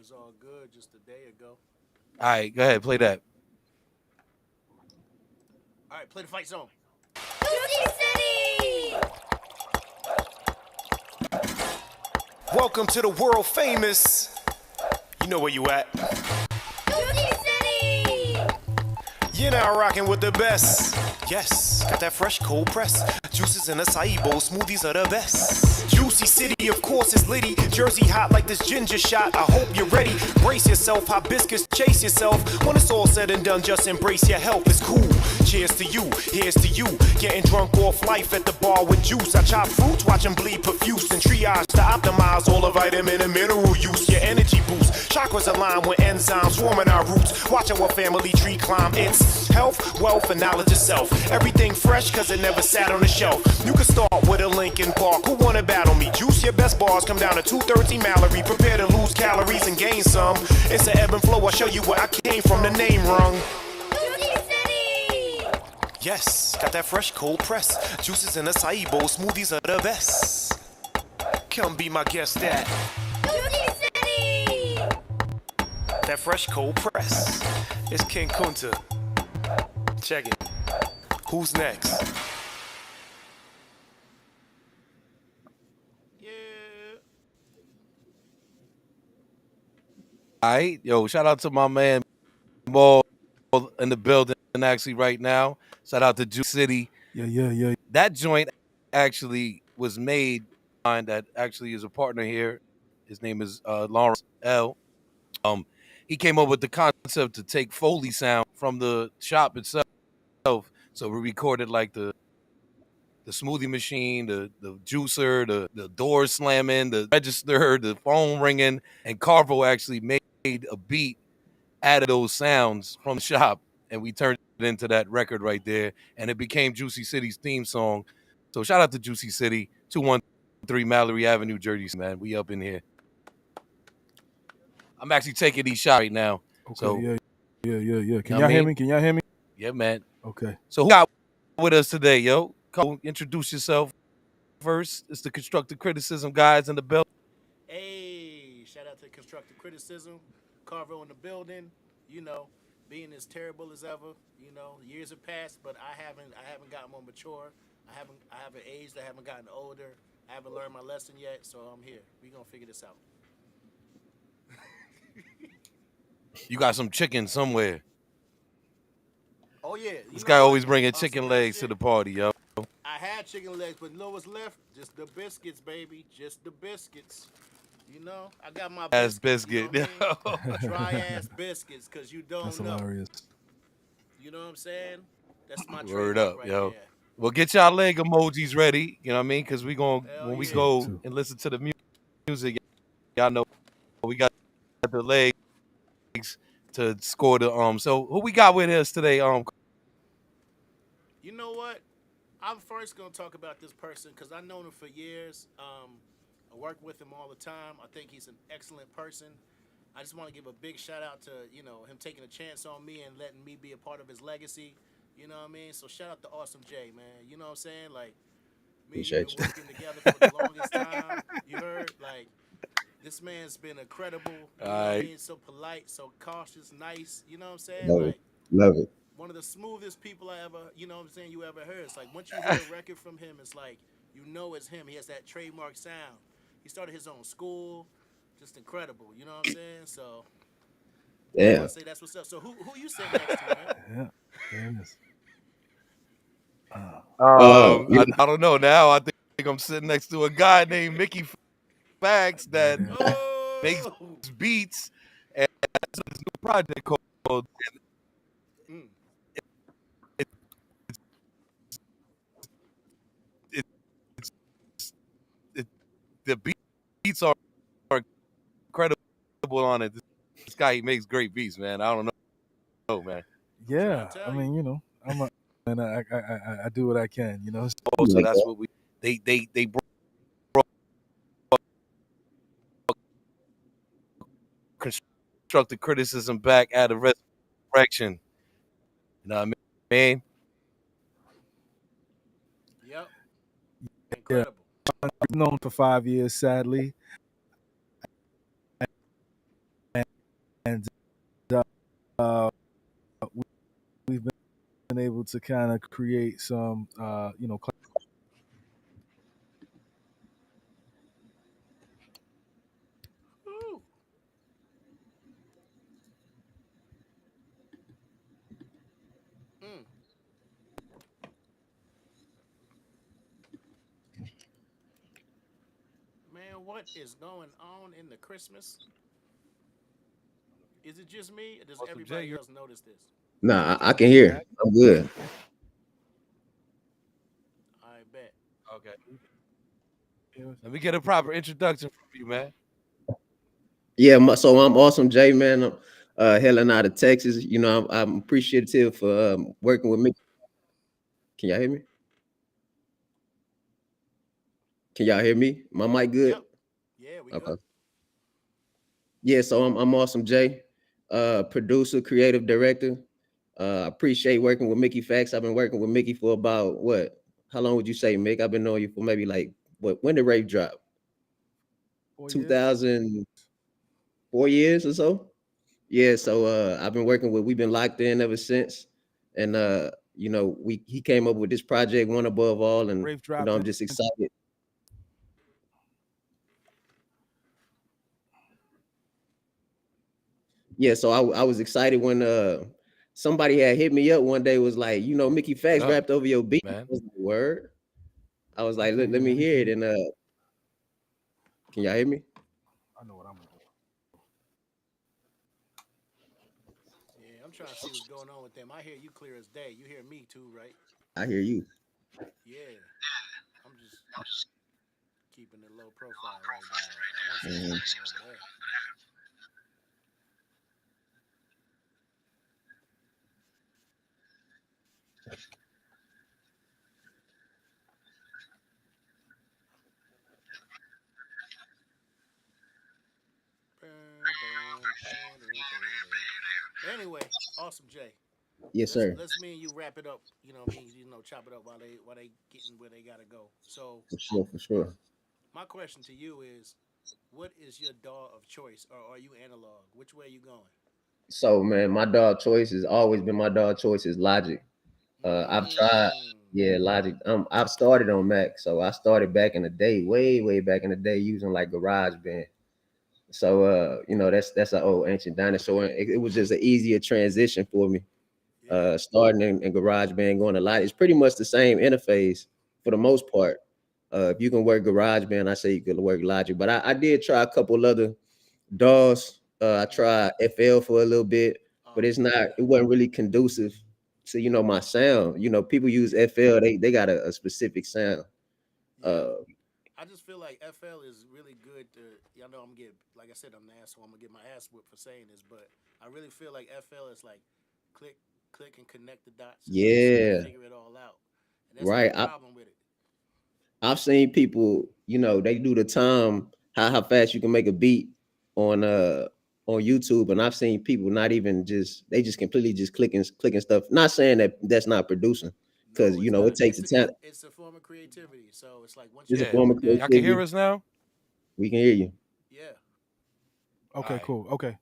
was all good just a day ago. All right, go ahead, play that. All right, play the fight zone. Juicy City! Welcome to the world famous. You know where you at. Juicy City! You're now rocking with the best. Yes, got that fresh cold press. Juices in acai bowl, smoothies are the best. Juicy City, of course, is litty. Jersey hot like this ginger shot. I hope you're ready. Brace yourself, hibiscus, chase yourself. When it's all said and done, just embrace your health. It's cool. Cheers to you, here's to you. Getting drunk off life at the bar with juice. I chop fruits, watch them bleed profuse. And triage to optimize all the vitamin and mineral use. Your energy boost. Chakras align with enzymes forming our roots. Watch our family tree climb. It's health, wealth, and knowledge itself. Everything fresh, cause it never sat on the shelf. You can start with a Lincoln Park. Who wanna battle me? Juice your best bars. Come down to 213 Mallory. Prepare to lose calories and gain some. It's an ebb and flow. I'll show you where I came from. The name rung. Yes, got that fresh cold press. Juices in acai bowl, smoothies are the best. Come be my guest at that fresh cold press. It's King Kunta. Check it. Who's next? Yeah. All right, yo, shout out to my man Mo in the building actually right now. Shout out to Juice City. Yeah. That joint actually was made by that actually is a partner here. His name is Lawrence L. He came up with the concept to take Foley sound from the shop itself. So we recorded like the smoothie machine, the juicer, the door slamming, the register, the phone ringing, and Carvo actually made a beat out of those sounds from the shop, and we turned it into that record right there, and it became Juicy City's theme song. So shout out to Juicy City, 213 Mallory Avenue, Jersey, man. We up in here. I'm actually taking these shots right now. Okay, so yeah. Can know y'all what I hear mean? me? Can y'all hear me? Yeah, man. Okay. So who got with us today, yo? Come introduce yourself first. It's the constructive criticism guys in the building. Hey, shout out to Constructive Criticism. Carvo in the building. You know, being as terrible as ever. You know, years have passed, but I haven't gotten more mature. I haven't aged. I haven't gotten older. I haven't learned my lesson yet, so I'm here. We gonna figure this out. You got some chicken somewhere. Oh yeah, This guy always bringing chicken legs to the party, yo. I had chicken legs, but you know what's left? Just the biscuits, baby. Just the biscuits. You know, I got my Ass biscuits, biscuit. you know what I mean? Dry ass biscuits, cause you don't That's know. hilarious. You know what I'm saying? That's my Word trademark up, right yo. there. Well, get y'all leg emojis ready. You know what I mean? Because we going Hell when we yeah. go Too. and listen to the music, y'all know we got the legs to score the So who we got with us today? You know what? I'm first gonna talk about this person because I've known him for years. I work with him all the time. I think he's an excellent person. I just want to give a big shout out to him taking a chance on me and letting me be a part of his legacy. You know what I mean? So shout out to Awsme J, man. You know what I'm saying? Like me and you been working together for the longest time. You heard? Like this man's been incredible. You know what I mean? So polite, so cautious, nice. You know what I'm saying? Love like it. Love it. one of the smoothest people I ever, you know what I'm saying, you ever heard. It's like once you hear a record from him, it's like you know it's him. He has that trademark sound. He started his own school. Just incredible. You know what I'm saying? So I Yeah. want to say that's what's up. So who you sitting next to, man? Yeah. There it is. I don't know now. I think I'm sitting next to a guy named Mickey Factz that makes Oh, beats and has this new project called Mm. it, it, it, the beats are incredible on it. This guy, he makes great beats, man. I don't know, man. Yeah. tell I you. mean, and I do what I can. So Like that's that. what they brought constructive criticism back out of resurrection. You know what I mean? Yep. Yeah. Incredible. I've known for 5 years, sadly. And and uh, we've been able to kind of create some, Ooh. Mm. Man, what is going on in the Christmas? Is it just me, or does Awesome Jay, everybody you're else notice this? Nah, I can hear. I'm good. I bet. okay. Let me get a proper introduction from you, man. Yeah, so I'm awesome, Jay, man. I'm hailing out of Texas. You know, I'm appreciative for working with me. Can y'all hear me? Can y'all hear me? My mic good? Yep. Yeah, we Okay. good. Yeah, so I'm awesome, Jay. Producer, creative director. Appreciate working with Mickey Factz. I've been working with Mickey for about what? How long would you say, Mick? I've been knowing you for maybe like what? When did Rave drop? 4 years. 2004 years or so. Yeah, so I've been working with. We've been locked in ever since, and you know, he came up with this project, One Above All, and Rave you know, dropped I'm in just excited. Yeah, so I was excited when somebody had hit me up one day, was like, you know, Mickey What Factz up, rapped over your beat. I man? was like, word. I was like, Okay, let yeah, me we hear it, can. and can y'all hear me? I know what I'm gonna do. Yeah, I'm trying to see what's going on with them. I hear you clear as day. You hear me too, right? I hear you. Yeah. I'm just keeping it low profile right now. I want to see what's Mhm. going on over there. But anyway, awesome Jay. Yes, sir. Let's me and you wrap it up. You know, me chop it up while they getting where they gotta go. So For sure, for sure. my question to you is, what is your DAW of choice, or are you analog? Which way are you going? So, man, my dog choice has always been my dog choice is Logic. I've tried, Mm. yeah, Logic. I've started on Mac, so I started back in the day, way back in the day, using like GarageBand. So, you know, that's an old ancient dinosaur. It was just an easier transition for me. Yeah. Starting in GarageBand, going to Logic. It's pretty much the same interface for the most part. If you can work GarageBand, I say you could work Logic. But I did try a couple other DAWs. I Mm-hmm. tried FL for a little bit, but Oh it's not. yeah. It wasn't really conducive to my sound. You know, people use Yeah. FL. They got a specific sound. Yeah. Uh, I just feel like FL is really good to. Y'all know I'm gonna get, like I said, I'm the asshole. I'm gonna get my ass whipped for saying this, but I really feel like FL is like click, click, and connect the dots and just yeah, figure it all out. And that's my right. problem with it. I've seen people, they do the time how fast you can make a beat on on YouTube, and I've seen people not even they just completely just clicking stuff. Not saying that that's not producing, because No, it's it not. takes the time. It's a form of creativity. So it's like once you It's a Yeah, form master of that, y'all can hear creativity. us now. We can hear you. yeah, All Okay, right. cool. Okay.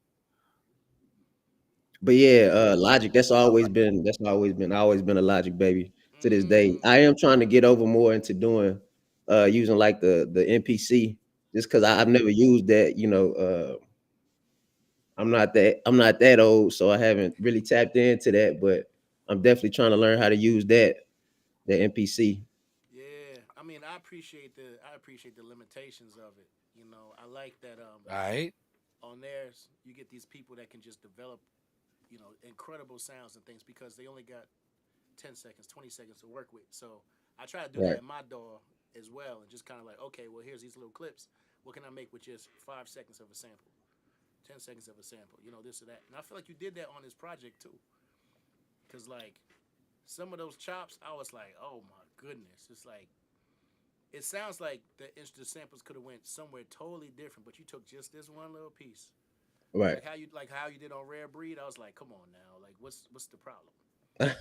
But yeah, yeah. Logic. That's always been a Logic baby to this day. I Mm, am trying to get over more into doing using like the NPC, just because I've never used that. I'm not that old, so I haven't really tapped into that. But I'm definitely trying to learn how to use the NPC. yeah. I mean, I appreciate the limitations of it. I like that. All right. On theirs, you get these people that can just develop, incredible sounds and things because they only got 10 seconds, 20 seconds to work with. So I try to do that Right. in my DAW as well, and just kind of like, okay, well, here's these little clips. What can I make with just 5 seconds of a sample, 10 seconds of a sample? This or that. And I feel like you did that on this project too, because like some of those chops, I was like, oh my goodness, it's like it sounds like the samples could have went somewhere totally different, but you took just this one little piece, Right. like how you did on Rare Breed. I was like, come on now, like what's the problem? Like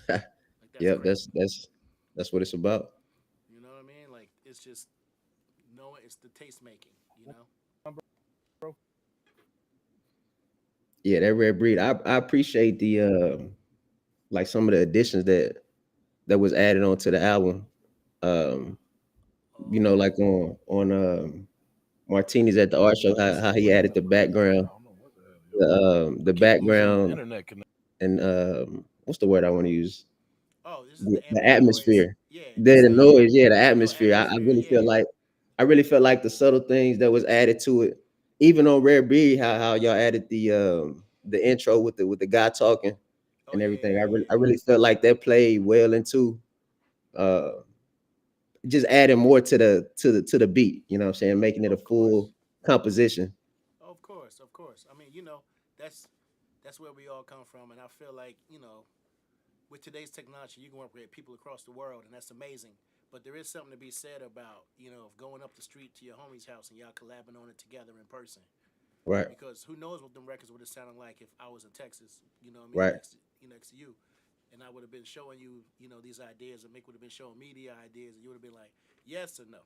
that's Yep. crazy. That's what it's about. You know what I mean? Like it's just knowing it's the taste making. Bro. Yeah, that rare breed. I appreciate the like some of the additions that was added onto the album. Um, you know, Oh, like on Martini's at the art show, how he added the background, I the keep losing my background internet connection. and what's the word I want to use? oh, this is the The ambient noise. atmosphere. Yeah, the The same. noise, yeah, the You know, atmosphere. atmosphere. Yeah. I really felt like the subtle things that was added to it, even on Rare Breed, how y'all added the intro with the guy talking Oh and yeah, everything. yeah, yeah. I really felt like that played well into uh just adding more to the beat, you know what I'm saying, making it a Of course. full composition. Of course, of course. I mean, that's that's where we all come from, and I feel like with today's technology, you can work with people across the world, and that's amazing. But there is something to be said about going up the street to your homie's house and y'all collabing on it together in person. Right, Because who knows what them records would have sounded like if I was in Texas, what I mean, right. next to you, and I would have been showing you, these ideas, and Mick would have been showing me the ideas, and you would have been like, yes or no,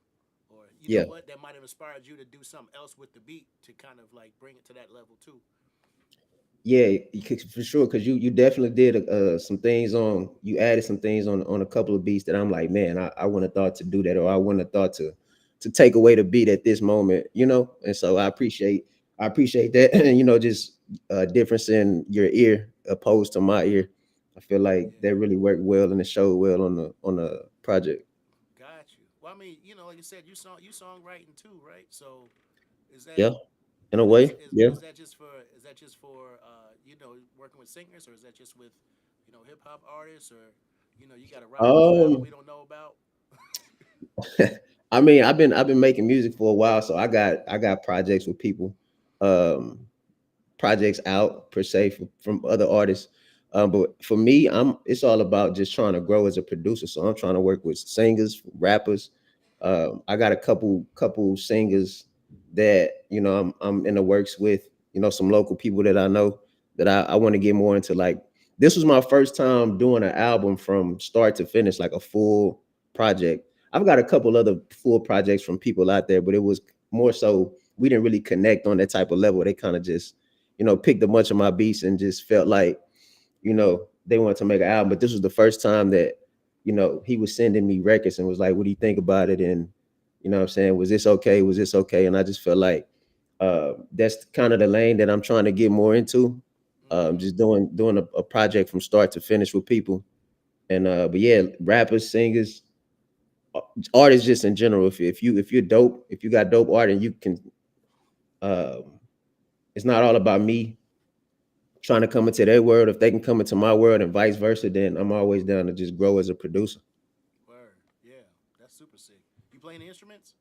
or you know Yeah. what, that might have inspired you to do something else with the beat to kind of like bring it to that level too. Yeah, for sure. Because you definitely did some things on. You added some things on a couple of beats that I'm like, man, I wouldn't have thought to do that, or I wouldn't have thought to take away the beat at this moment, you know. And so I appreciate that, and just difference in your ear opposed to my ear. I feel like Yeah, that really worked well and it showed well on the project. got you. Well, I mean, like you said, you songwriting too, right? So is that Yeah, in a and way. Yeah. is that just for working with singers, or is that just with hip hop artists, or you got a rock collab Um, we don't know about? I mean, I've been making music for a while, so I got projects with people. Um, projects out per se from other artists. But for me, it's all about just trying to grow as a producer. So I'm trying to work with singers, rappers. I got a couple singers that I'm in the works with. Some local people that I know that I want to get more into. Like this was my first time doing an album from start to finish, like a full project. I've got a couple other full projects from people out there, but it was more so we didn't really connect on that type of level. They kind of just picked a bunch of my beats and just felt like, they wanted to make an album. But this was the first time that, he was sending me records and was like, what do you think about it? And, what I'm saying, was this okay? Was this okay? And I just felt like that's kind of the lane that I'm trying to get more into. Mm-hmm. Just doing a project from start to finish with people. And but yeah, rappers, singers, artists just in general. If you're dope, if you got dope art and you can it's not all about me trying to come into their world. If they can come into my world and vice versa, then I'm always down to just grow as a producer. Word, yeah, that's super sick. You playing the instruments?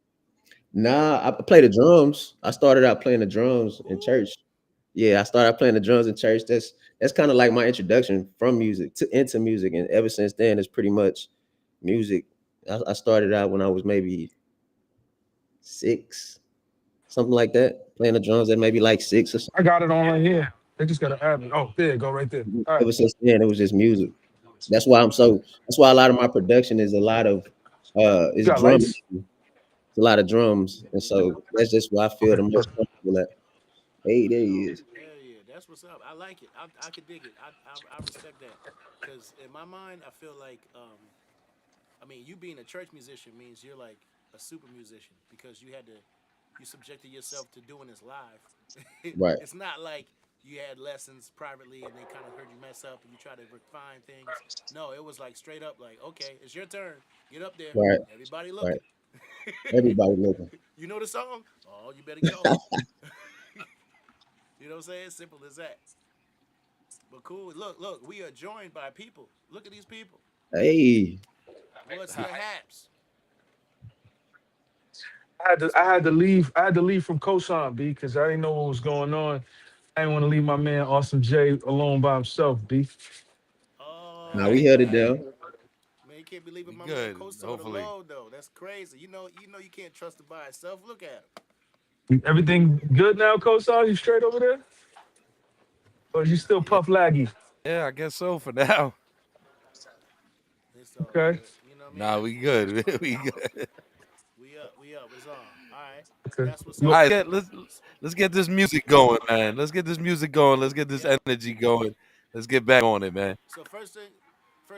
Nah, I play the drums. I started out playing the drums in Ooh, church. Yeah, I started playing the drums in church. That's kind of like my introduction from music to into music, and ever since then, it's pretty much music. I started out when I was maybe 6, something like that, playing the drums at maybe like 6 or I got it on right here. They just got to add it. Oh, there you go, right there. something. All right. Ever since then, it was just music. That's why a lot of my production is a lot of You is got drum. lights? It's a lot of drums, and so that's just where I feel Okay, the most perfect. comfortable at. Hey, there he is. hell yeah, that's what's up. I like it. I could dig it. I respect that, because in my mind, I feel like I mean, you being a church musician means you're like a super musician, because you subjected yourself to doing this live. Right, It's not like you had lessons privately and they kind of heard you mess up and you try to refine things. No, it was like straight up like, okay, it's your turn. Get up there. right, Everybody right. looking. Everybody looking. You know the song? Oh, you better get on it. You know what I'm saying? Simple as that. But cool. Look, we are joined by people. Look at these people. Hey, What's the haps? I had to leave. I had to leave from Kosan B because I didn't know what was going on. I didn't want to leave my man Awesome J alone by himself. B. now we Oh held it man. down. Man, you can't be leaving We my man good, Coastal hopefully. alone though. That's crazy. You can't trust it by itself. Look at him. Everything good now, Kosan? You straight over there, or you still Yeah, puff laggy? yeah, I guess so for now. It's all Okay. good. You know what I mean? Nah, we good. We good. We up. We up. It's on. right. Okay. That's what's All up. Look, right, let's get this music going, man. Let's get this music going. Let's get this Yeah. energy going. Let's get back on it, man. So first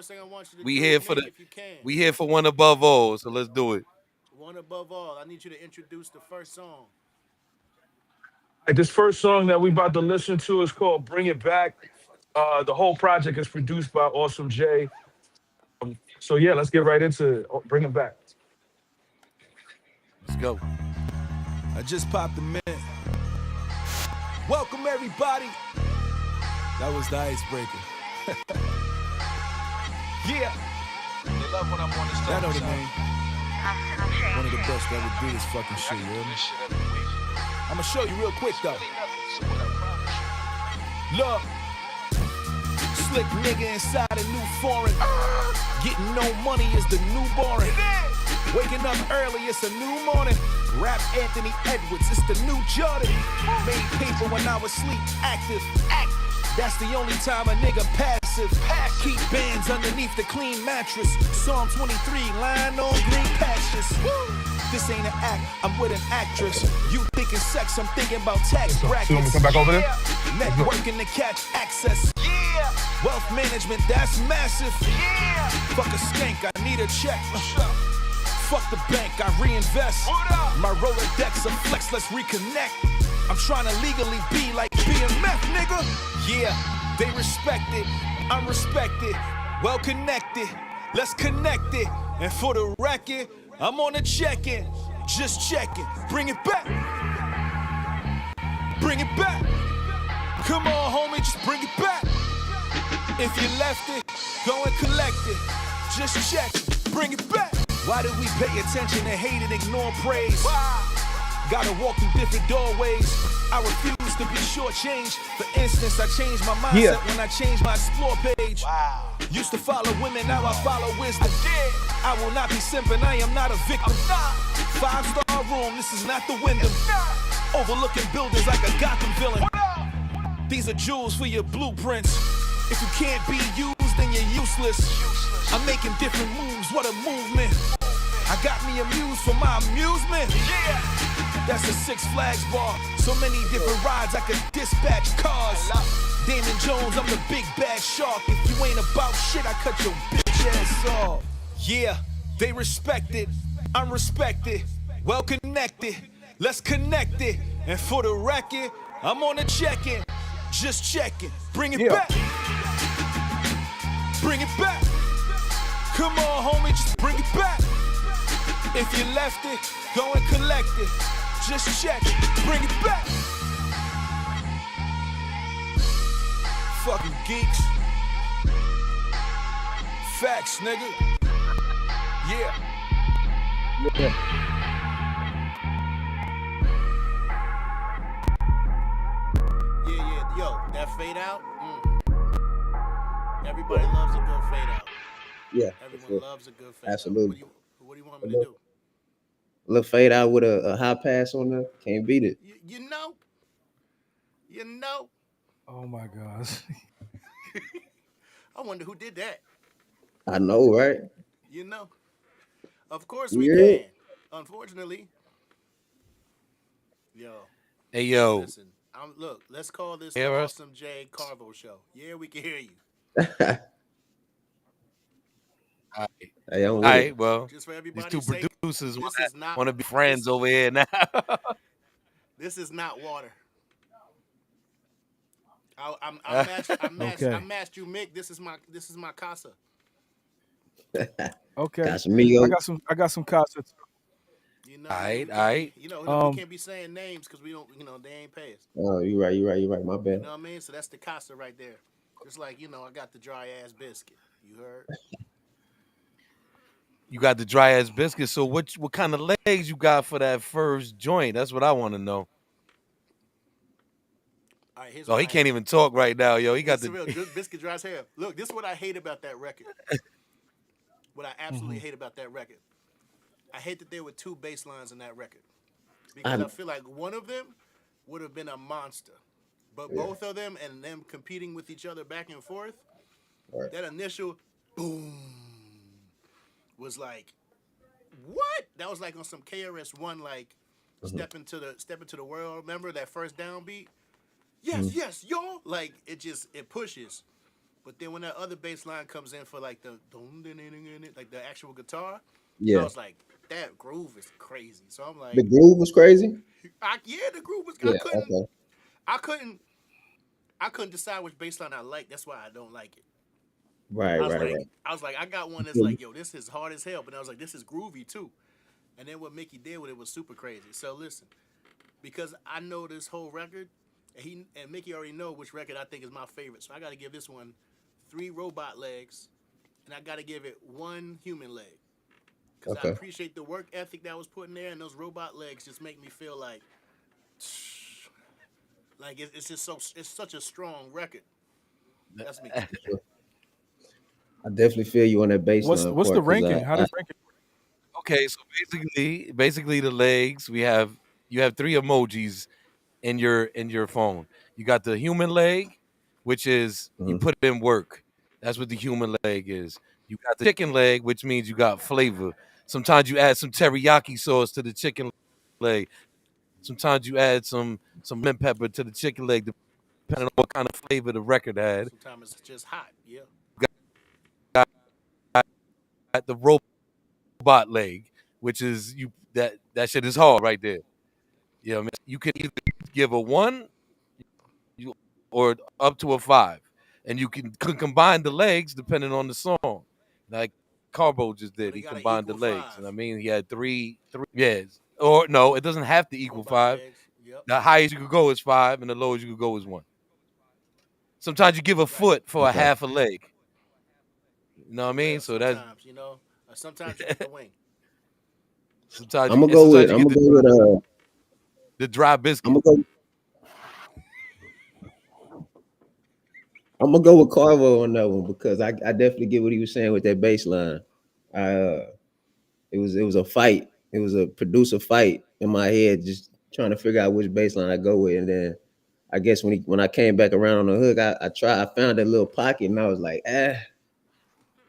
thing I want you to We do, here for Mick, the if you can, we here for one above all. So let's do it. one above all, I need you to introduce the first song. this first song that we about to listen to is called "Bring It Back." The whole project is produced by Awesome J. So yeah, let's get right into it. Oh, Bring It Back. Let's go. I just popped the mint. Welcome everybody. That was the icebreaker. Yeah. They love when I'm on this That know type the of name. One of the best that would do this fucking shit, you hear me? shit every week. I'ma show you real quick though. Really nothing, so what I promise you. Look. Slick nigga inside a new foreign. Getting no money is the new boring. Waking up early, it's a new morning. Rap Anthony Edwards, it's the new Jordan. Made paper when I was sleep, active. That's the only time a nigga passive. Keep bands underneath the clean mattress. Psalm 23, lying on green pastures. This ain't an act, I'm with an actress. You thinking sex, I'm thinking about tax So, brackets. you want me to come back over there? Networking to catch access. Wealth management, that's massive. Fuck a skank, I need a check. Fuck the bank, I reinvest. My Rolodex a flex, let's reconnect. I'm trying to legally be like BMF, nigga. Yeah, they respect it, I'm respected. Well connected, let's connect it. And for the record, I'm on a check-in. Just checking, bring it back. Bring it back. Come on, homie, just bring it back. If you left it, go and collect it. Just check it, bring it back. Why do we pay attention to hate and ignore praise? Gotta walk through different doorways. I refuse to be shortchanged. For instance, I changed my mindset when I changed my explore page. Used to follow women, now I follow wisdom. I will not be simping, I am not a victim. 5-star room, this is not the Wyndham. Overlooking buildings like a Gotham villain. These are jewels for your blueprints. If you can't be used, then you're useless. I'm making different moves, what a movement. I got me amused for my amusement. That's a Six Flags bar. So many different rides, I could dispatch cars. Damon Jones, I'm the big bad shark. If you ain't about shit, I cut your bitch ass off. Yeah, they respect it, I'm respected. Well connected, let's connect it. And for the record, I'm on a check-in. Just checking, bring it back. Bring it back. Come on, homie, just bring it back. If you left it, go and collect it. Just check it, bring it back. Fucking geeks. Factz, nigga. Yeah. Yeah. Yo, that fade out. Everybody loves a good fade out. Yeah, Everyone loves a good fade absolutely. out. What do you want me to do? Little fade out with a high pass on there. Can't beat it. You know. Oh my gosh. I wonder who did that. I know, right? You know. Of course we Yeah. can. Unfortunately. Yo, Hey yo, listen. Look, let's call this Hear the us? Awesome J Carvo show. Yeah, we can hear you. Hey, I'm all with right. it. Well, Just for these everybody's two sake, producers this is not want to be friends over here now. This is not water. I Okay. matched you, Mick. This is my casa. Okay. Casamigos. I got some concerts. You know, Aight. You know, Um, we can't be saying names because we don't. You know, they ain't pay us. Oh, you right. My You bad. know what I mean? So that's the casa right there. Just like I got the dry ass biscuit. You heard? You got the dry ass biscuit. So what kind of legs you got for that first joint? That's what I want to know. All right, here's Oh, what he I can't even talk right now, yo. He got It's the real the biscuit dries hair. Look, this is what I hate about that record. What I absolutely hate about that record. I hate that there were two bass lines in that record because I feel like one of them would have been a monster, but both of them and them competing with each other back and forth, Right. that initial boom was like, what? That was like on some KRS-One, like Mhm. Step into the world. Remember that first downbeat? Mhm. Yes, y'all. Like it pushes. But then when that other bass line comes in for like the like the actual guitar, I Yeah, was like, that groove is crazy. So I'm the like, groove was crazy. yeah, the groove was. Yeah. Okay. I couldn't, I couldn't decide which bass line I like. That's why I don't like it. Right. Right. Right. I got one that's Yeah. like, yo, this is hard as hell. But I was like, this is groovy too. And then what Mickey did with it was super crazy. So listen, because I know this whole record, and Mickey already know which record I think is my favorite. So I got to give this one 3 robot legs, and I got to give it 1 human leg. Because I Okay. appreciate the work ethic that was put in there, and those robot legs just make me feel like it's just it's such a strong record. That's me. I definitely feel you on that What's baseline what's the part because ranking? How I does ranking? Okay, so basically the legs, you have 3 emojis in your phone. You got the human leg, which is you mhm. put in work. That's what the human leg is. You got the chicken leg, which means you got flavor. Sometimes you add some teriyaki sauce to the chicken leg. Sometimes you add some lemon pepper to the chicken leg, depending on what kind of flavor the record had. Sometimes it's just hot. Yeah. You got the robot leg, which is that shit is hard right there. You know what I mean? You can either give a 1 you or up to a 5. And you can combine the legs depending on the song. Like Carbo just So did. they He got to combined the equal legs. 5 And I mean he had three yes. Or no, it doesn't have to equal robot 5. legs. Yep. The highest you could go is 5, and the lowest you could go is 1. Sometimes you give a Right. foot for a Okay. half a leg. You know what I mean? Yeah. So that's Sometimes sometimes you get the wing. sometimes you I'm get gonna go with the dry I'm biscuit. gonna go I'm gonna go with Carvo on that one because I definitely get what he was saying with that bass line. I it was a fight. It was a producer fight in my head, just trying to figure out which bass line I go with. And then I guess when I came back around on the hook, I found that little pocket and I was like, ah.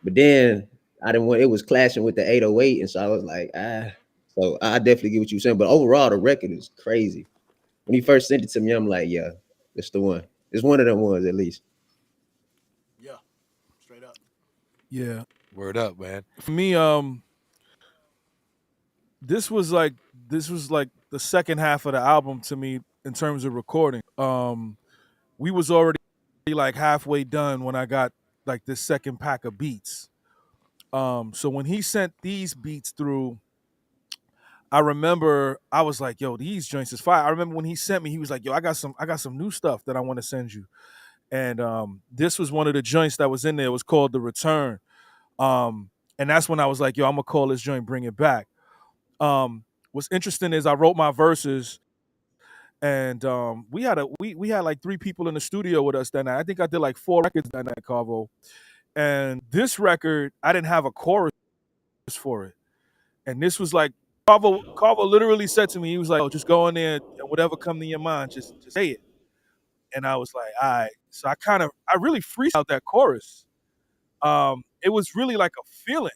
But then I didn't want it was clashing with the 808, and so I was like, ah. So I definitely get what you're saying. But overall, the record is crazy. When he first sent it to me, I'm like, yeah, it's the one. It's one of them ones at least. Yeah. Straight up. Yeah, Word up, man. for me, this was like the second half of the album to me in terms of recording. We was already like halfway done when I got like this second pack of beats. So when he sent these beats through, I remember I was like, "Yo, these joints is fire." I remember when he sent me, he was like, "Yo, I got some new stuff that I want to send you." And this was one of the joints that was in there. It was called The Return. And that's when I was like, "Yo, I'm gonna call this joint Bring It Back." What's interesting is I wrote my verses, and we had like 3 people in the studio with us that night. I think I did like 4 records that night, Carvo. And this record, I didn't have a chorus for it. And this was like Carvo literally said to me, he was like, "Oh, just go in there and whatever come to your mind, just say it." And I was like, "All right." So I really freestyled that chorus. It was really like a feeling.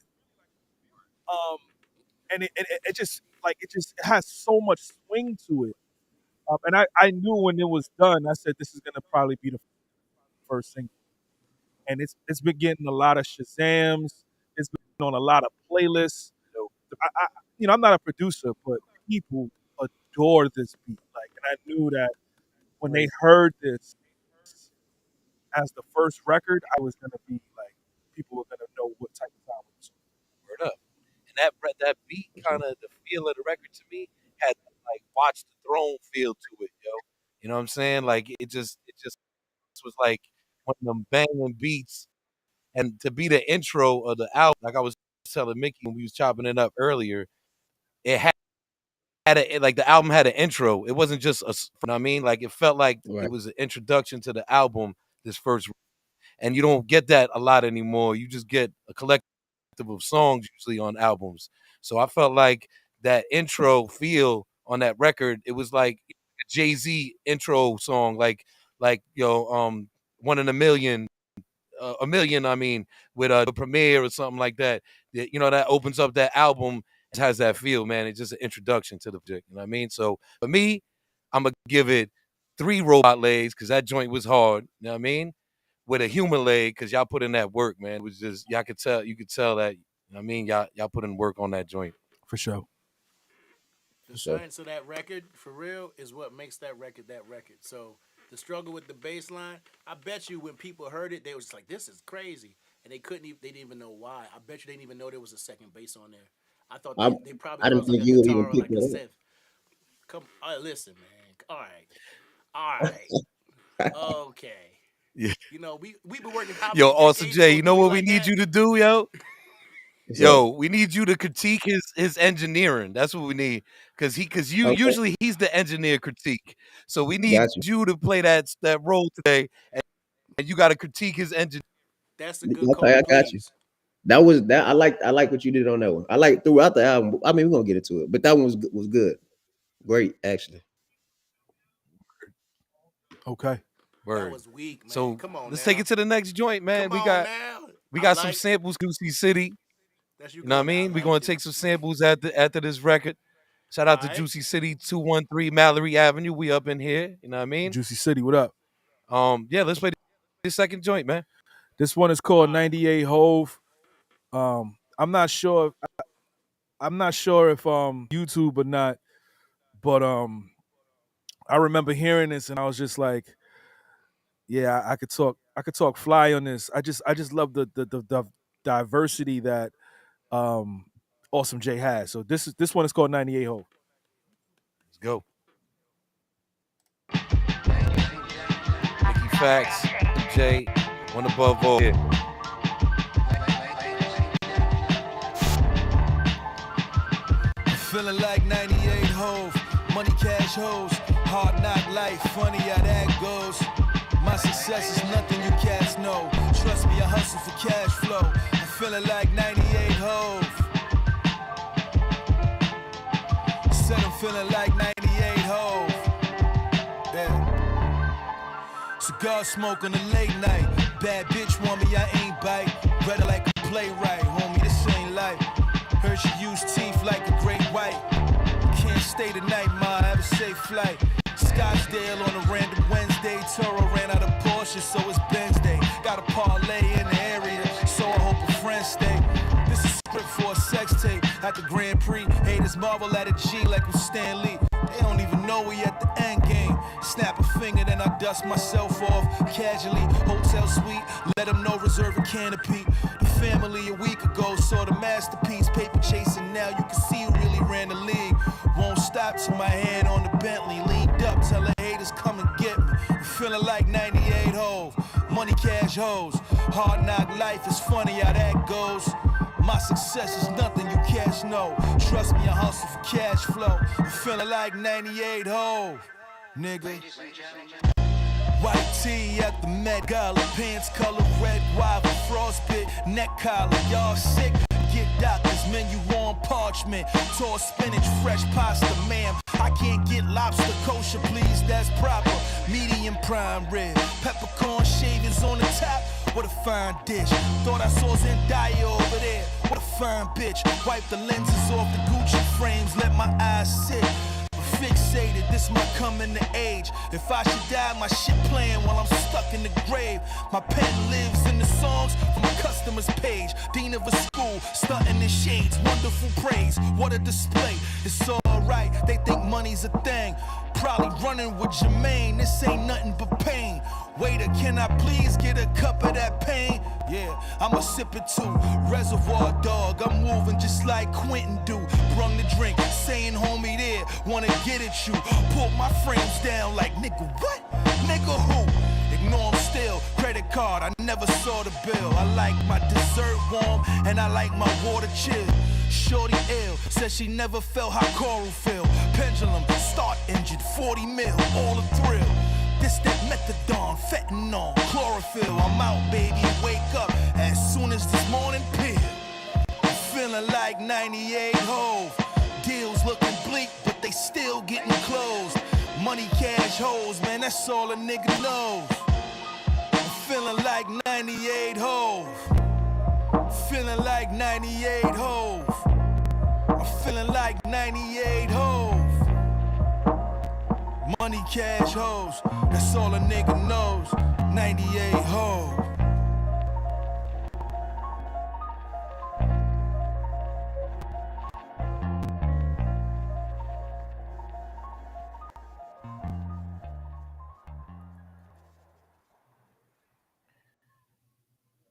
Um, and it just like it has so much swing to it. And I knew when it was done, I said this is gonna probably be the first single. And it's been getting a lot of Shazams. It's been on a lot of playlists. I I'm not a producer, but people adore this beat. Like, and I knew that when they heard this as the first record, I was gonna be like, people were gonna know what type of album it was. Word up. And that beat kind of the feel of the record to me had like Watch the Throne feel to it, yo. You know what I'm saying? Like it just was like one of them banging beats. And to be the intro of the album, like I was telling Mickey when we was chopping it up earlier, it like the album had an intro. It wasn't just you know what I mean? Like it felt like it Right. was an introduction to the album. This first, and you don't get that a lot anymore. You just get a collective of songs usually on albums. So I felt like that intro feel on that record, it was like a Jay-Z intro song, like One in a Million, I mean, with a Premiere or something like that. You know, that opens up that album has that feel, man. It's just an introduction to the project. You know what I mean? So for me, I'm gonna give it 3 robot legs because that joint was hard. You know what I mean? With a human leg because y'all put in that work, man. It was just you could tell that. You know what I mean? Y'all put in work on that joint. For sure. The science of that record, for real, is what makes that record that record. So the struggle with the bass line, I bet you when people heard it, they was just like, "This is crazy," and they didn't even know why. I bet you they didn't even know there was a second bass on there. I thought they probably I thought it didn't was like think a you would guitar even or pick like a that up. synth. Come, listen, man. All right, okay. Yeah. You know, we've been working. How Yo, many Awesome decades J, for you a know joint what we like need that? you to do, yo? What's Yo, up? we need you to critique his engineering. That's what we need. Cause you Okay, usually he's the engineer critique. So we need got you. you to play that role today, and you gotta critique his engine. That's a good Okay, call, I got you. please. That was that. I like what you did on that one. I like throughout the album. I mean, we're gonna get into it, but that one was good. Great, actually. Okay. That Word. was weak, man. So Come on let's now. take it to the next joint, man. Come on now. We I got some like samples, Juicy City. that's you You know what I going. I mean? We're like gonna take this. some samples after this record. Shout All out to right. Juicy City, 213 Mallory Avenue. We up in here. You know what I mean? Juicy City, what up? Yeah, let's play the second joint, man. This one is All called right. 98 Hove. I'm not sure if YouTube or not, but I remember hearing this and I was just like, yeah, I could talk fly on this. I just love the diversity that Awesome J has. So this one is called 98 Hove. Let's go. Mickey Factz, J, one above all. Yeah. Feeling like 98 Hove, money cash hoes, hard knock life, funny how that goes. My success is nothing you cats know. Trust me, I hustle for cash flow. I'm feeling like 98 Hove. Said I'm feeling like 98 Hove. Yeah. Cigar smoke on a late night. Bad bitch want me, I ain't bite. Read her like a playwright, homie, this ain't life. Heard she use teeth like a great white. Can't stay the night, ma, have a safe flight. Scottsdale on a random Wednesday. Toro ran out of Porsche, so it's Benz Day. Got a parlay in the area, so I hope a friend stay. This is script for a sex tape at the Grand Prix. Haters marvel at a G like I'm Stan Lee. They don't even know we at the end game. Snap a finger, then I dust myself off casually. Hotel suite, let them know reserve a canopy. The family a week ago saw the masterpiece. Paper chasing now, you can see who really ran the league. Won't stop till my hand on the Bentley. Leaned up, tell the haters come and get me. Feeling like 98 Hove, money cash hoes. Hard knock life is funny how that goes. My success is nothing you cash know. Trust me, I hustle for cash flow. I'm feeling like 98 Hove, nigga. White tee at the Met Gala, pants color red, wild frostbit, neck collar. Y'all sick? Get doctors, menu on parchment. Tall spinach, fresh pasta, ma'am. I can't get lobster kosher, please, that's proper. Medium prime rib, peppercorn shavings on the top. What a fine dish. Thought I saw Zendaya over there. What a fine bitch. Wipe the lenses off the Gucci frames, let my eyes sit. Fixated, this my coming to age. If I should die, my shit playing while I'm stuck in the grave. My pen lives in the songs from a customer's page. Dean of a school, stunting in shades, wonderful praise. What a display, it's alright, they think money's a thing. Probably running with Jermaine, this ain't nothing but pain. Waiter, can I please get a cup of that pain? Yeah, I'ma sip it too. Reservoir dog, I'm moving just like Quentin do. Brung the drink, saying homie there, wanna get at you. Pull my frames down like nigga what? Nigga who? Ignore him still, credit card, I never saw the bill. I like my dessert warm, and I like my water chill. Shorty ill, says she never felt how coral feel. Pendulum, start engine, 40 mil, all a thrill. This that methadone, fentanyl, chlorophyll. I'm out, baby, wake up as soon as this morning pill. Feeling like 98 Hove. Deals looking bleak, but they still getting closed. Money cash hoes, man, that's all a nigga knows. I'm feeling like 98 Hove. Feeling like 98 Hove. I'm feeling like 98 Hove. Money, cash, hoes, that's all a nigga knows. 98 Hove.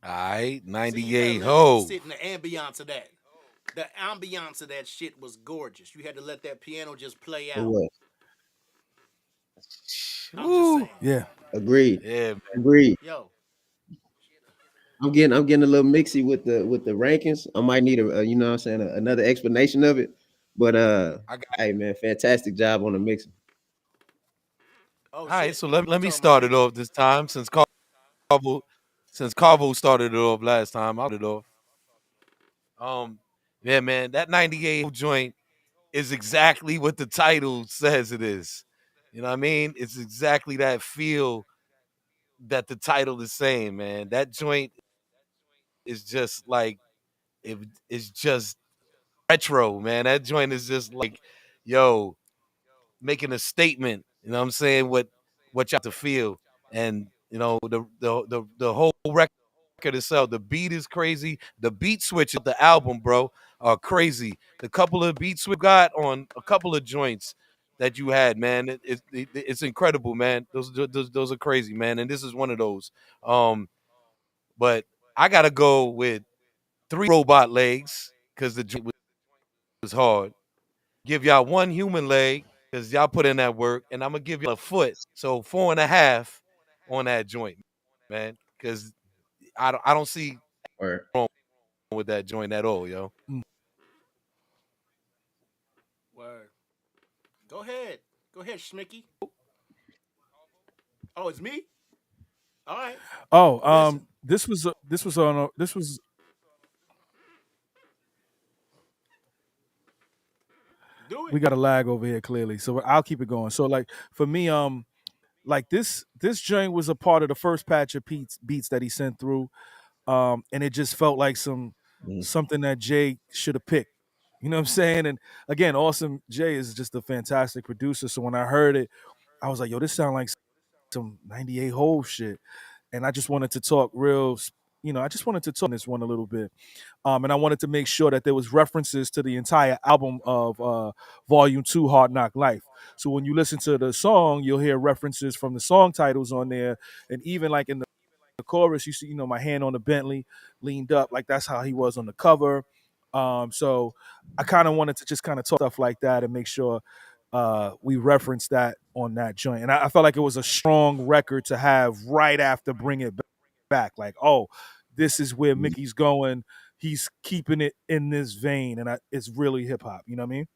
All right, See, you gotta 98 let it Hove. sit in the ambiance of that. The ambiance of that shit was gorgeous. You had to let that piano just play It out. was. I'm just Woo. saying. Yeah. Agreed. Yeah, man. Agreed. Yo, I'm getting a little mixy with the rankings. I might need you know what I'm saying, another explanation of it. But I got. hey man, fantastic job on the mixing. oh All right, shit. so You let me talking about start it me? off this time since Carvo started it off last time. I'll start it off. Yeah, man, that 98 joint is exactly what the title says it is. You know what I mean? It's exactly that feel that the title is saying, man. That joint is just like it's just retro, man. That joint is just like, yo, making a statement. You know what I'm saying? What you have to feel, and you know the whole record itself. The beat is crazy. The beat switch of the album, bro, are crazy. The couple of beats we got on a couple of joints that you had, man, it's incredible, man. Those are crazy, man. And this is one of those. But I gotta go with 3 robot legs because the joint was hard. Give y'all 1 human leg because y'all put in that work, and I'm gonna give y'all a foot, so 4.5 on that joint, man. Because I don't see Or wrong with that joint at all, yo. Word. Go ahead. Go ahead, Schmicky. Oh, it's me? All right. Oh, Listen. this was Do it. we got a lag over here clearly, so I'll keep it going. So like for me, like this joint was a part of the first patch of beats that he sent through, and it just felt like mm, something that Jay should have picked. You know what I'm saying? And again, Awesome Jay is just a fantastic producer. So when I heard it, I was like, yo, this sounds like some 98 whole shit. And I just wanted to talk I just wanted to talk on this one a little bit. And I wanted to make sure that there was references to the entire album of Volume 2, Hard Knock Life. So when you listen to the song, you'll hear references from the song titles on there. And even like in the chorus, you see, my hand on the Bentley leaned up, like that's how he was on the cover. So I kind of wanted to just kind of talk stuff like that and make sure we reference that on that joint. And I felt like it was a strong record to have right after Bring It Back. Like, oh, this is where mm. Mickey's going. He's keeping it in this vein, and it's really hip hop. You know what I mean?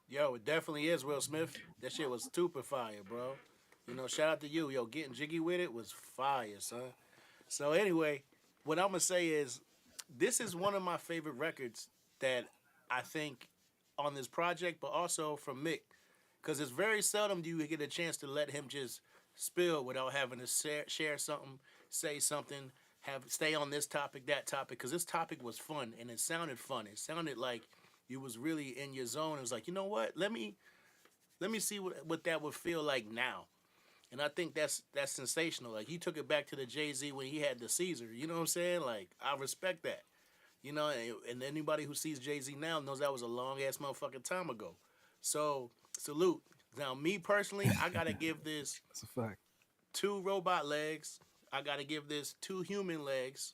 Yo, it definitely is, Will Smith. That shit was super fire, bro. Shout out to you. Yo, getting jiggy with it was fire, son. So anyway, what I'm gonna say is this is one of my favorite records that I think on this project, but also from Mick, because it's very seldom do you get a chance to let him just spill without having to share something, say something, have stay on this topic, that topic, because this topic was fun and it sounded fun. It sounded like you was really in your zone. It was like, you know what? Let me see what that would feel like now. And I think that's sensational. Like he took it back to the Jay-Z when he had the Caesar. You know what I'm saying? Like I respect that. And anybody who sees Jay-Z now knows that was a long ass motherfucking time ago. So salute. Now me personally, I gotta give this That's a fact. 2 robot legs. I gotta give this 2 human legs.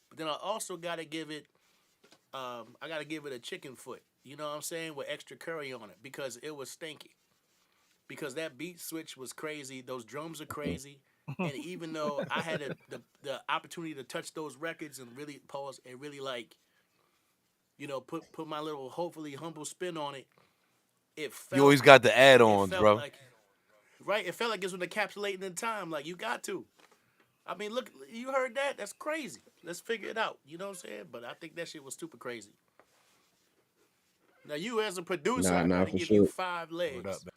But then I also gotta give it a chicken foot. You know what I'm saying? With extra curry on it because it was stinky. Because that beat switch was crazy. Those drums are crazy. And even though I had the opportunity to touch those records and really pause and really like, put my little hopefully humble spin on it, it You felt always got the it add-ons, felt bro. like right. It felt like it was encapsulating in time. Like you got to. I mean, look, you heard that? That's crazy. Let's figure it out. You know what I'm saying? But I think that shit was super crazy. Now you as a producer, I Nah, gotta for give you sure. 5 Word up, legs. man.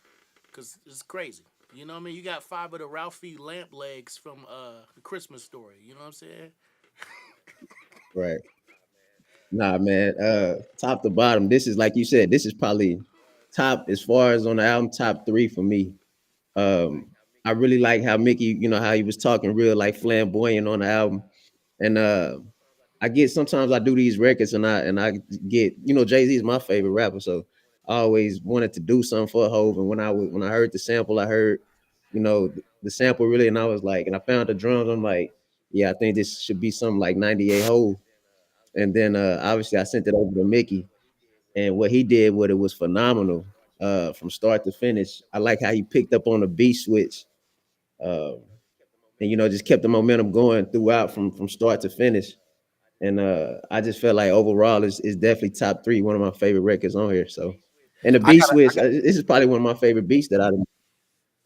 Cause it's crazy. You know what I mean? You got 5 of the Ralphie lamp legs from the Christmas story. You know what I'm saying? Right. Nah, man. Top to bottom, this is like you said. This is probably top as far as on the album, top three for me. Um, I really like how Mickey, how he was talking real like flamboyant on the album, and I get sometimes I do these records and I get Jay-Z is my favorite rapper, so I always wanted to do something for Hov. And when I heard the sample, I heard the sample really, and I was like, and I found the drums. I'm like, yeah, I think this should be something like 98 Hov. And then obviously I sent it over to Mickey, and what he did with it was phenomenal from start to finish. I like how he picked up on the beat switch, and just kept the momentum going throughout from start to finish. And I just felt like overall is definitely top three, one of my favorite records on here. So, and the I beat got switch, this is probably one of my favorite beats that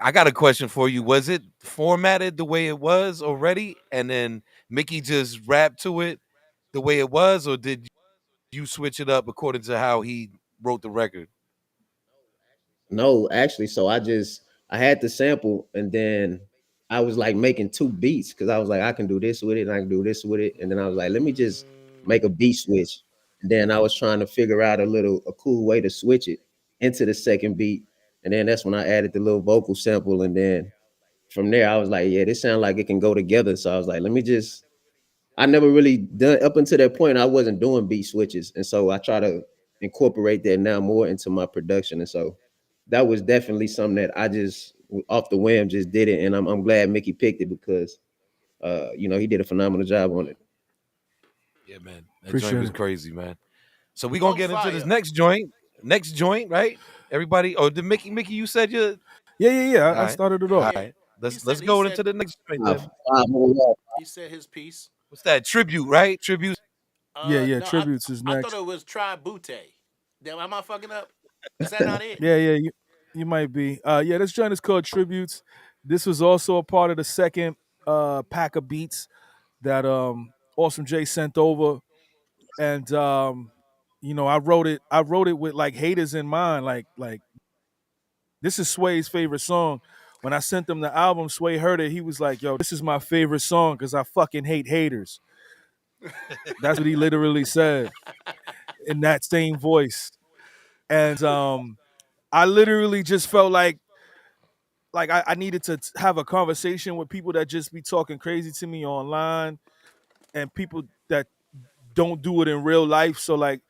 I got a question for you. Was it formatted the way it was already, and then Mickey just rapped to it the way it was, or did you switch it up according to how he wrote the record? No, actually. So I had the sample, and then I was like making two beats because I was like, I can do this with it and I can do this with it. And then I was like, let me just make a beat switch. And then I was trying to figure out a cool way to switch it into the second beat. And then that's when I added the little vocal sample. And then from there, I was like, yeah, this sounds like it can go together. So I was like, I never really done up until that point. I wasn't doing beat switches. And so I try to incorporate that now more into my production. And so that was definitely something that I just off the whim just did it. And I'm glad Mickey picked it because, he did a phenomenal job on it. Yeah, man. That Appreciate joint was it. crazy, man. So we gonna On get into this fire. next joint, right? Everybody, the Mickey, you said you. Yeah. All I right. started it All off. right, let's He go said into the next joint. Five, Then. five more left. he said his piece. What's that? Tribute, right? Tribute. Yeah. No, Tributes is I next. thought it was Tribute. Am I fucking up? Is that not it? Yeah. You might be. Yeah, this joint is called Tributes. This was also a part of the second pack of beats that Awsme J sent over. And I wrote it with like haters in mind. Like this is Sway's favorite song. When I sent him the album, Sway heard it. He was like, yo, this is my favorite song because I fucking hate haters. That's what he literally said in that same voice. And I literally just felt like I needed to have a conversation with people that just be talking crazy to me online and people that don't do it in real life. So like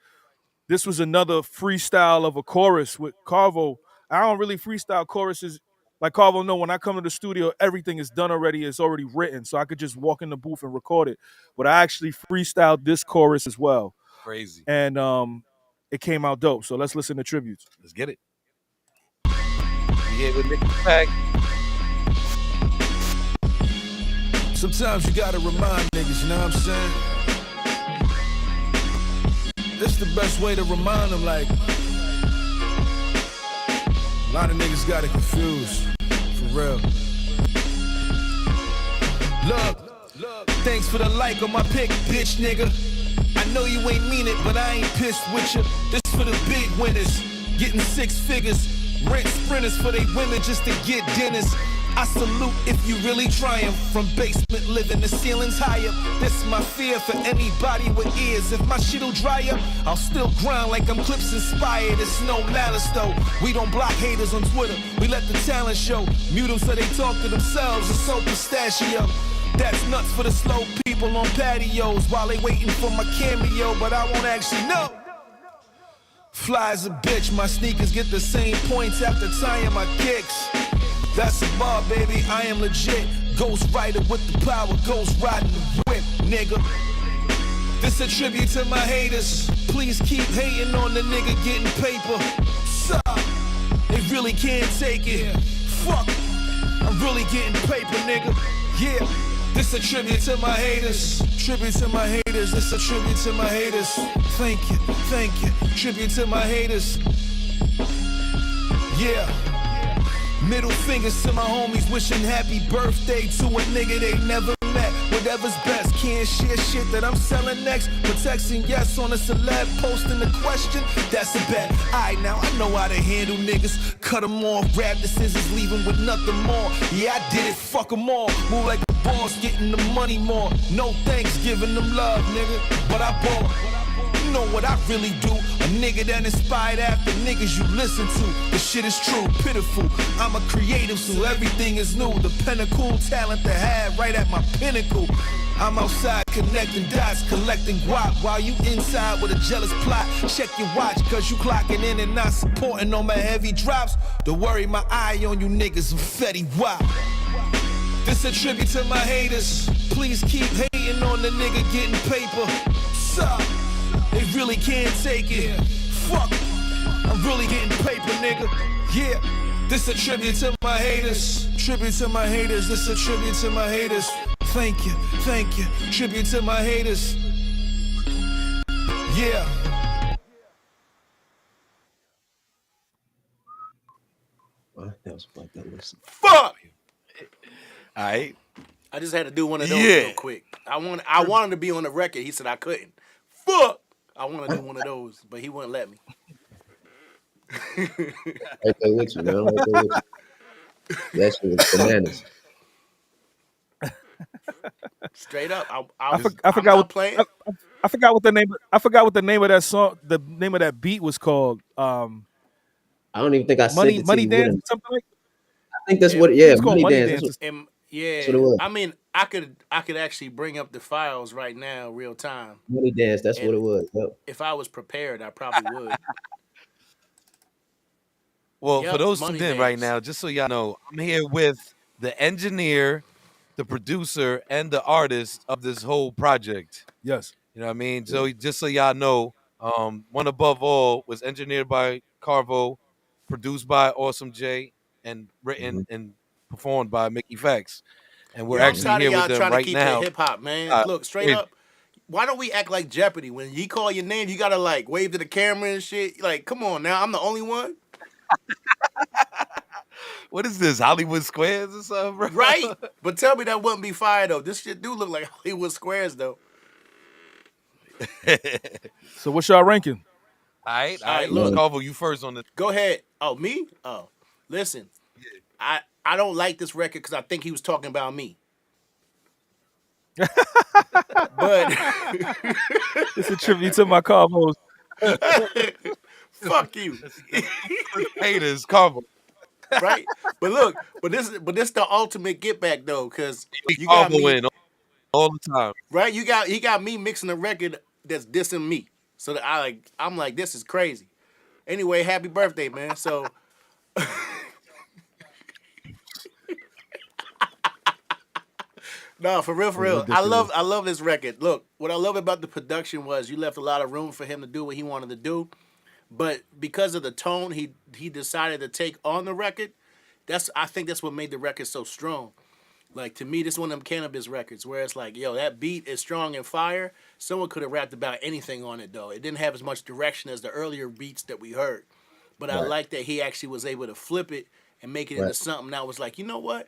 this was another freestyle of a chorus with Carvo. I don't really freestyle choruses. Like Carvo, no, when I come to the studio, everything is done already. It's already written. So I could just walk in the booth and record it. But I actually freestyled this chorus as well. Crazy. And it came out dope. So let's listen to tributes. Let's get it. We here with Mickey Factz. Sometimes you gotta remind niggas, you know what I'm saying? This the best way to remind them, like, a lot of niggas got it confused, for real. Look, thanks for the like on my pic, bitch nigga. I know you ain't mean it, but I ain't pissed with you. This for the big winners, getting 6 figures, rent sprinters for they women just to get dinners. I salute if you really trying. From basement living, the ceiling's higher. This my fear for anybody with ears. If my shit'll dry up, I'll still grind like I'm Clips inspired. It's no malice though. We don't block haters on Twitter. We let the talent show. Mute them so they talk to themselves. It's so pistachio. That's nuts for the slow people on patios while they waiting for my cameo, but I won't actually know. Fly as a bitch, my sneakers get the same points after tying my kicks. That's a bar, baby, I am legit. Ghost rider with the power, ghost riding the whip, nigga. This a tribute to my haters. Please keep hating on the nigga getting paper. Suck, they really can't take it. Fuck, I'm really getting paper, nigga. Yeah, this a tribute to my haters. Tribute to my haters, this a tribute to my haters. Thank you, tribute to my haters. Yeah. Middle fingers to my homies, wishing happy birthday to a nigga they never met. Whatever's best, can't share shit that I'm selling next. But texting yes on a celeb, posting the question, that's a bet. Alright, now I know how to handle niggas. Cut them off, grab the scissors, leave them with nothing more. Yeah, I did it, fuck them all. Move like a boss, getting the money more. No thanks, giving them love, nigga. But I bought. know what I really do. A nigga that inspired after niggas you listen to. The shit is true, pitiful. I'm a creative, so everything is new. The pinnacle talent to have right at my pinnacle. I'm outside connecting dots, collecting guap while you inside with a jealous plot. Check your watch, cause you clocking in and not supporting on my heavy drops. Don't worry, my eye on you niggas, Fetty Wap. This a tribute to my haters. Please keep hating on the nigga getting paper. Suck, they really can't take it. Fuck, I'm really getting paper, nigga. Yeah, this a tribute to my haters. Tribute to my haters, this a tribute to my haters. Thank you, tribute to my haters. Yeah. Well, that was fucked up. Listen. Fuck. All right. I just had to do one of those Yeah. real quick. I wanted to be on the record. He said I couldn't. Fuck. I want to do one of those, but he wouldn't let me. Right there with you, man. Right there with you. That shit was bananas. Straight up. I I I'm forgot not what playing. I forgot what the name. I forgot what the name of that song. The name of that beat was called. I don't even think I said it to Money you. Dance, Wouldn't. something like. I think that's It- what. Yeah, It's called money Money dance. Dance. And yeah, That's what it was. I mean, I could actually bring up the files right now, real time. Money dance. That's what it was. Yep. If I was prepared, I probably would. Well, Yep, for those Money tuned in right Dance. now, just so y'all know, I'm here with the engineer, the producer, and the artist of this whole project. Yes. You know what I mean? So just so y'all know, One Above All was engineered by Carvo, produced by Awsme J, and written and performed by Mickey Factz. And we're Yo, I'm actually tired here of y'all with them trying to right keep now. the hip hop, man. Uh, Look, straight it- up. Why don't we act like Jeopardy? When you call your name, you gotta like wave to the camera and shit. Like, come on now, I'm the only one, What is this, Hollywood Squares or something, bro? right? But tell me that wouldn't be fire though. This shit do look like Hollywood Squares though. So what's y'all ranking? All right. look. Carvo, you first on the. Go ahead. Oh, me? Oh, listen. I don't like this record because I think he was talking about me. But It's a tribute to my Carvos. fuck you. Haters, Carvo. Right? But look, but this the ultimate get back though, because you got Carvo me in all the time. right. He got me mixing a record that's dissing me. So that I'm like, this is crazy. Anyway, happy birthday, man. So no, for real. I love this record. Look, what I love about the production was you left a lot of room for him to do what he wanted to do. But because of the tone he decided to take on the record, I think that's what made the record so strong. Like to me, this is one of them cannabis records where it's like, yo, that beat is strong and fire. Someone could have rapped about anything on it though. It didn't have as much direction as the earlier beats that we heard. But I like that he actually was able to flip it and make it into something that was like, you know what?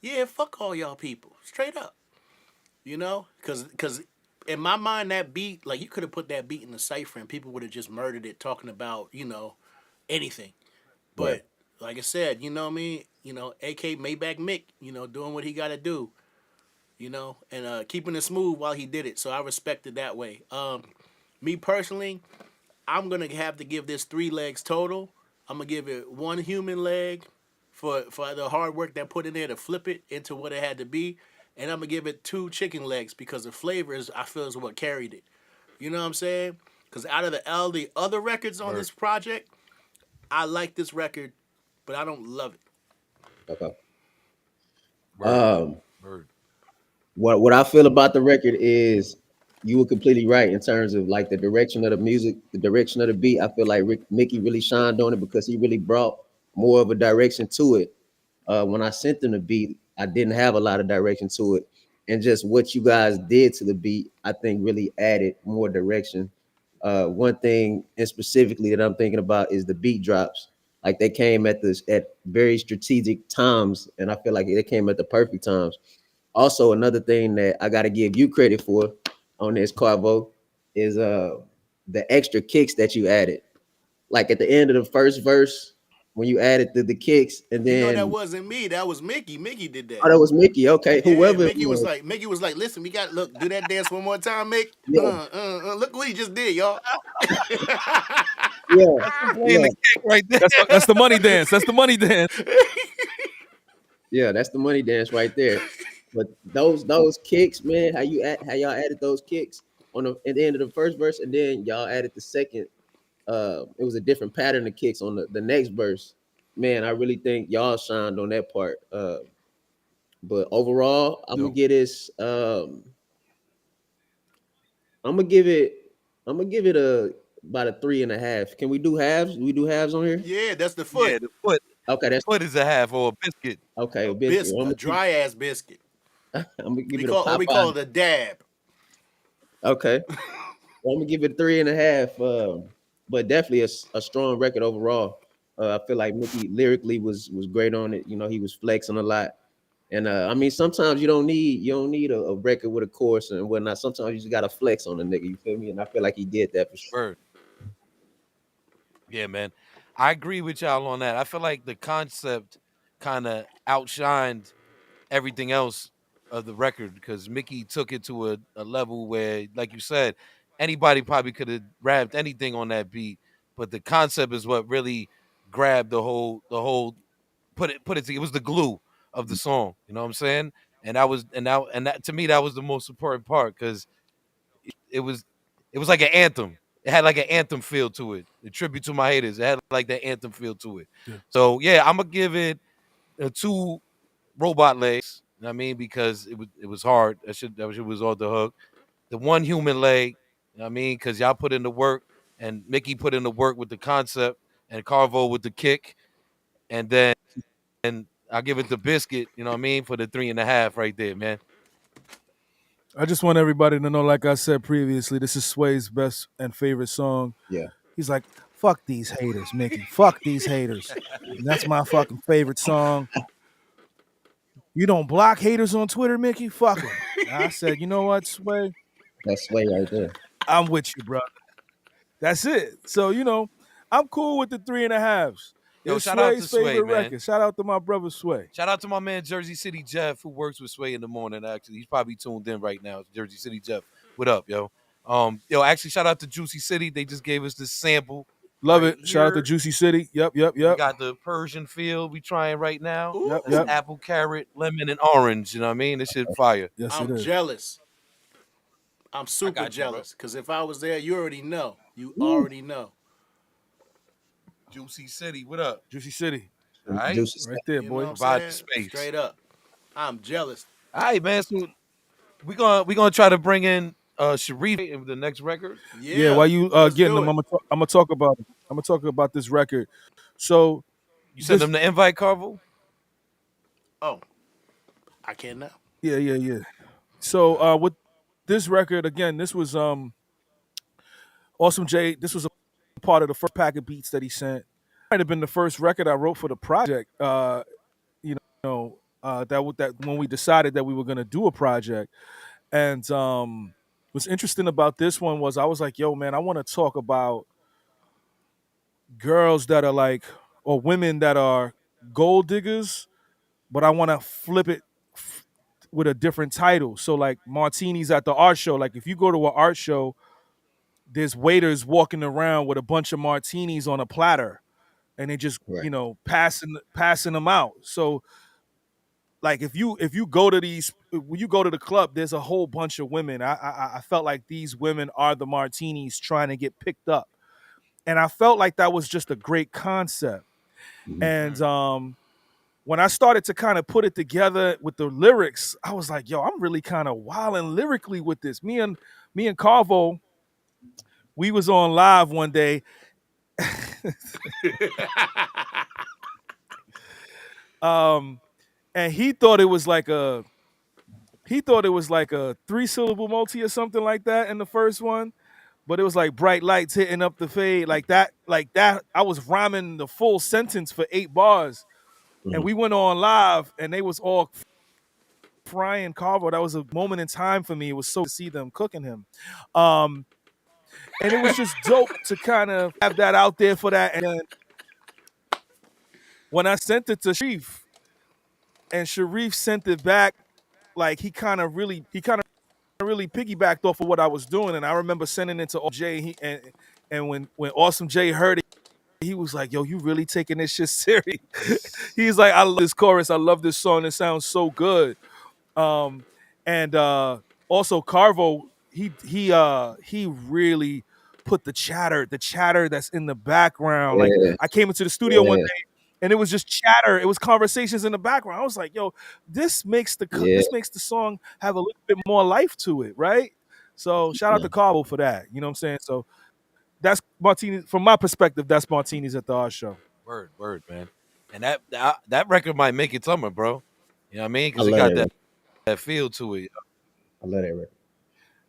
Yeah, fuck all y'all people, straight up. You know, because in my mind that beat, like you could have put that beat in the cipher and people would have just murdered it, talking about anything. But like I said, you know what I mean? AK Maybach Mick, doing what he got to do, and keeping it smooth while he did it. So I respect it that way. Me personally, I'm going to have to give this 3 legs total. I'm going to give it 1 human leg for the hard work that put in there to flip it into what it had to be. And I'm going to give it 2 chicken legs because the flavors, I feel, is what carried it. You know what I'm saying? Because out of the other records on this project, I like this record, but I don't love it. Okay. Word. What I feel about the record is you were completely right in terms of like the direction of the music, the direction of the beat. I feel like Mickey really shined on it because he really brought more of a direction to it. When I sent them the beat, I didn't have a lot of direction to it. And just what you guys did to the beat, I think really added more direction. One thing and specifically that I'm thinking about is the beat drops. Like they came at very strategic times, and I feel like they came at the perfect times. Also, another thing that I got to give you credit for on this Carvo is the extra kicks that you added. Like at the end of the first verse, when you added the kicks, and You know that then wasn't me. That was Mickey. Mickey did that. oh, that was Mickey. Okay, Yeah, whoever it was. Mickey was like, listen, we got look, do that dance one more time, Mick. Yeah, Look what he just did, y'all. yeah, That's him playing yeah, the kick right there. That's the money dance. That's the money dance. yeah. That's the money dance right there. But those kicks, man, how y'all added those kicks on the at the end of the first verse, and then y'all added the second. It was a different pattern of kicks on the next verse. Man, I really think y'all shined on that part. But overall, I'm gonna Dope. get this. I'm gonna give it. I'm gonna give it about a 3.5. Can we do halves? We do halves on here? Yeah, that's the foot. Yeah, the foot. Okay, The that's foot is a half or a biscuit. okay. A A biscuit. biscuit, a dry ass biscuit. I'm gonna give We it a call we Popeye. call it a dab. Okay, well, I'm gonna give it 3.5. But definitely a strong record overall. I feel like Mickey lyrically was great on it. You know, he was flexing a lot. And I mean, sometimes you don't need a record with a chorus and whatnot. Sometimes you just gotta flex on a nigga. You feel me? And I feel like he did that for sure. Word. Yeah, man. I agree with y'all on that. I feel like the concept kind of outshined everything else of the record because Mickey took it to a level where, like you said, anybody probably could have rapped anything on that beat, but the concept is what really grabbed the whole put it. It was the glue of the song. You know what I'm saying? And that to me that was the most important part because it was it was like an anthem. It had like an anthem feel to it. A tribute to my haters. It had like that anthem feel to it. Yeah. So yeah, I'm gonna give it two robot legs. You know what I mean? Because it was hard. That shit was off the hook. The one human leg, you know what I mean? Because y'all put in the work and Mickey put in the work with the concept and Carvo with the kick. And then I'll give it the biscuit, you know what I mean, for the 3.5 right there, man. I just want everybody to know, like I said previously, this is Sway's best and favorite song. Yeah. He's like, fuck these haters, Mickey. Fuck these haters. And that's my fucking favorite song. You don't block haters on Twitter, Mickey? Fuck them. I said, you know what, Sway? That's Sway right there. I'm with you, bro. That's it. So, I'm cool with the 3.5s. Yo, It's shout out to Sway's Sway, favorite man. record. Shout out to my brother Sway. Shout out to my man Jersey City Jeff, who works with Sway in the morning. Actually, he's probably tuned in right now. Jersey City Jeff, what up, yo? Actually, shout out to Juicy City. They just gave us this sample. Love right it. Shout out to here. Juicy City. Yep. We got the Persian field we trying right now. Ooh. That's apple, carrot, lemon, and orange. You know what I mean? This shit fire. Yes, it I'm is. jealous. I'm super got you, bro. jealous because if I was there, you already know. You already know. Juicy City, what up? Juicy City. All right, Juicy Right there, You boy. know what Provide I'm saying? space. Straight up. I'm jealous. all right, man. So we gonna try to bring in Sharif in the next record. Yeah, while you let's getting do them, it. I'm gonna talk about it. I'm gonna talk about this record. So You send this- them the invite, Carvo. Oh, I can now. Yeah. So with this record, again, this was Awsme J. This was a part of the first pack of beats that he sent. Might have been the first record I wrote for the project. That when we decided that we were gonna do a project, and what's interesting about this one was I was like, yo, man, I want to talk about girls that are like, or women that are gold diggers, but I want to flip it with a different title. So like martinis at the art show. Like if you go to an art show, there's waiters walking around with a bunch of martinis on a platter, and they just Right. passing them out. So like if you go to when you go to the club, there's a whole bunch of women. I felt like these women are the martinis trying to get picked up, and I felt like that was just a great concept. And when I started to kind of put it together with the lyrics, I was like, yo, I'm really kind of wilding lyrically with this. Me and Carvo, we was on live one day. And he thought it was like a 3-syllable multi or something like that in the first one, but it was like bright lights hitting up the fade like that. I was rhyming the full sentence for 8 bars, and we went on live, and they was all frying Carvo. That was a moment in time for me. It was so to see them cooking him, and it was just dope to kind of have that out there for that. And then when I sent it to Sharif, and Sharif sent it back, like he kind of really piggybacked off of what I was doing, and I remember sending it to Jay. And when Awesome Jay heard it, he was like, "Yo, you really taking this shit serious?" He's like, "I love this chorus. I love this song. It sounds so good." Um, and also Carvo, he really put the chatter that's in the background. Like Yeah, I came into the studio one yeah, day and it was just chatter. It was conversations in the background. I was like, yo, this makes yeah. the song have a little bit more life to it, right? So shout out to No, Carvo for that. You know what I'm saying? So that's Martini from my perspective. That's Martini's at the art show. Word, man. And that record might make it summer, bro. You know what I mean? I Because it love got that. that feel to it. I love that record.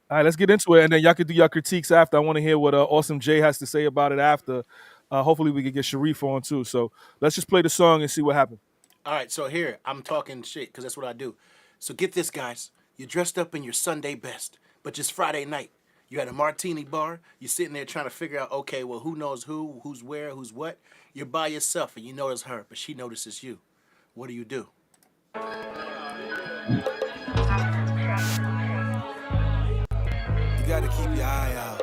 All right, let's get into it, and then y'all can do your critiques after. I want to hear what Awesome Jay has to say about it after. Hopefully, we can get Sharif on too. So let's just play the song and see what happens. All right, so here I'm talking shit because that's what I do. So get this, guys. You're dressed up in your Sunday best, but just Friday night. You're at a martini bar. You're sitting there trying to figure out, okay, well, who knows who, who's where, who's what. You're by yourself and you notice her, but she notices you. What do you do? You gotta keep your eye out.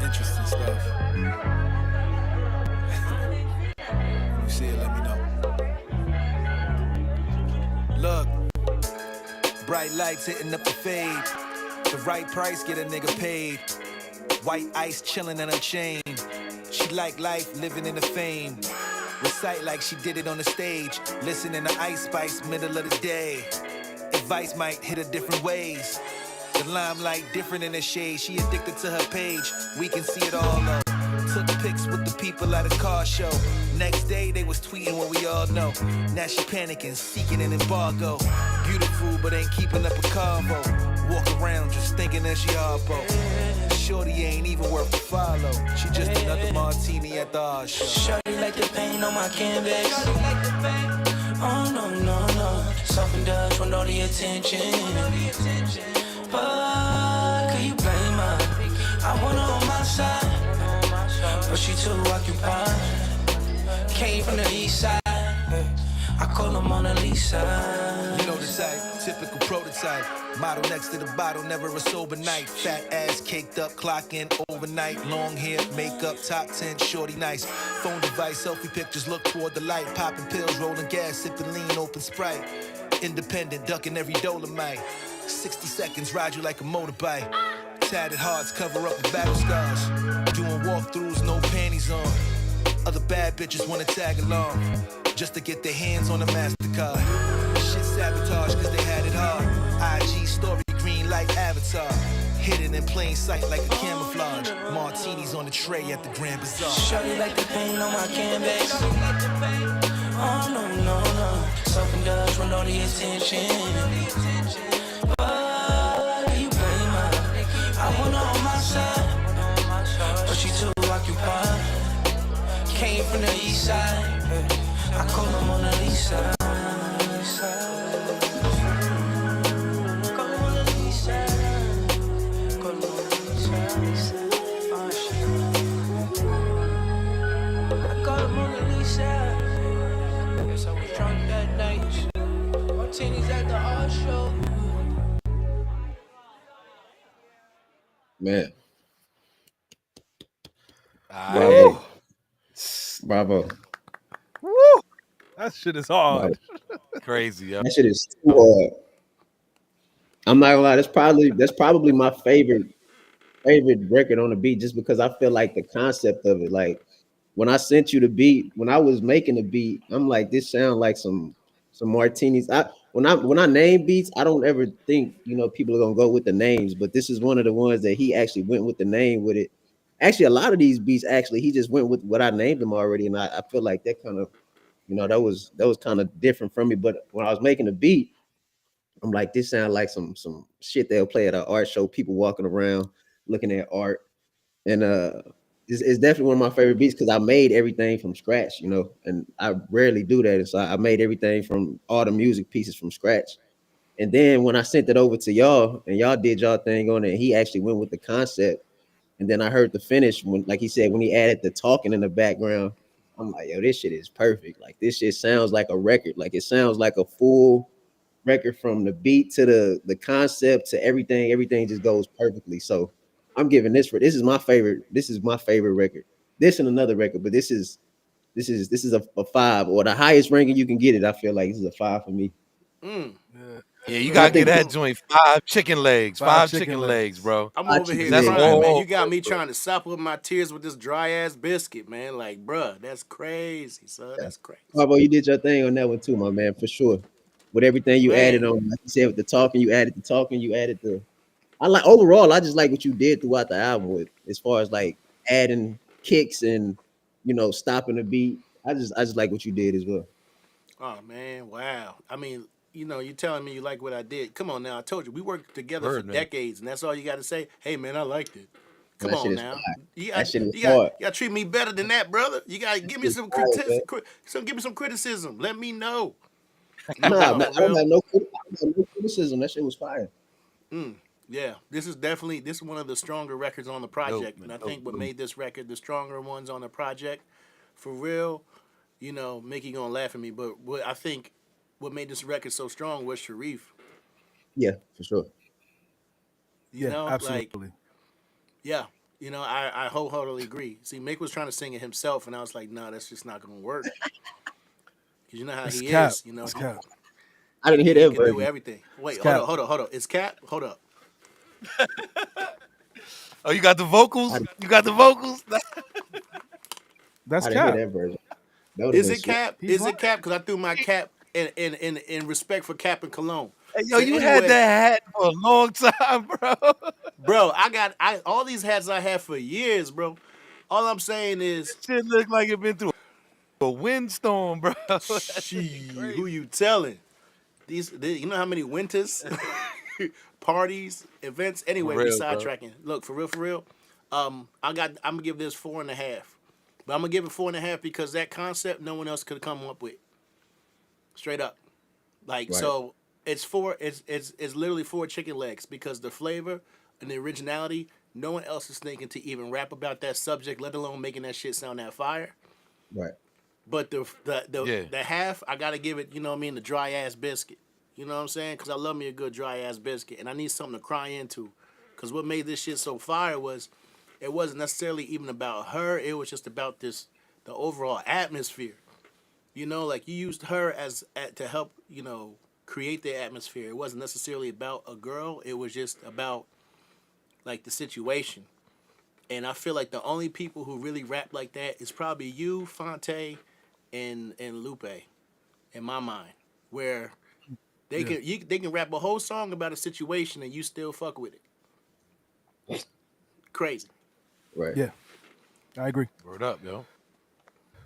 Interesting stuff. If you see it, let me know. Look, bright lights hitting up the fade. The right price, get a nigga paid. White ice chilling in her chain. She like life, living in the fame. Recite like she did it on the stage. Listening to Ice Spice, middle of the day. Advice might hit her different ways. The limelight different in the shade. She addicted to her page. We can see it all though. Took pics with the people at a car show. Next day they was tweeting what we all know. Now she panicking, seeking an embargo. Beautiful but ain't keeping up a convo. Walk around just thinking that she harpo. Shorty ain't even worth the follow. She just another martini at the art show. Shorty like the paint on my canvas. Oh no, no, no. Soft and Dutch want all the attention. But could you blame her? I want her on my side, but she too occupied. Came from the east side. I call her Mona Lisa. You know the type, typical prototype. Model next to the bottle, never a sober night. Fat ass caked up, clocking overnight. Long hair, makeup, top 10, shorty nice. Phone device, selfie pictures, look toward the light. Popping pills, rolling gas, sipping lean, open Sprite. Independent, ducking every Dolomite. 60 seconds, ride you like a motorbike. Tatted hearts, cover up with battle scars. Doing walkthroughs, no panties on. Other bad bitches wanna tag along, just to get their hands on a MasterCard. Shit sabotage cause they had it hard. IG story green like Avatar. Hidden in plain sight like a camouflage. Martinis on the tray at the Grand Bazaar. Shorty like the paint on my canvas. Oh no, no, no. Soft and Dutch want all the attention. But you blame her. I want her on my side, but she too occupied. Came from the east side. I call her Mona Lisa. Call her Mona Lisa. Call her Mona Lisa. Oh shit. I call her Mona Lisa. Guess I was drunk that night. Martini's at the art show. Man, Aight. bravo. Woo! That shit is hard. Crazy, yo. That shit is too hard. I'm not gonna lie. That's probably my favorite record on the beat, just because I feel like the concept of it. Like when I sent you the beat, when I was making the beat, I'm like, this sound like some martinis. When I name beats, I don't ever think people are gonna go with the names, but this is one of the ones that he actually went with the name with it. Actually, a lot of these beats, actually, he just went with what I named them already, and I feel like that kind of, that was kind of different from me. But when I was making the beat, I'm like, this sounds like some shit they'll play at an art show. People walking around looking at art, and it's definitely one of my favorite beats because I made everything from scratch, and I rarely do that. And so I made everything from all the music pieces from scratch. And then when I sent it over to y'all and y'all did y'all thing on it, he actually went with the concept. And then I heard the finish when, like he said, when he added the talking in the background. I'm like, yo, this shit is perfect. Like this shit sounds like a record. Like it sounds like a full record from the beat to the concept to everything. Everything just goes perfectly. So I'm giving this is my favorite. This is my favorite record. This and another record, but this is a 5 or the highest ranking you can get it. I feel like this is a 5 for me. Mm. Yeah, you And I gotta get think that joint 5 chicken legs, 5 chicken chicken legs. legs, bro. I'm Fried over chicken here That's legs, crying, man. man. all. You got me trying to sop up my tears with this dry ass biscuit, man. Like, bruh, that's crazy, son. That's crazy. Bravo, you did your thing on that one too, my man, for sure. With everything you added Man. on, like you said, with the talking, you added the talking, you added the. I like overall, I just like what you did throughout the album with as far as like adding kicks and stopping the beat. I just like what you did as well. Oh man, wow. I mean, you telling me you like what I did. Come on now. I told you we worked together for Word, man. decades, and that's all you got to say. Hey man, I liked it. Come That shit on is now. fire. You That got shit is you got hard. you got to treat me better than that, brother. You got to give me It's some fire, man. give me some criticism. Let me know. Nah, No, man, for I don't real. have no criticism. That shit was fire. Yeah, this is one of the stronger records on the Dope, project, and man. I Dope, think what dope. made this record the stronger ones on the project, for real. Mickey gonna laugh at me, but what made this record so strong was Sharif. Yeah, for sure. Yeah, Like, absolutely. yeah, I wholeheartedly agree. See, Mick was trying to sing it himself, and I was like, nah, that's just not gonna work. Cause you know how It's he cap. is. It's cap. I didn't hear He that can do version. everything. Wait, It's hold cap. up, hold up, hold up. It's Cap. Hold up. Oh, you got the vocals? I, You got the vocals? That's I didn't hear cap. that version. That would have Is been it sweet. Cap? He's Is lying. it Cap? Because I threw my cap in respect for Cap and Cologne. Hey, yo, So you had anyway, that hat for a long time, bro. bro, I all these hats I had for years, bro. All I'm saying is, Shit look like it been through a windstorm, bro. That shit she, who crazy. you telling? You know how many winters, parties, events. For Anyway, we real, bro. sidetracking. Look, for real, for real. I'm gonna give this 4.5, but I'm gonna give it 4.5 because that concept no one else could come up with. Straight up, like Right. so. It's four. It's literally 4 chicken legs because the flavor and the originality. No one else is thinking to even rap about that subject, let alone making that shit sound that fire. Right. But Yeah. the half, I gotta give it, the dry ass biscuit. You know what I'm saying? Because I love me a good dry ass biscuit, and I need something to cry into. Because what made this shit so fire was, it wasn't necessarily even about her. It was just about the overall atmosphere. Like you used her to help, create the atmosphere. It wasn't necessarily about a girl. It was just about like the situation. And I feel like the only people who really rap like that is probably you, Fonte, and Lupe, in my mind, where they can rap a whole song about a situation and you still fuck with it. Crazy. Right. Yeah, I agree. Word up, yo.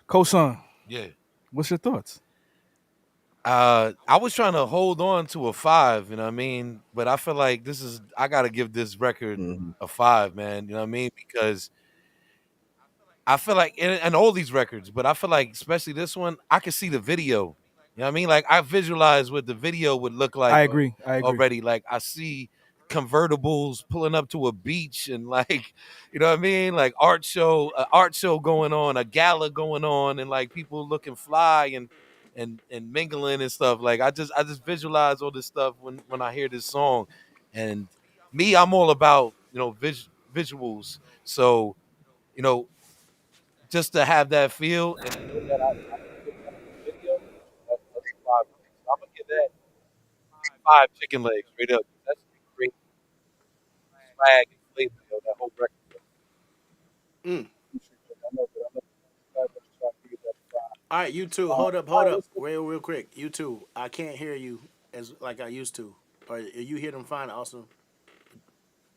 Cosan, Yeah. what's your thoughts? I was trying to hold on to a 5, you know what I mean? But I feel like I gotta give this record Mm-hmm. a 5, man. You know what I mean? Because I feel like and all these records, but I feel like especially this one, I can see the video. You know what I mean? Like I visualize what the video would look like I agree. I agree. already. Like I see convertibles pulling up to a beach and like, you know what I mean? Like art show going on, a gala going on, and like people looking fly and mingling and stuff. Like I just visualize all this stuff when I hear this song. And me, I'm all about, visuals. So, you know, just to have that feel and know that I can get that on the video, that's a 5 for me. So I'm gonna give that 5 chicken legs straight up. That's great swag and flavor, that whole record. Mm. I know, but I'm trying to give that a 5. All right, you two, All hold up, right, real quick. You two, I can't hear you as like I used to. Or you hear them fine, awesome.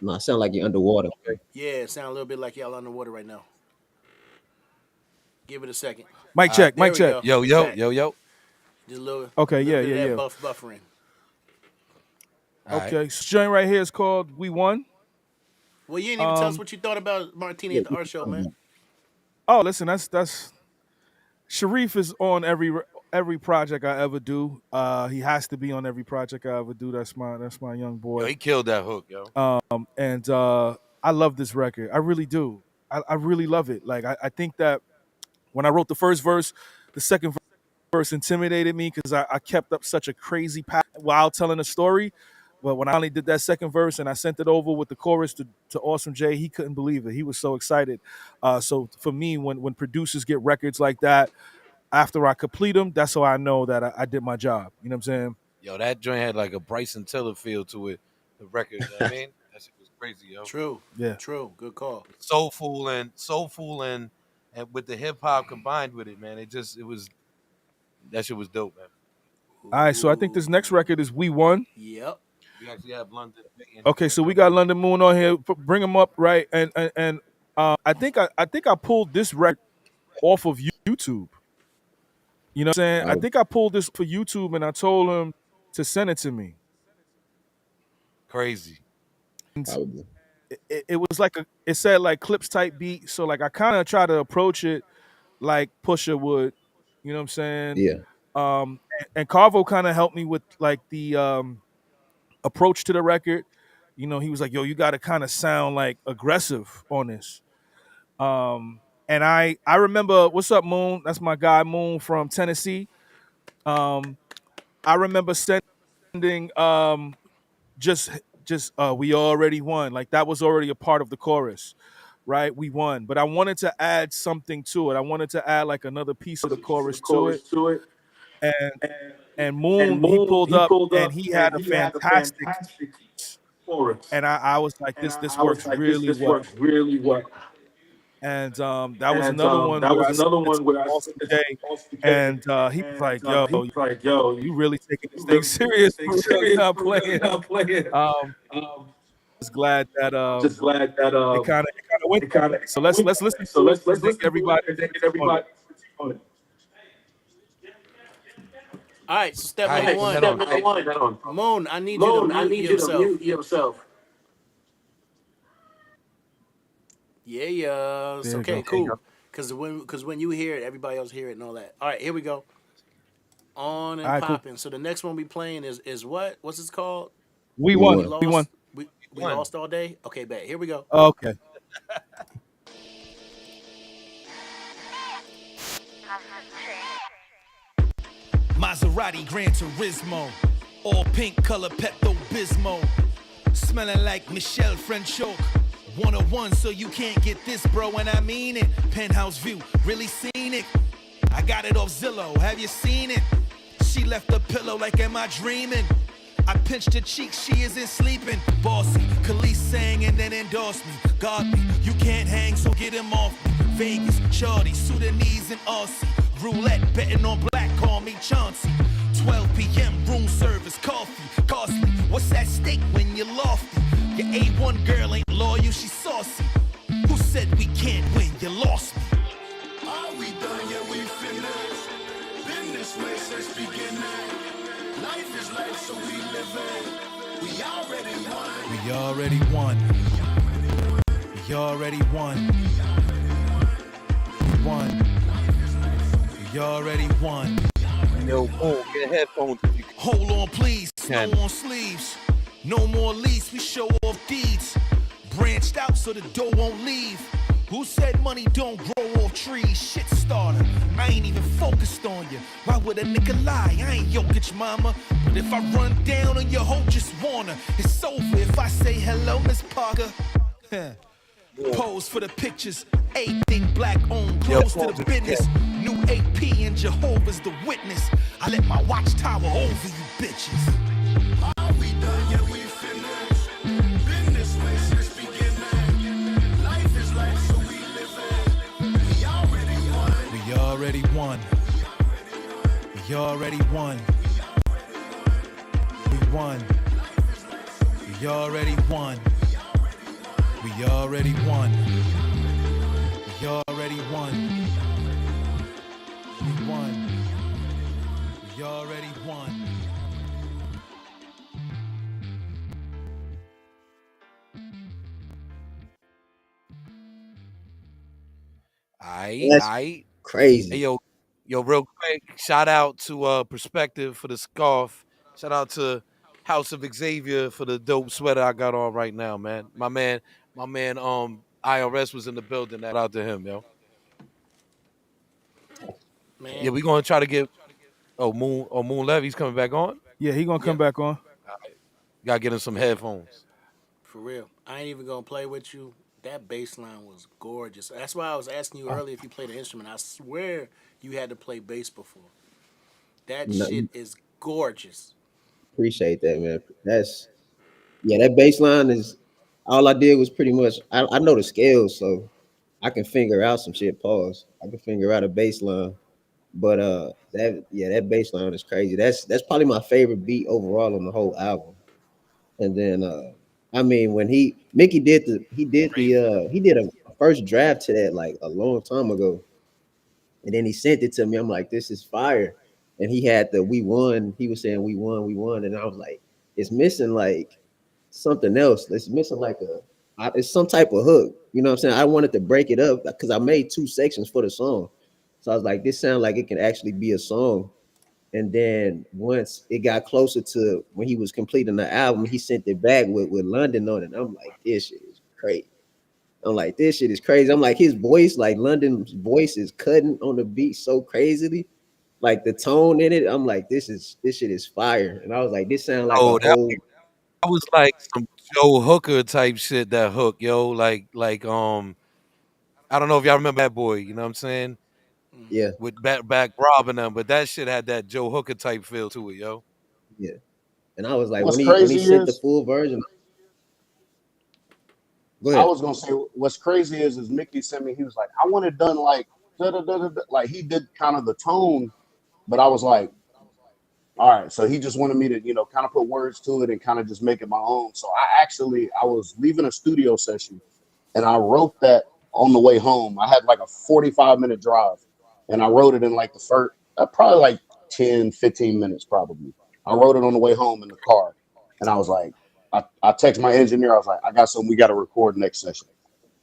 No, I sound like you're underwater. Okay. Yeah, it sound a little bit like y'all underwater right now. Give it a second. Mic check. There Mic we check. go. Yo, We yo, back. yo, yo. Just a little. Okay, little yeah, bit yeah, of that yeah. buffering. All right. Okay, this joint right here is called "We Won." Well, you didn't even tell us Um, what you thought about Martini Yeah, at the art show, man. Oh, listen, that's Sharif is on every project I ever do. He has to be on every project I ever do. That's my young Yo, boy. he killed that hook, yo. And I love this record. I really do. I really love it. Like I think that when I wrote the first verse, the second verse intimidated me because I kept up such a crazy path while telling a story. But when I only did that second verse and I sent it over with the chorus to Awsme J, he couldn't believe it. He was so excited. So for me, when producers get records like that, after I complete them, that's how I know that I did my job. You know what I'm saying? Yo, that joint had like a Bryson Tiller feel to it. The record, you know what I mean, that shit was crazy, yo. True. Yeah. True. Good call. Soulful and with the hip hop combined with it, man. It was that shit was dope, man. All right, so I think this next record is We Won. Yep. We actually have London. Okay, so we got London Moon on here. Bring him up, right? And I think I pulled this record off of YouTube. You know what I'm saying? I think I pulled this for YouTube and I told him to send it to me. Crazy. It was like it said like clips type beat. So like I kind of try to approach it like Pusha would. You know what I'm saying? Yeah. And Carvo kind of helped me with like the approach to the record. You know, he was like, yo, you gotta kind of sound like aggressive on this. And I remember, what's up, Moon? That's my guy, Moon from Tennessee. I remember sending just we already won. Like that was already a part of the chorus, right? We won. But I wanted to add something to it. I wanted to add like another piece of the chorus to it. And Moon, he pulled up and he had a fantastic chorus. And I was like, this works really well. And that was another one where I sent it to Awsme J, and he was like, "Yo, you really taking this thing serious? You're not playing." Just glad that it kind of went. So let's listen to it. Let's get everybody on it. All right, so step number one. Moon, I need you to mute yourself. Yeah. Okay, cool. Because when you hear it, everybody else hear it and all that. All right, here we go. On and popping. Cool. So the next one we playing is what? What's it called? We won. We won. We lost all day? Okay, bet. Here we go. Okay. Maserati Gran Turismo, all pink color Pepto Bismol, smelling like Michelle Frenchok. 101, so you can't get this, bro, and I mean it. Penthouse view, really seen it. I got it off Zillow, have you seen it? She left the pillow like, am I dreaming? I pinched her cheek, she isn't sleeping. Bossy, Khalees sang and then endorsed me. Got me, you can't hang, so get him off me. Vegas, Shorty, Sudanese and Aussie. Roulette, betting on black, call me Chauncey. 12 p.m., room service, coffee, costly. What's at stake when you're lofty? Your A1 girl ain't loyal, she saucy. Who said we can't win? You lost me. Are we done yet? We finished. Been this way since beginning. Life is life, so we live it. We already won. We already won. We already won. We won. We already won. Yo, get headphones if you can. Hold on, please. No on sleeves. No more lease, we show off deeds. Branched out so the dough won't leave. Who said money don't grow off trees? Shit starter, I ain't even focused on you. Why would a nigga lie? I ain't Jokic, mama. But if I run down on your hoe, just wanna. It's over if I say hello, Miss Parker. Pose for the pictures, everything black owned, close to the business. New AP and Jehovah's the witness. I let my watchtower over you bitches. Are we done yet? We finished. Been this way since beginning. Life is life, so we live it. We already won. We already won. We already won. We won. We already won. We already won. We already won. We won. We already won. Aight. Crazy. Hey, yo, real quick, shout out to Perspective for the scarf. Shout out to House of Xavier for the dope sweater I got on right now, man. My man My man, IRS was in the building. Shout out to him, yo. Yeah, Man, we gonna try to get. Moon Levy's coming back on. Yeah, he gonna come yep, back on. Gotta get him some headphones. for real. I ain't even gonna play with you. That bass line was gorgeous. That's why I was asking you earlier if you played an instrument. I swear you had to play bass before. That No, shit is gorgeous. appreciate that, man. That's yeah, that bass line is all I did was pretty much I know the scales, so I can figure out some shit. Pause. I can figure out a bass line. But that bass line is crazy. That's probably my favorite beat overall on the whole album. And then I mean when Mickey Crazy. he did a first draft to that like a long time ago. And then he sent it to me. I'm like, this is fire. And he had the we won. He was saying we won. And I was like, it's missing like something else. It's missing like it's some type of hook. You know what I'm saying? I wanted to break it up because I made two sections for the song. So I was like, this sounds like it can actually be a song. And then once it got closer to when he was completing the album, he sent it back with London on it. I'm like, this shit is crazy. I'm like, this shit is crazy. I'm like, his voice, like London's voice is cutting on the beat so crazily. Like the tone in it, I'm like, this shit is fire. And I was like, this sound like a Oh, that whole was like some Joe Hooker type shit. That hook, yo. I don't know if y'all remember that boy. You know what I'm saying? Hmm. yeah, With back robbing them, but that shit had that Joe Hooker type feel to it, yo. yeah. And I was like, What's when he crazy sent the is full version, go I ahead. was gonna say what's crazy is Mickey sent me. He was like, I want it done like da da da da. Like he did kind of the tone, but I was like, all right. So he just wanted me to kind of put words to it and kind of just make it my own. So I was leaving a studio session and I wrote that on the way home. I had like a 45-minute drive, and I wrote it in like the first probably like 10, 15 minutes probably. I wrote it on the way home in the car, and I was like, I text my engineer. I was like, I got something we got to record next session,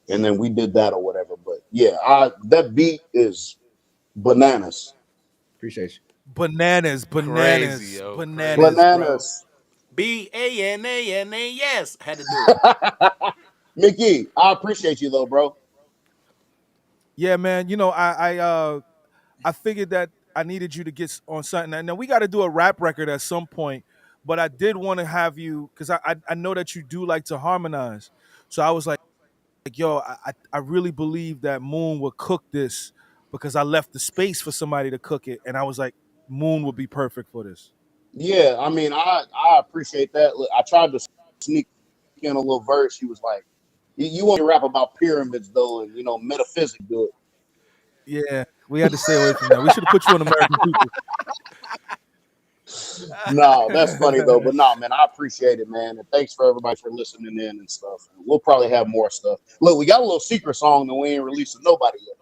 and then we did that or whatever. But yeah, that beat is bananas, Appreciate you. Bananas, Crazy, bananas, yo. bananas, Crazy. bro. bananas. BANANAS. Had to do it. Mickey, I appreciate you though, bro. Yeah, man. I figured that I needed you to get on something. And now we got to do a rap record at some point, but I did want to have you because I know that you do like to harmonize. So I was like, yo, I really believe that Moon would cook this because I left the space for somebody to cook it, and I was like, Moon would be perfect for this. Yeah, I mean, I appreciate that. Look, I tried to sneak in a little verse. He was like, "You want to rap about pyramids though, and metaphysics, do it." Yeah, we had to stay away from that. We should have put you on American People. No, that's funny though. But no, man, I appreciate it, man, and thanks for everybody for listening in and stuff. We'll probably have more stuff. Look, we got a little secret song that we ain't released to nobody yet.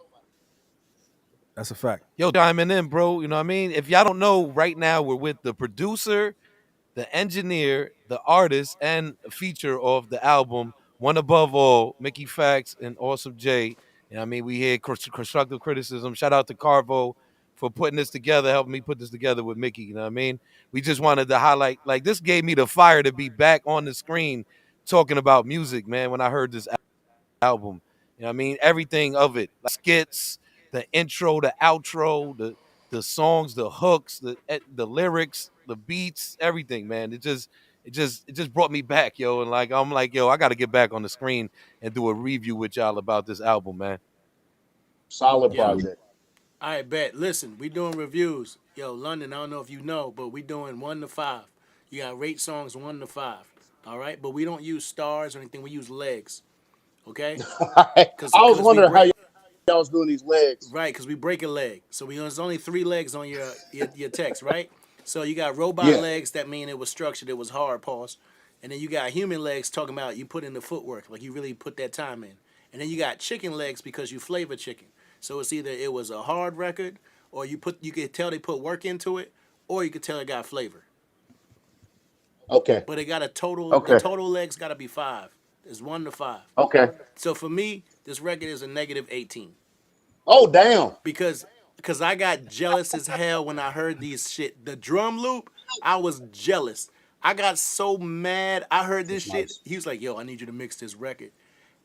That's a fact. Yo, diamond in, bro. You know what I mean? If y'all don't know, right now we're with the producer, the engineer, the artist, and a feature of the album, One Above All, Mickey Factz and Awesome J. You know what I mean? We hear constructive criticism. Shout out to Carvo for putting this together, helping me put this together with Mickey. You know what I mean? We just wanted to highlight, like, this gave me the fire to be back on the screen talking about music, man, when I heard this album. You know what I mean? Everything of it. Like skits, the intro, the outro, the songs, the hooks, the lyrics, the beats, everything, man. It just brought me back, yo. And like I'm like, yo, I gotta get back on the screen and do a review with y'all about this album, man. Solid Yeah. project. All right, bet. Listen, we doing reviews. Yo, London, I don't know if you know, but we doing 1 to 5. You got rate songs 1 to 5. All right, but we don't use stars or anything. We use legs. Okay, I was because we wondering how break. y'all was doing these legs. Right, because we break a leg. So there's only 3 legs on your text, right? So you got robot Yeah. legs that mean it was structured, it was hard, pause. And then you got human legs talking about you put in the footwork, like you really put that time in. And then you got chicken legs because you flavor chicken. So it's either it was a hard record, or you could tell they put work into it, or you could tell it got flavor. Okay. But it got a total. The Okay. total legs got to be 5. It's 1 to 5. Okay. So for me, this record is a -18. Oh damn. Because I got jealous as hell when I heard these shit. The drum loop, I was jealous. I got so mad. I heard this That's shit. nice. He was like, "Yo, I need you to mix this record."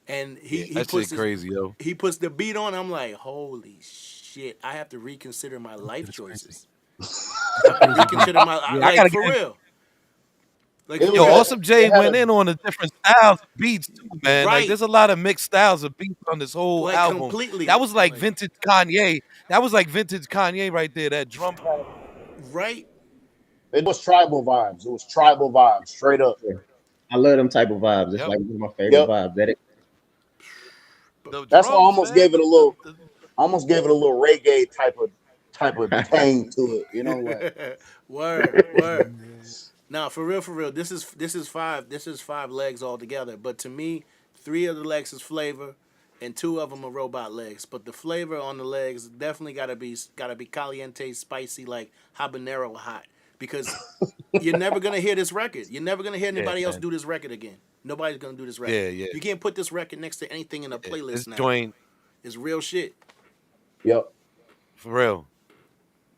and Yeah, that shit crazy, yo. he puts the beat on. I'm like, holy shit! I have to reconsider my life It's crazy. choices. I have to Crazy beat. reconsider Yeah. I like gotta for get real. Like It for was yo. a, real. Awesome J it had went a, in on the different styles of beats too, man. Like Right, there's a lot of mixed styles of beats on this whole like album. That completely. was like Like vintage Kanye. That was like vintage Kanye right there. That drum pattern. right. it was tribal vibes. It was tribal vibes, straight up. Yeah. I love them type of vibes. It's Yep. like one of my favorite Yep. vibes. That it, The That's why I drums, almost man. gave it a little, almost gave it a little reggae type of tang to it. You know, like Word, word. Yeah. Now, for real, for real. This is five legs altogether. But to me, three of the legs is flavor, and two of them are robot legs. But the flavor on the legs definitely gotta be caliente, spicy, like habanero hot. Because you're never gonna hear this record. You're never gonna hear Yeah, anybody else man. do this record again. Nobody's gonna do this record. Yeah, yeah. You can't put this record next to anything in a Yeah. This playlist now. joint, It's real shit. yep, for real.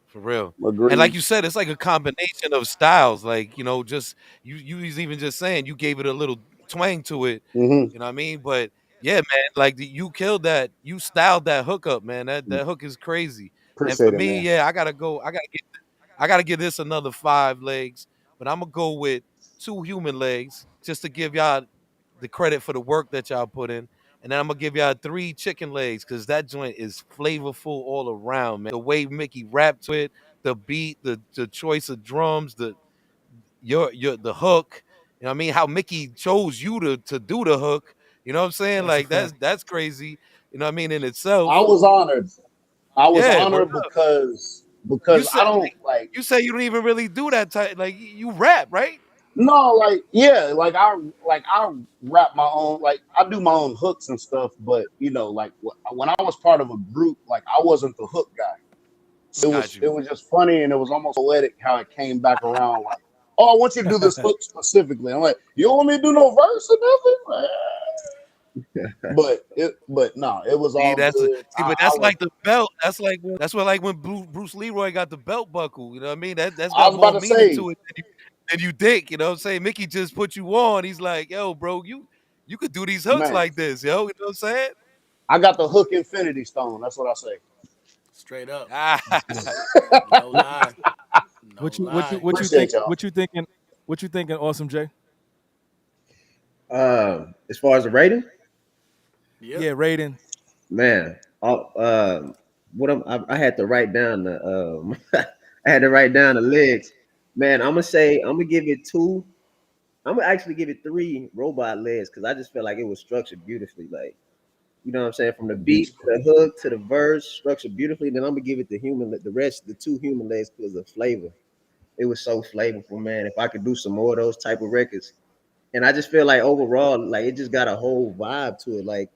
For real. And like agreed. you said, it's like a combination of styles. Like, just you was even just saying you gave it a little twang to it. Hmm. You know what I mean? But yeah, man, like you killed that. You styled that hook up, man. That hook is crazy. And for Appreciate it, me, man. yeah, I gotta give this another 5 legs. But I'm gonna go with 2 human legs just to give y'all the credit for the work that y'all put in. And then I'm gonna give y'all 3 chicken legs because that joint is flavorful all around, man. The way Mickey rapped to it, the beat, the choice of drums, the hook. You know what I mean? How Mickey chose you to do the hook. You know what I'm saying? That's a Like fact. that's crazy. You know what I mean in I itself. was honored. I was Yeah, word honored up. You because said I don't like. you say you don't even really do that type. Like you rap, right? No, like yeah, like I rap my own, like I do my own hooks and stuff, but like when I was part of a group, like I wasn't the hook guy. So it Got was it you. was just funny and it was almost poetic how it came back around. Like, oh, I want you to do this hook specifically. I'm like, you don't want me to do no verse or nothing. But no, it was See, all good. but I that's was like the belt. That's what like when Bruce Leroy got the belt buckle. You know what I mean? That's I got was about more to meaning say to it than you think. You know what I'm saying? Mickey just put you on. He's like, yo, bro, you could do these hooks man, like this, yo. You know what I'm saying? I got the hook infinity stone. That's what I say. Straight up. Ah, That's lit. No What lie. No what you what you lie. what you Appreciate think y'all. what you thinking what you thinking, Awesome J? as far as the rating, Yep. Yeah, Raiden. man, I had to write down the I had to write down the legs. Man, I'm gonna give it two. I'm gonna actually give it 3 robot legs because I just felt like it was structured beautifully. Like, you know what I'm saying? From the The beats beat to the crazy. hook to the verse, structured beautifully. Then I'm gonna give it the rest, the 2 human legs because of flavor. It was so flavorful, man. If I could do some more of those type of records, and I just feel like overall, like it just got a whole vibe to it. Like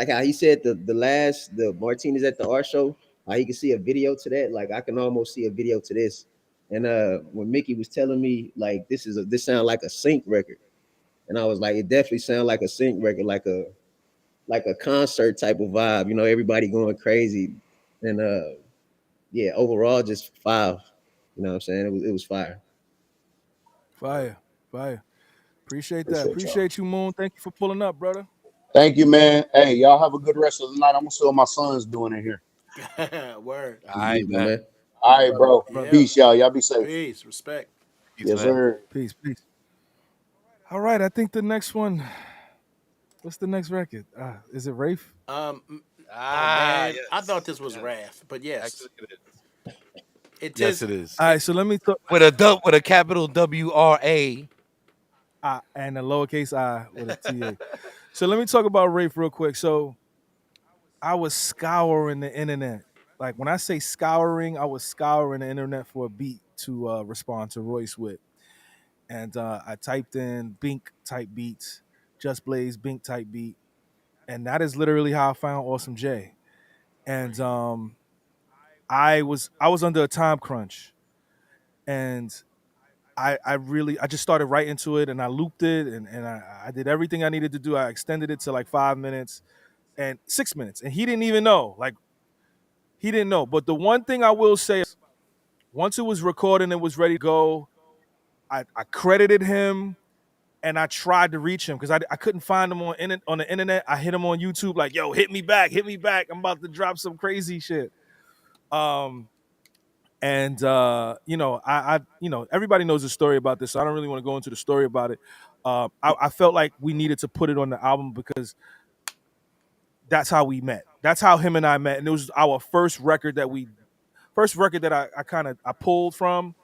how he said the Martinez at the art show, how you can see a video to that. Like I can almost see a video to this. And when Mickey was telling me like this sound like a sync record, and I was like, it definitely sound like a sync record, like a concert type of vibe. Everybody going crazy, and yeah, overall just 5. You know what I'm saying? It was fire. Fire. Fire. Appreciate that. Appreciate y'all. Appreciate you, Moon. Thank you for pulling up, brother. Thank you, man. Hey, y'all have a good rest of the night. I'm gonna see what my son's doing in here. Word. all Be right, easy, man. man. All right, Brother. bro. Brother. Yeah. Peace, y'all. Y'all be safe. Peace. Respect. Peace, Yes, man. sir. Peace. Peace. All right. I think the next one. What's the next record? Is it Rafe? Oh man, I thought Yes, this was yes. Wrath, but yes, Actually, it is. it Yes, is. it is. All It, right. So let me talk. With a capital WRA. And a lowercase I with a TA. So let me talk about Rafe real quick. So I was scouring the internet. Like when I say scouring, I was scouring the internet for a beat to respond to Royce with. And I typed in Bink type beats, Just Blaze Bink type beat, and that is literally how I found Awesome J. And I was under a time crunch, and I just started writing to it, and I looped it, and I did everything I needed to do. I extended it to like 5 minutes and 6 minutes, and he didn't even know. Like he didn't know. But the one thing I will say, once it was recorded and it was ready to go, I credited him. and I tried to reach him because I couldn't find him on the internet. I hit him on YouTube like, yo, hit me back. I'm about to drop some crazy shit. Everybody knows the story about this, so I don't really want to go into the story about it. I felt like we needed to put it on the album because that's how we met. That's how him and I met, and it was our first record that I pulled from,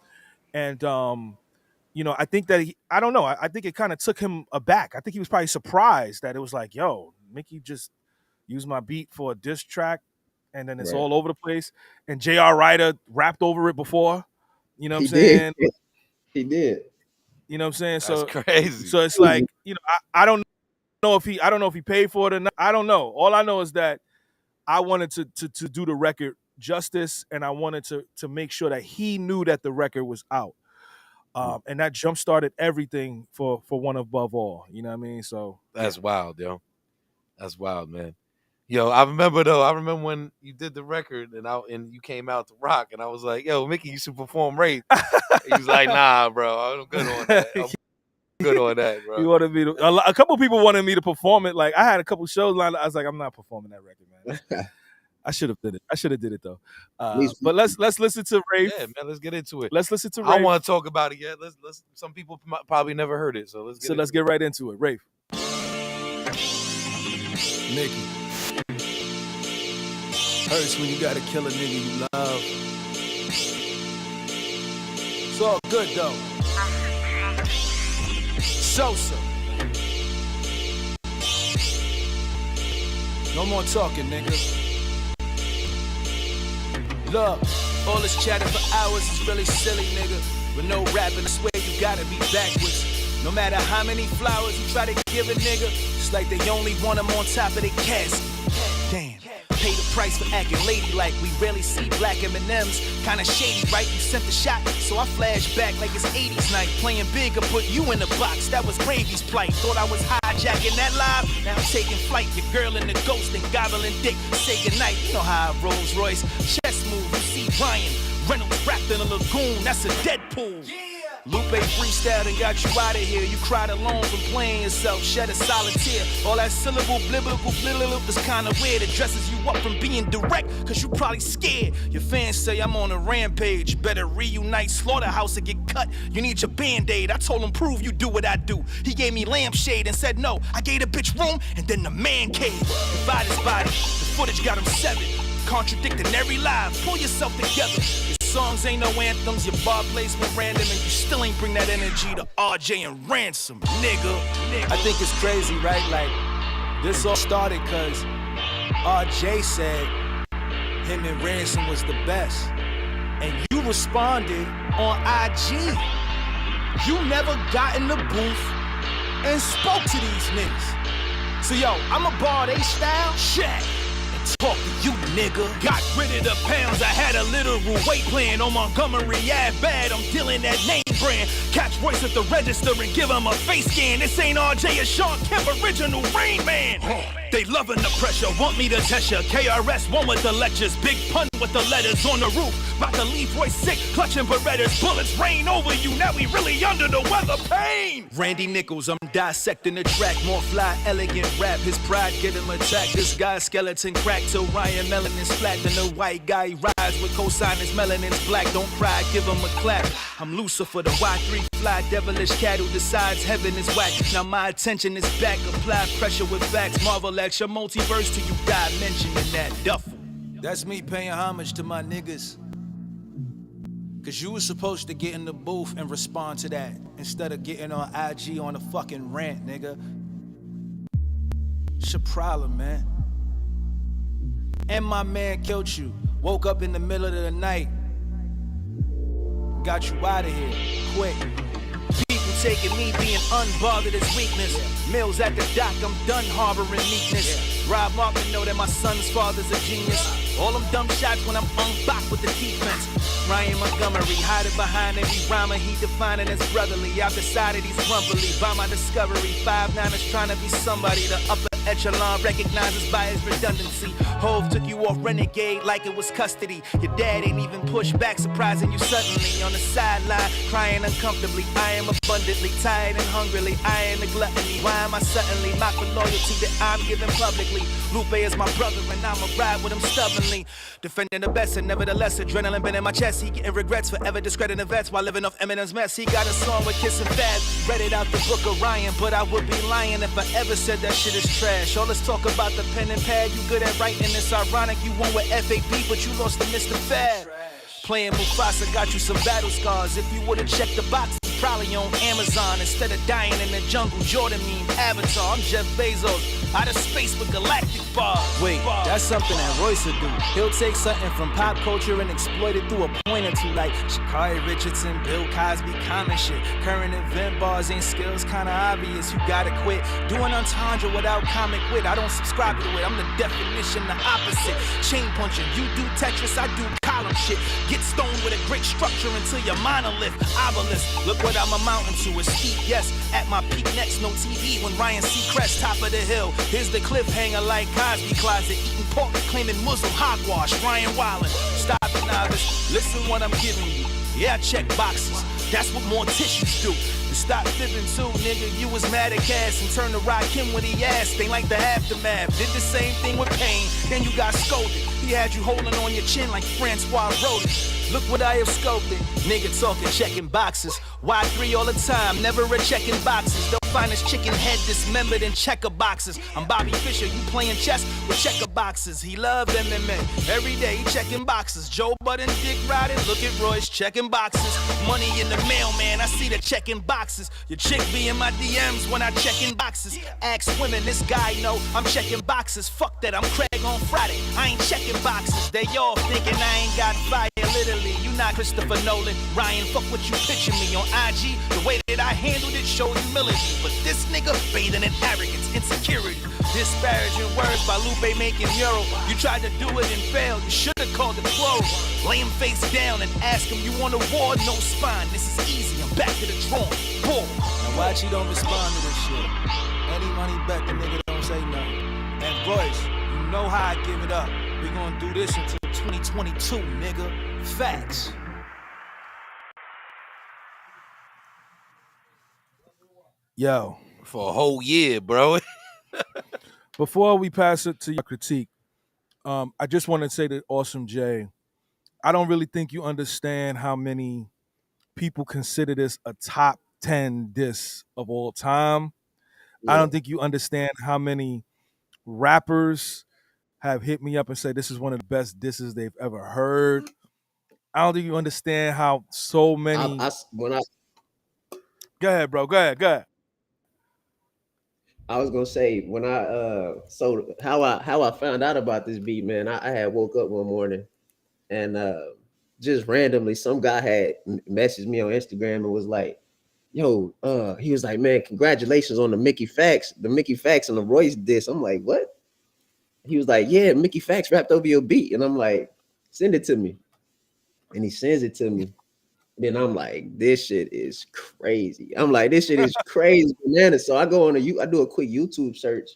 and I think that I think it kind of took him aback. I think he was probably surprised that it was like, yo, Mickey just used my beat for a diss track, and then it's all over the place. And J.R. Ryder rapped over it before. You know what I'm saying? He did. You know what I'm saying? That's crazy. So it's like, I don't know if he paid for it or not. I don't know. All I know is that I wanted to do the record justice, and I wanted to make sure that he knew that the record was out. And that jump started everything for One Above All. You know what I mean? So that's wild, yo. That's wild, man. Yo, I remember when you did the record and you came out to rock, and I was like, yo, Mickey, you should perform Wraith. He was like, nah, bro, I'm good on that. I'm good on that, bro. He wanted me to, a couple people wanted me to perform it. Like, I had a couple shows lined up. I was like, I'm not performing that record, man. I should have did it. I should have did it though. But let's listen to Wraith. Yeah, man, let's get into it. Let's listen to Wraith. I don't want to talk about it yet. Let's. Some people probably never heard it, so let's get right into it. Wraith. Mickey. Hurts when you gotta kill a nigga you love. It's all good though. Sosa. No more talking, nigga. Look, all this chatting for hours is really silly, nigga. With no rapping, I swear you gotta be backwards. No matter how many flowers you try to give a nigga, it's like they only want them on top of their casket. Damn. Pay the price for acting ladylike. We rarely see black M&Ms. Kinda shady, right? You sent the shot, so I flash back like it's 80s night. Playing big, I put you in the box. That was Gravy's plight. Thought I was hijacking that live. Now I'm taking flight. Your girl in the ghost and gobbling dick. Say goodnight. You know how I Rolls Royce. Chest move. You see Ryan Reynolds wrapped in a lagoon. That's a Deadpool. Lupe freestyled and got you out of here. You cried alone from playing yourself, shed a solid tear. All that syllable, biblical, is kinda weird. It dresses you up from being direct, cause you probably scared. Your fans say I'm on a rampage. Better reunite, slaughterhouse and get cut. You need your band-aid. I told him prove you do what I do. He gave me lampshade and said no. I gave the bitch room and then the man cave. Divide his body, the footage got him severed. Contradicting every lie, pull yourself together. Songs ain't no anthems, your bar placement random, and you still ain't bring that energy to RJ and Ransom, nigga. I think it's crazy, right? Like, this all started cause RJ said him and Ransom was the best. And you responded on IG. You never got in the booth and spoke to these niggas. So yo, I'ma borrow they style, check. Talk to you, nigga. Got rid of the pounds, I had a literal weight plan on Montgomery Ave bad. I'm dealing that name brand. Catch Royce at the register and give him a face scan. This ain't RJ, it's Sean Kemp, original Rain Man. They loving the pressure, want me to test ya. KRS One with the lectures, big pun with the letters on the roof. About to leave Royce sick, clutching Berettas. Bullets rain over you, now we really under the weather. Pain. Randy Nichols, I'm dissecting the track. More fly, elegant rap. His pride get him attacked. This guy's skeleton cracked till Ryan Melanin's flat. Then the white guy rise with cosigners, melanin's black. Don't cry, give him a clap. I'm Lucifer, the Y3 fly. Devilish cattle decides heaven is whack. Now my attention is back. Apply pressure with facts. Marvel X, your multiverse till you die mentioning that duffel. That's me paying homage to my niggas. Cause you was supposed to get in the booth and respond to that instead of getting on IG on a fucking rant, nigga. It's your problem, man. And my man killed you. Woke up in the middle of the night. Got you out of here, quick. People taking me being unbothered as weakness. Mills at the dock, I'm done harboring meekness. Rob Martin know that my son's father's a genius. All them dumb shots when I'm unboxed with the defense. Ryan Montgomery hiding behind every rhymer he defining as brotherly. I've decided he's grumbly by my discovery. 5'9" is trying to be somebody. The upper echelon recognizes by his redundancy. Hove took you off renegade like it was custody. Your dad ain't even pushed back, surprising you suddenly. On the sideline, crying uncomfortably. I am abundantly tired and hungrily. I am a gluttony. Why am I suddenly mock for loyalty that I'm giving publicly? Lupe is my brother and I'ma ride with him stubbornly. Defending the best and nevertheless adrenaline been in my chest. He getting regrets forever discrediting vets while living off Eminem's mess. He got a song with Kiss and Fab. Read it out the book of Ryan, but I would be lying if I ever said that shit is trash. All this talk about the pen and pad, you good at writing. It's ironic you won with FAP, but you lost to Mr. Fab. Playing Mufasa got you some battle scars. If you would've checked the box, probably on Amazon instead of dying in the jungle. Jordan meme, Avatar. I'm Jeff Bezos. Out of space with galactic bars. Wait, that's something that Royce would do. He'll take something from pop culture and exploit it through a point or two, like Sha'Carri Richardson, Bill Cosby, common shit. Current event bars ain't skills, kinda obvious. You gotta quit doing entendre without comic wit. I don't subscribe to it. I'm the definition, the opposite. Chain punching, you do Tetris, I do column shit. Get stoned with a great structure until you're monolith, obelisk. Look what I'm amounting to, it's steep, yes. At my peak next, no TV when Ryan Seacrest, top of the hill. Here's the cliffhanger like Cosby closet. Eating pork, claiming Muslim hogwash. Ryan Wallen, stop it, novice. Listen what I'm giving you. Yeah, I check boxes. That's what more tissues do. And stop fibbing too, nigga. You was mad at Cass and turned to Rakim when he asked. Ain't like the aftermath. Did the same thing with Payne. Then you got scolded. He had you holding on your chin like Francois wrote it. Look what I have sculpted. Nigga talking checking boxes. Y3 all the time, never a checking boxes. They'll find his chicken head dismembered in checker boxes. I'm Bobby Fischer, you playing chess with checker boxes. He loved MMA. Every day he checking boxes. Joe Budden, dick riding, look at Royce checking boxes. Money in the mail, man, I see the checking boxes. Your chick be in my DMs when I checking boxes. Ask women, this guy know I'm checking boxes. Fuck that, I'm Craig on Friday. I ain't checking boxes. They all thinking I ain't got fire, literally. You not Christopher Nolan. Ryan, fuck what you picture me on IG. The way that I handled it showed humility. But this nigga bathing in arrogance, insecurity. Disparaging words by Lupe making mural. You tried to do it and failed. You should have called it plural. Lay him face down and ask him, you want a war? No spine. This is easy. I'm back to the drawing board. Now watch you don't respond to this shit. Any money bet the nigga don't say nothing. And Royce, you know how I give it up. We gonna do this until 2022, nigga. Factz. Yo, For a whole year, bro. before we pass it to your critique, I just want to say to Awsme J, I don't really think you understand how many people consider this a top 10 diss of all time. Yeah. I don't think you understand how many rappers have hit me up and said this is one of the best disses they've ever heard. I don't think you understand how so many. Go ahead, bro. Go ahead. I was gonna say when so how I found out about this beat, man. I had woke up one morning and just randomly some guy had messaged me on Instagram and was like, "Yo," he was like, "Man, congratulations on the Mickey Factz and the Royce diss." I'm like, "What?" He was like, "Yeah, Mickey Factz rapped over your beat," and I'm like, "Send it to me," and he sends it to me. Then I'm like, this shit is crazy. I'm like, this shit is crazy, bananas. So I go on I do a quick YouTube search,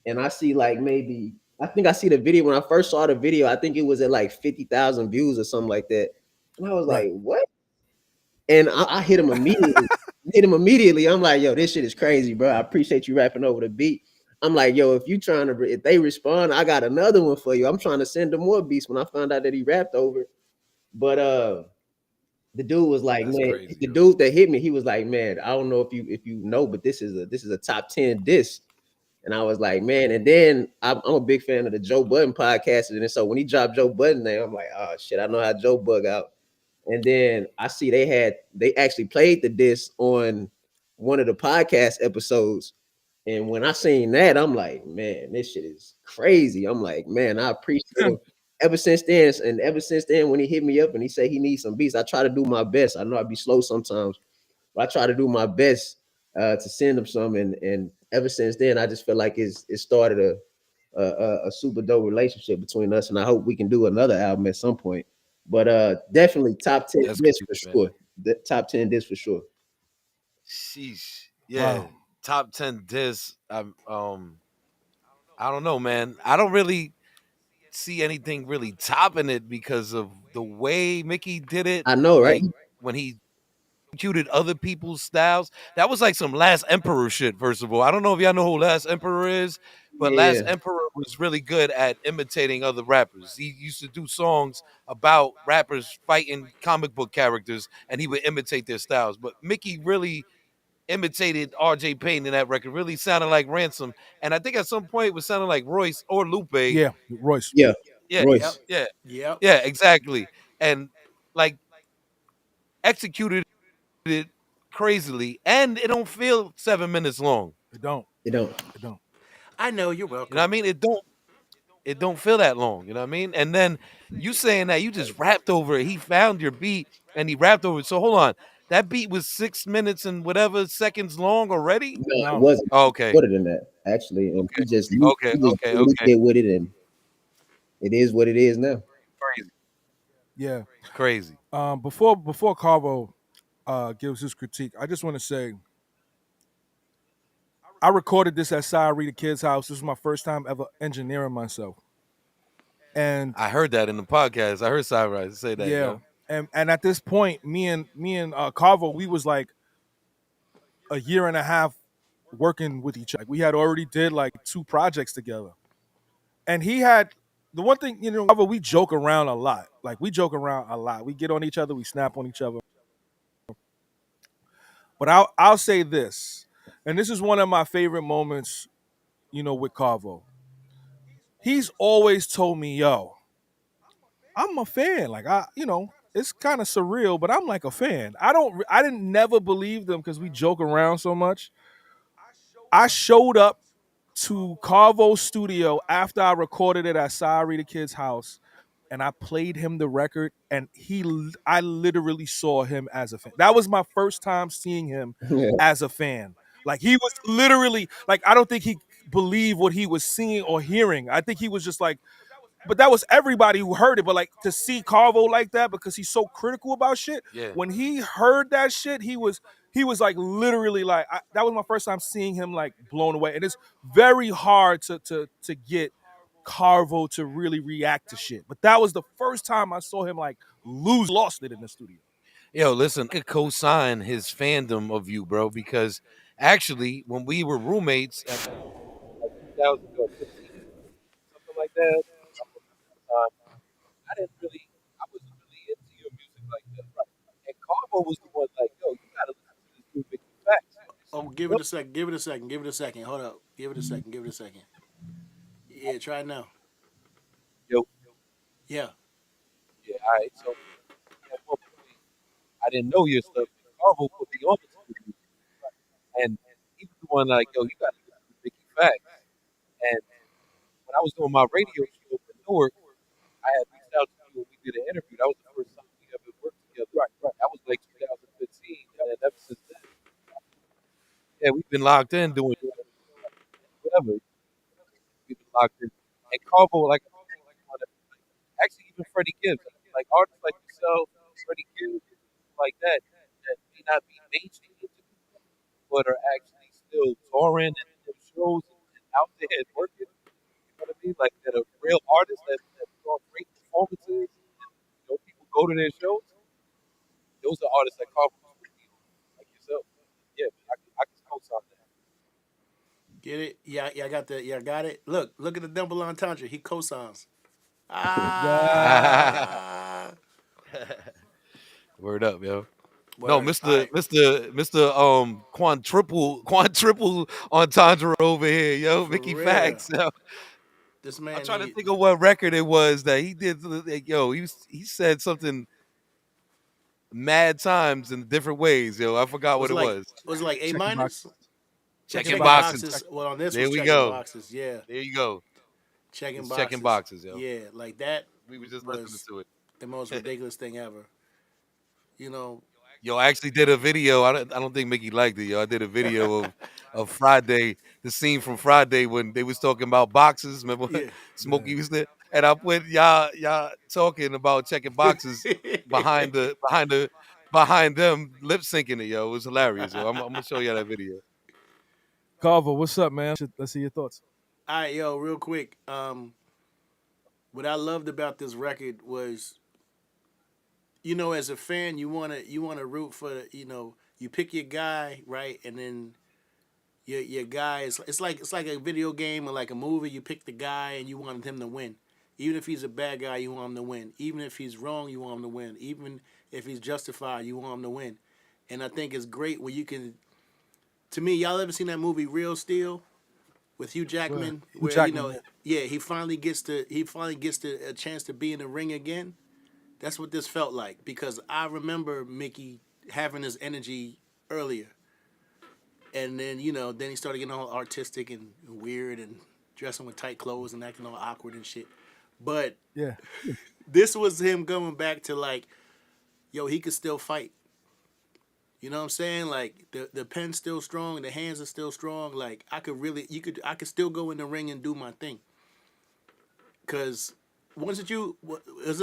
and I see like I think I see the video. When I first saw the video, I think it was at like 50,000 views or something like that. And I was like, what? And I hit him immediately. I'm like, yo, this shit is crazy, bro. I appreciate you rapping over the beat. I'm like, yo, if they respond, I got another one for you. I'm trying to send them more beats when I found out that he rapped over it. But the dude was like, That's man, crazy, the dude that hit me, he was like, man, I don't know if you know, but this is a top 10 diss. And I was like, man, and then I'm a big fan of the Joe Budden podcast. And so when he dropped Joe Budden name, I'm like, oh shit, I know how Joe bug out. And then I see they actually played the diss on one of the podcast episodes. And when I seen that, I'm like, man, this shit is crazy. I'm like, man, I appreciate it. Ever since then, when he hit me up and he said he needs some beats, I try to do my best. I know I'd be slow sometimes, but I try to do my best to send him some. And ever since then, I just feel like it started a super dope relationship between us. And I hope we can do another album at some point. But definitely top 10 disc for sure. The top 10 disc for sure. Sheesh. Yeah. Wow. Top 10 disc. I don't know, man. I don't really see anything really topping it because of the way Mickey did it. I know, right? Like when he executed other people's styles. That was like some Last Emperor shit, first of all. I don't know if y'all know who Last Emperor is, but Last Yeah. Emperor was really good at imitating other rappers. He used to do songs about rappers fighting comic book characters, and he would imitate their styles. But Mickey really imitated RJ Payne in that record, really sounded like Ransom. And I think at some point it was sounding like Royce or Lupe. Yeah, Royce. Yeah. Yeah, Yep. Royce. yeah, Yep. yeah, exactly. And like executed it crazily, and it don't feel 7 minutes long. It don't. You don't. It don't. I know. You're You know what I welcome. mean? It don't feel that long. You know what I mean? And then you saying that you just rapped over it. He found your beat and he rapped over it. So hold on, that beat was 6 minutes and whatever seconds long already. No, it No. wasn't. Oh, okay, Shorter than that, actually. And okay, he okay, just okay, released okay. it with it, and it is what it is now. Crazy, Yeah. crazy. Before Carvo gives his critique, I just want to say I recorded this at Rita Kid's house. This was my first time ever engineering myself. And I heard that in the podcast. I heard Cyrus say that, yeah, yo. and at this point, me and Carvo, we was like a year and a half working with each other. Like we had already did like 2 projects together. And he had the one thing, Carvo, we joke around a lot. Like we joke around a lot. We get on each other, we snap on each other. But I'll say this, and this is one of my favorite moments, with Carvo. He's always told me, yo, I'm a fan. Like it's kind of surreal, but I'm like a fan. I didn't never believe them because we joke around so much. I showed up to Carvo's studio after I recorded it at Rita Kid's house, and I played him the record, and I literally saw him as a fan. That was my first time seeing him Yeah. as a fan. Like he was literally like, I don't think he believed what he was seeing or hearing. I think he was just like, but that was everybody who heard it. But like to see Carvo like that because he's so critical about shit. Yeah, When he heard that shit, he was like literally like that was my first time seeing him like blown away. And it's very hard to get Carvo to really react to shit. But that was the first time I saw him like lost it in the studio. yo, listen, I could co-sign his fandom of you, bro, because actually, when we were roommates at like 2015, something like that, I didn't really, I wasn't really into your music like that. Right. And Carbo was the one like, yo, you gotta listen to this dude, Mickey Factz. Oh, give it a second. Give it a second. Give it a second. Hold up. Give it a second. Give it a second. Yeah, try it now. Yo, Yeah. yeah, all right. So at one point, I didn't know your stuff. Carbo put me on to the music, and he was the one like, yo, you gotta listen to Mickey Factz. And when I was doing my radio show in Newark, I had reached out to you and we did an interview. That was the first time we ever worked together. Right, right. That was like 2015, and then ever since then, yeah, we've been locked in doing whatever. We've been locked in. And Carbo, like, actually, even Freddie Gibbs, like artists like yourself, Freddie Gibbs, like that may not be mainstream, but are actually still touring and doing shows and out there and working. You know what I mean? Like that are real artists that put on great performances. And, people go to their shows. Those are artists that Carver was working on, like yourself. Yeah, man, I can co-sign that. Get it? Yeah, yeah, I got that. Yeah, I got it. Look at the double entendre. He cosigns. Yeah. Ah. Word up, yo. No, Word. All Mister right. Mister Mister quadruple entendre over here, yo. For Mickey real. Facts. Yo. This I'm man trying to need think of what record it was that he did. Like, yo, he said something mad times in different ways, yo. I forgot what it was. was it like A Checking minus? box. Checking Checking boxes. boxes. Well, on this There was we checking go. boxes. Yeah, There you go. checking It's boxes. checking boxes, yo. Yeah, like that We were just listening was to it. the most ridiculous thing ever. You know. Yo, I actually did a video. I don't think Mickey liked it, yo. I did a video of Friday, the scene from Friday when they was talking about boxes. Remember when Yeah. Smokey was there? And I put y'all talking about checking boxes behind them lip syncing it, yo. It was hilarious, yo. I'm gonna show you that video. Carvo, what's up, man? Let's see your thoughts. All right, yo, real quick. What I loved about this record was, as a fan, you wanna root for, you pick your guy, right, and then your guy is it's like a video game or like a movie. You pick the guy and you want him to win, even if he's a bad guy, you want him to win. Even if he's wrong, you want him to win. Even if he's justified, you want him to win. And I think it's great when you can. To me, y'all ever seen that movie Real Steel with Hugh Jackman? Hugh Where Jackman, yeah, he finally gets a chance to be in the ring again. That's what this felt like because I remember Mickey having his energy earlier, and then he started getting all artistic and weird and dressing with tight clothes and acting all awkward and shit. But Yeah. this was him going back to like, yo, he could still fight. You know what I'm saying? Like the pen's still strong, the hands are still strong. Like I could still go in the ring and do my thing. Cause wasn't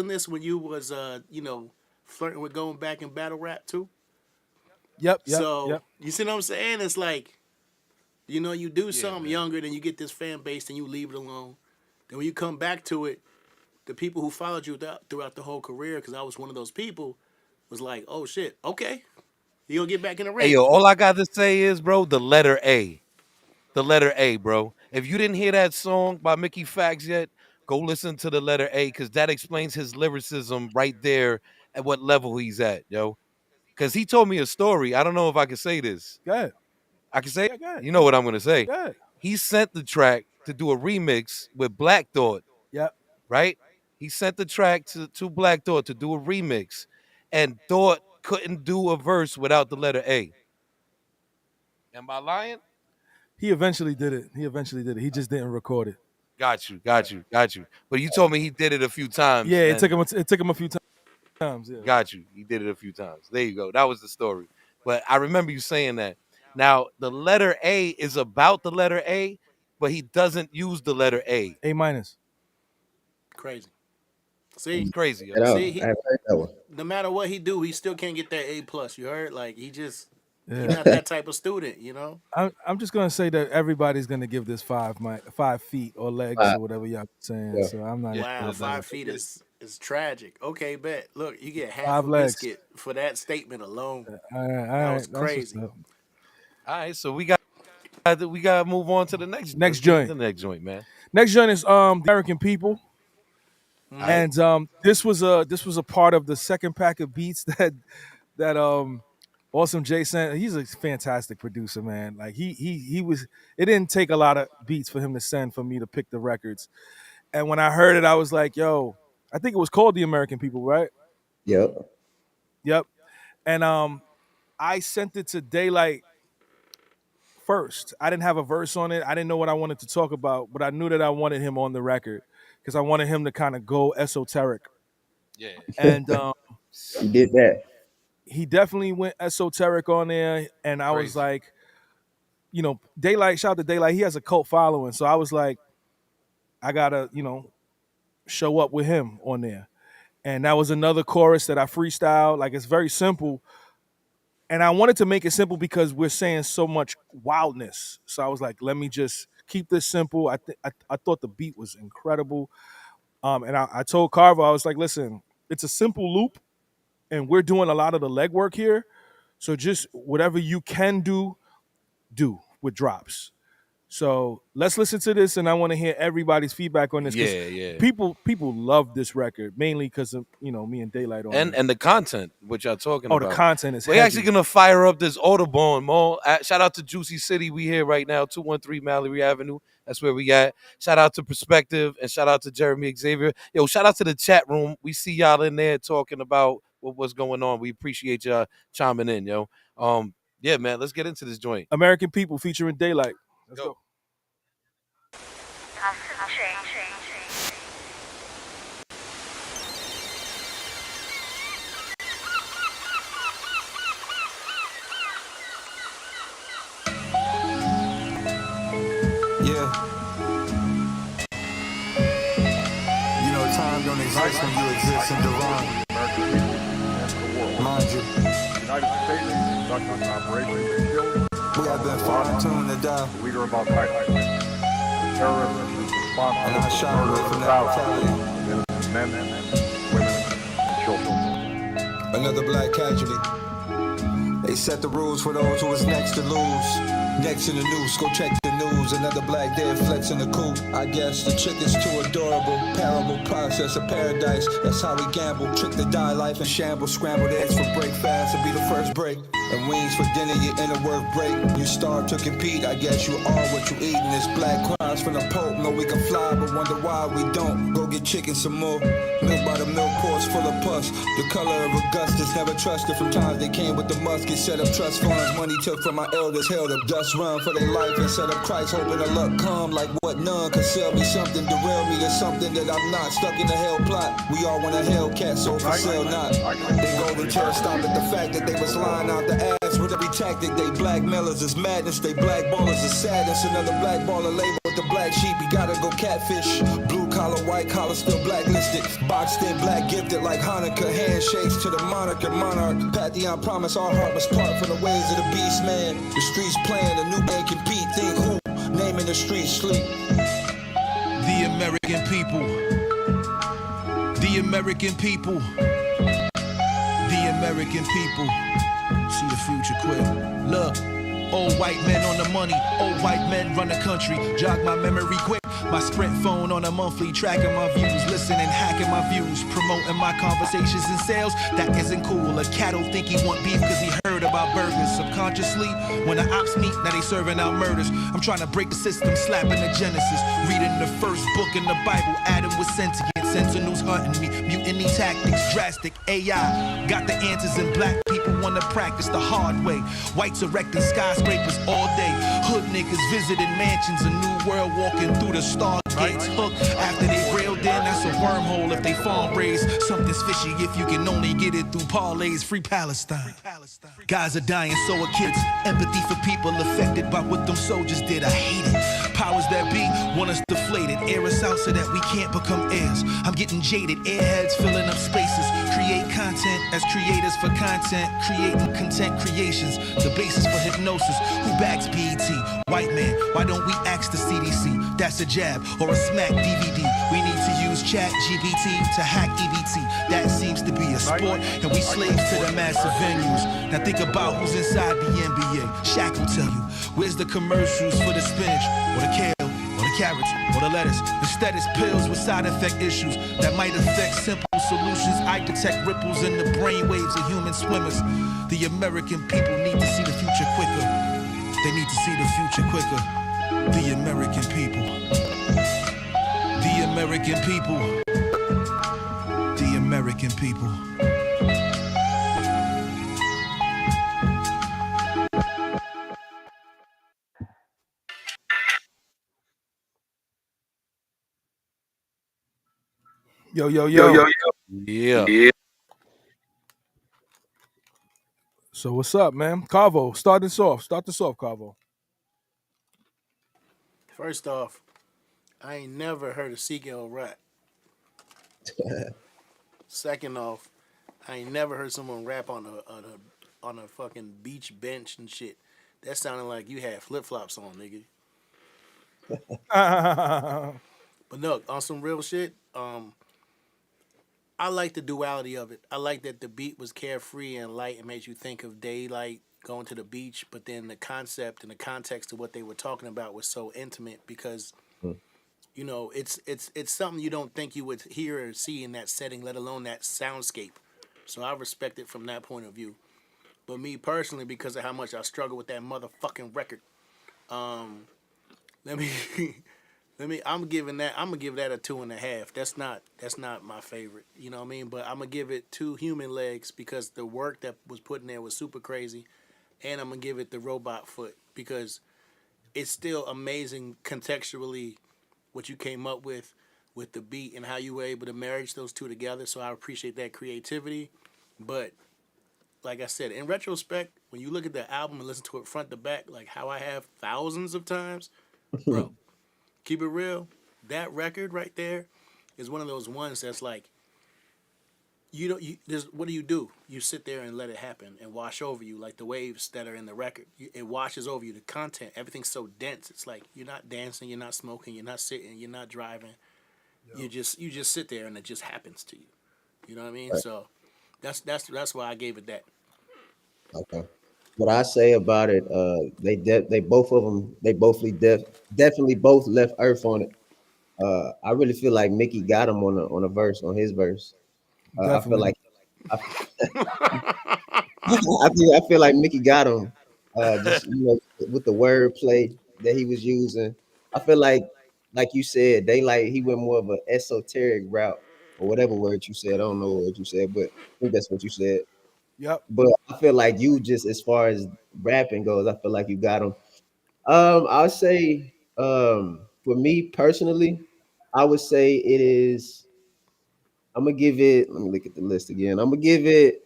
this when you was flirting with going back in battle rap too? Yep. So you see what I'm saying? It's like, you do something man. younger, then you get this fan base, and you leave it alone. Then when you come back to it, the people who followed you throughout the whole career, because I was one of those people, was like, oh shit, okay, you gonna get back in the ring? Hey, yo, all I got to say is, bro, the letter A. The letter A, bro. If you didn't hear that song by Mickey Factz yet, go listen to the letter A because that explains his lyricism right there at what level he's at, yo. Because he told me a story. I don't know if I can say this. Go ahead. I can say Yeah, go ahead. You know what I'm going to say. Go ahead. He sent the track to do a remix with Black Thought, Yep. right? He sent the track to Black Thought to do a remix, and Thought couldn't do a verse without the letter A. Am I lying? He eventually did it. He just didn't record it. Got you. But you told me he did it a few times. Yeah, it and- took him a few times. Yeah. Got you. He did it a few times. There you go. That was the story. But I remember you saying that. Now, the letter A is about the letter A, but he doesn't use the letter A. A-. Crazy. See, It's crazy. yo. At all. See, I haven't heard that one. no matter what he do, he still can't get that A+. You heard? Like he's Yeah. not that type of student. I'm just gonna say that everybody's gonna give this 5 feet or legs or whatever y'all saying. Yeah. So I'm not. Wow, Yeah. 5 feet is Is tragic. Okay, bet. Look, you get half 5 a legs. biscuit for that statement alone. All right, That was that's what's crazy. up. All right, so we got to move on to the next Next joint. The next joint, man. Next joint is the American People. And this was a part of the second pack of beats that Awsme J sent. He's a fantastic producer, man. Like he was. It didn't take a lot of beats for him to send for me to pick the records. And when I heard it, I was like, "Yo, I think it was called The American People, right?" Yep. Yep. And I sent it to Daylight first. I didn't have a verse on it. I didn't know what I wanted to talk about, but I knew that I wanted him on the record because I wanted him to kind of go esoteric. Yeah. And You did that. he definitely went esoteric on there. And I was Crazy. like, Daylight, shout out to Daylight. He has a cult following. So I was like, I gotta, show up with him on there. And that was another chorus that I freestyled. Like, it's very simple. And I wanted to make it simple because we're saying so much wildness. So I was like, let me just keep this simple. I thought the beat was incredible. And I told Carver, I was like, listen, it's a simple loop, and we're doing a lot of the legwork here. So just whatever you can do with drops. So let's listen to this, and I want to hear everybody's feedback on this. 'Cause Yeah. People love this record, mainly because of me and Daylight on it. And the content, which y'all talking Oh, about. the content is We're heavy. actually gonna fire up this Audubon Mall. Shout out to Juicy City. We here right now, 213 Mallory Avenue. That's where we at. Shout out to Perspective and shout out to Jeremy Xavier. Yo, shout out to the chat room. We see y'all in there talking about what's going on. We appreciate y'all chiming in, yo. Yeah, man. Let's get into this joint. American People featuring Daylight. Let's go. Yeah. You know, time don't exist when you exist in divine. Mind you. United States conducting Operation Shield. We have been fine-tuned to die. Leader of Al Qaeda. terrorists responsible And I for shot murder away of from that thousands mentality. of innocent men, women, and children. Another black casualty. They set the rules for those who was next to lose. Next in the news, go check the news. Another black dead flex in the coop. I guess the chick is too adorable. Parable process of paradise. That's how we gamble. Trick the die life and shamble. Scrambled eggs for breakfast will be the first break. And wings for dinner, your inner work break. You starve to compete. I guess you are what you eat. And this black cries from the Pope. No, we can fly, but wonder why we don't. Go get chicken some more. Milk by the milk pours full of pus. The color of Augustus, never trusted. From times they came with the musket. Set up trust funds. Money took from my elders. Held up dust run for their life. And set up Christ, hoping to luck come. Like what none could sell me something. Derail me to something that I'm not. Stuck in a hell plot. We all want a Hellcat, so for sale not. They golden chair stop at the fact that they was lying out the ass with every tactic. They blackmailers is madness. They blackballers is sadness. Another blackballer label with the black sheep. You gotta go catfish. Blue collar, white collar, still blacklisted. Boxed in, black gifted like Hanukkah. Handshakes to the moniker monarch. Pantheon promise our heart must part from the ways of the beast man. The streets playing, the new man compete. Think who? Naming the streets sleep. The American people. The American people. The American people. See the future quick. Look, old white men on the money. Old white men run the country. Jog my memory quick. My Sprint phone on a monthly, tracking my views, listening, hacking my views, promoting my conversations and sales. That isn't cool. A cat'll think he want beef because he heard about burgers. Subconsciously, when the ops meet, now they serving out murders. I'm trying to break the system, slapping the Genesis, reading the first book in the Bible. Adam was sentient. Sentinels hunting me, mutiny tactics, drastic AI. Got the answers and black people wanna practice the hard way. Whites erecting skyscrapers all day. Hood niggas visiting mansions, a new world walking through the stargates. Hooked after they railed in, that's a wormhole if they farm raised. Something's fishy if you can only get it through parlays. Free Palestine. Guys are dying, so are kids. Empathy for people affected by what them soldiers did. I hate it. Powers that be want us deflated. Air us out so that we can't become heirs. I'm getting jaded, airheads filling up spaces. Create content as creators for content. Creating content creations, the basis for hypnosis. Who backs BET? White man, why don't we ask the CDC? That's a jab or a smack DVD. We need to use chat GBT to hack EBT. That seems to be a sport, and we slaves to the massive venues. Now think about who's inside the NBA. Shaq will tell you, where's the commercials for the spinach or the kale? Or the carrots, or the lettuce. Instead it's pills with side effect issues that might affect simple solutions. I detect ripples in the brain waves of human swimmers. The American people need to see the future quicker. They need to see the future quicker. The American people. The American people. The American people. Yo, yo, Yo, yo. yo, yo. Yeah. So what's up, man? Carvo, start this off. Start this off, Carvo. First off, I ain't never heard a Seagull rap. Second off, I ain't never heard someone rap on a fucking beach bench and shit. That sounded like you had flip flops on, nigga. But look, on some real shit, I like the duality of it. I like that the beat was carefree and light and made you think of daylight going to the beach, but then the concept and the context of what they were talking about was so intimate because, you know, it's something you don't think you would hear or see in that setting, let alone that soundscape. So I respect it from that point of view. But me personally, because of how much I struggle with that motherfucking record, I'm gonna give that a 2.5. That's not my favorite. You know what I mean? But I'm gonna give it 2 human legs because the work that was put in there was super crazy. And I'm gonna give it the robot foot because it's still amazing contextually what you came up with the beat and how you were able to marriage those two together. So I appreciate that creativity. But like I said, in retrospect, when you look at the album and listen to it front to back, like how I have thousands of times, bro, keep it real, that record right there is one of those ones that's like, you don't. What do? You sit there and let it happen and wash over you like the waves that are in the record. It washes over you. The content, everything's so dense. It's like you're not dancing, you're not smoking, you're not sitting, you're not driving. You just sit there and it just happens to you. You know what I mean? Right. So that's why I gave it that. Okay. What I say about it, they both of them, definitely both left Earth on it. I really feel like Mickey got him on a verse on his verse. I feel Definitely. like I, I feel like Mickey got him. Just with the wordplay that he was using. I feel like you said, he went more of an esoteric route or whatever word you said. I don't know what you said, but I think that's what you said. Yep. But I feel like you just as far as rapping goes, I feel like you got him. I'll say for me personally, I would say it is. I'm gonna give it. Let me look at the list again. I'm gonna give it.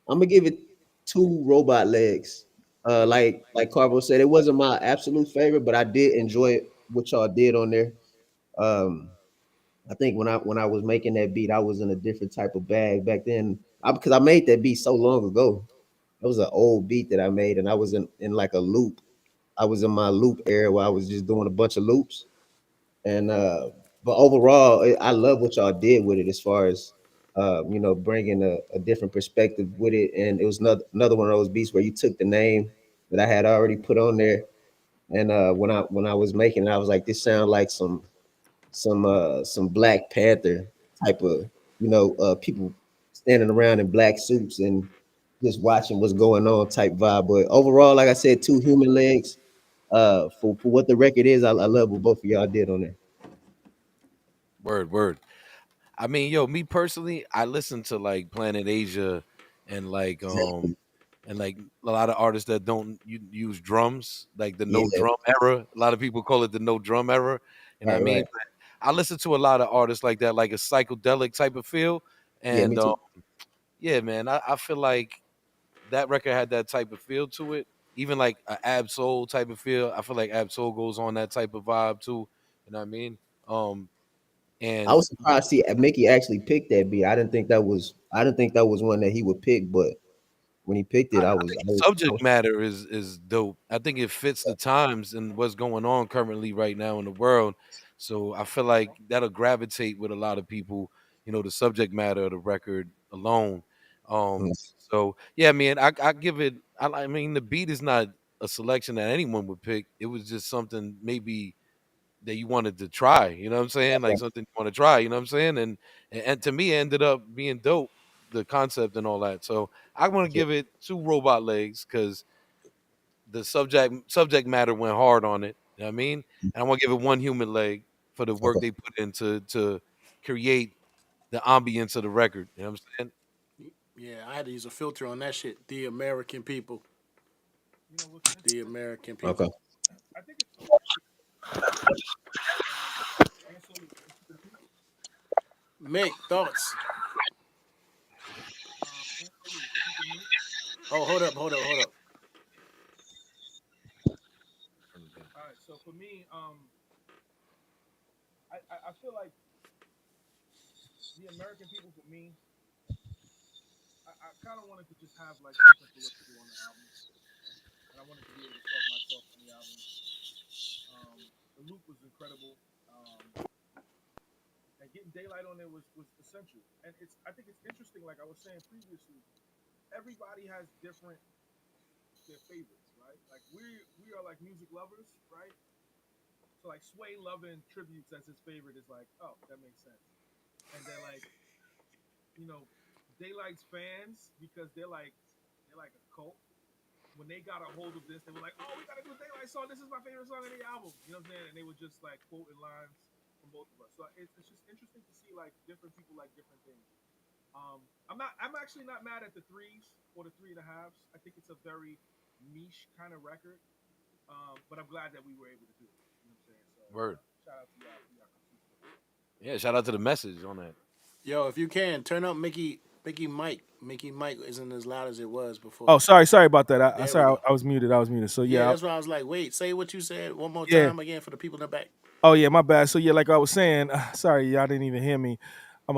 I'm gonna give it two robot legs. Like Carbo said, it wasn't my absolute favorite, but I did enjoy what y'all did on there. Um, I think when I was making that beat, I was in a different type of bag back then. Because I made that beat so long ago. It was an old beat that I made, and I was in like a loop. I was in my loop era where I was just doing a bunch of loops. And but overall, I love what y'all did with it as far as bringing a different perspective with it. And it was another one of those beats where you took the name that I had already put on there, and when I was making it, I was like, this sounds like some Black Panther type of people standing around in black suits and just watching what's going on type vibe. But overall, like I said, two human legs. For what the record is, I love what both of y'all did on there. Word, word. I mean, yo, me personally, I listen to like Planet Asia and like a lot of artists that don't use drums, like the no Yeah, drum era. A lot of people call it the no drum era. You know what I right, mean? right. But I listen to a lot of artists like that, like a psychedelic type of feel. Yeah, me And too. yeah, man, I feel like that record had that type of feel to it. Even like a Ab Soul type of feel. I feel like Ab Soul goes on that type of vibe too. You know what I mean? Um, I and was surprised to see Mickey actually picked that beat. I didn't think that was one that he would pick, but when he picked it, I I I was think I the was, I subject was matter is dope. I think it fits the times and what's going on currently right now in the world. So I feel like that'll gravitate with a lot of people. You know, the subject matter of the record alone. mm, So yeah, man, I give it. I mean, the beat is not a selection that anyone would pick. It was just something maybe that you wanted to try. You know what I'm saying? Like something you want to try. You know what I'm saying? And to me, it ended up being dope. The concept and all that. So I want to yeah, give it two robot legs because the subject matter went hard on it. You know what I mean? And I want to give it one human leg for the work okay. they put into to create the ambience of the record. You know what I'm saying? Yeah, I had to use a filter on that shit. The American people. You know what's The American Okay. people. I think it's also Mick, thoughts? Anthony, if you can mute. Oh, hold up. All right, so for me, I feel like the American people for me, I kind of wanted to just have like something political on the album, and I wanted to be able to talk my talk on the album. The loop was incredible, and getting daylight on there was essential. And I think it's interesting, like I was saying previously, everybody has different their favorites, right? Like we are like music lovers, right? So like Sway loving tributes as his favorite is like, oh, that makes sense. And then like, you know, Daylight's fans because they're like a cult. When they got a hold of this, they were like, "Oh, we gotta do a Daylight song. This is my favorite song in the album." You know what I'm saying? And they were just like quoting lines from both of us. So it's just interesting to see like different people like different things. I'm actually not mad at the threes or the three and a halves. I think it's a very niche kind of record. But I'm glad that we were able to do it. You know what I'm saying? So Word. shout out to y'all for y'all critique. Yeah. Shout out to the message on that. Yo, if you can turn up Mickey Mike. Mickey Mike isn't as loud as it was before. Oh, sorry about that. I There we sorry, go. I was muted. So Yeah, yeah, that's why I was like, wait, say what you said one more yeah. time again for the people in the back. Oh yeah, my bad. So yeah, like I was saying, sorry, y'all didn't even hear me.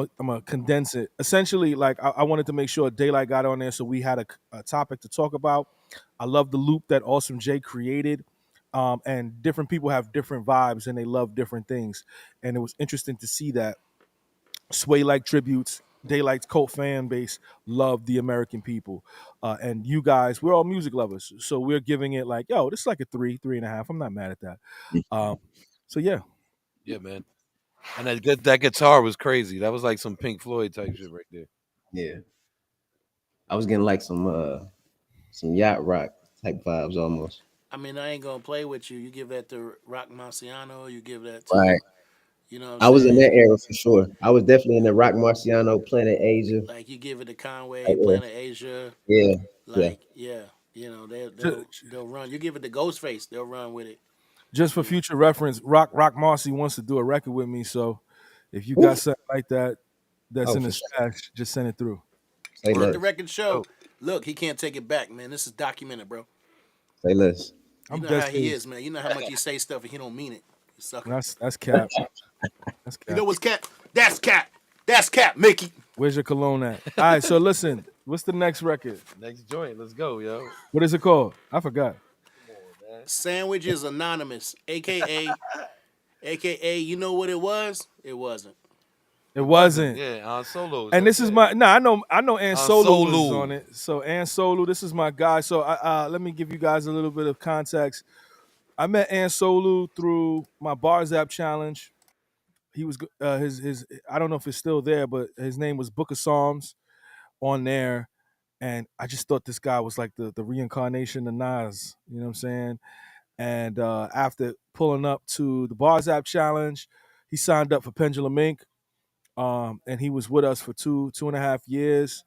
I'm gonna condense it. Essentially, like I wanted to make sure Daylight got on there, so we had a topic to talk about. I love the loop that Awsme J created, and different people have different vibes and they love different things, and it was interesting to see that Sway like tributes. Daylight's cult fan base love the American people, and you guys, we're all music lovers, so we're giving it like, yo, this is like a 3.5. I'm not mad at that. So yeah, Yeah, man. And that guitar was crazy. That was like some Pink Floyd type shit right there. Yeah. I was getting like some yacht rock type vibes almost. I mean, I ain't gonna play with you. You give that to Rock Marciano. You give that to, Right. you know. I was in that era for sure. I was definitely in the Rock Marciano, Planet Asia. Like you give it to Conway, Like, Planet Asia. Yeah. Like yeah, you know they'll run. You give it to Ghostface, they'll run with it. just for future reference, Rock Marcy wants to do a record with me. So if you got something like that that's in the stash, just send it through. Let the record show. Look, he can't take it back, man. This is documented, bro. Say less. You know how he is, man. You know how much he say stuff and he don't mean it. You sucker. That's cap. That's cap. You know what's cap? That's cap. That's cap, Mickey. Where's your cologne at? All right, so listen, what's the next record? Next joint, let's go, yo. What is it called? I forgot. Sandwiches Anonymous, aka, you know what it was? It wasn't. It wasn't. Yeah, Solo. And this is my I know An Solo is Solo. on it. So An Solo, this is my guy. So let me give you guys a little bit of context. I met An Solo through my Bar Zap challenge. He was his I don't know if it's still there, but his name was Book of Psalms on there. And I just thought this guy was like the reincarnation of Nas. You know what I'm saying? And after pulling up to the Bar Zap challenge, he signed up for Pendulum Inc. And he was with us for 2.5 years.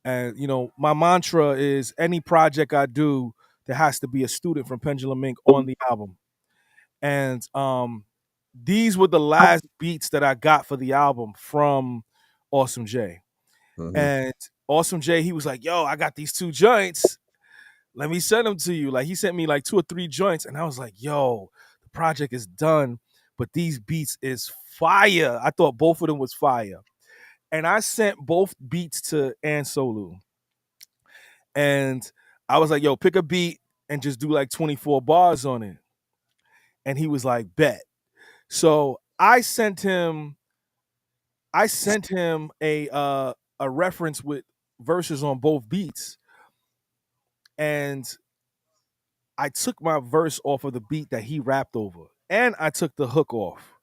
And you know, my mantra is any project I do, there has to be a student from Pendulum Inc. on the album. And these were the last beats that I got for the album from Awsme J. And Awsme J, he was like, yo, I got these 2 joints. Let me send them to you. Like he sent me like 2 or 3 joints. And I was like, yo, the project is done, but these beats is fire. I thought both of them was fire. And I sent both beats to An Solo. And I was like, yo, pick a beat and just do like 24 bars on it. And he was like, bet. So I sent him a reference with verses on both beats. And I took my verse off of the beat that he rapped over. And I took the hook off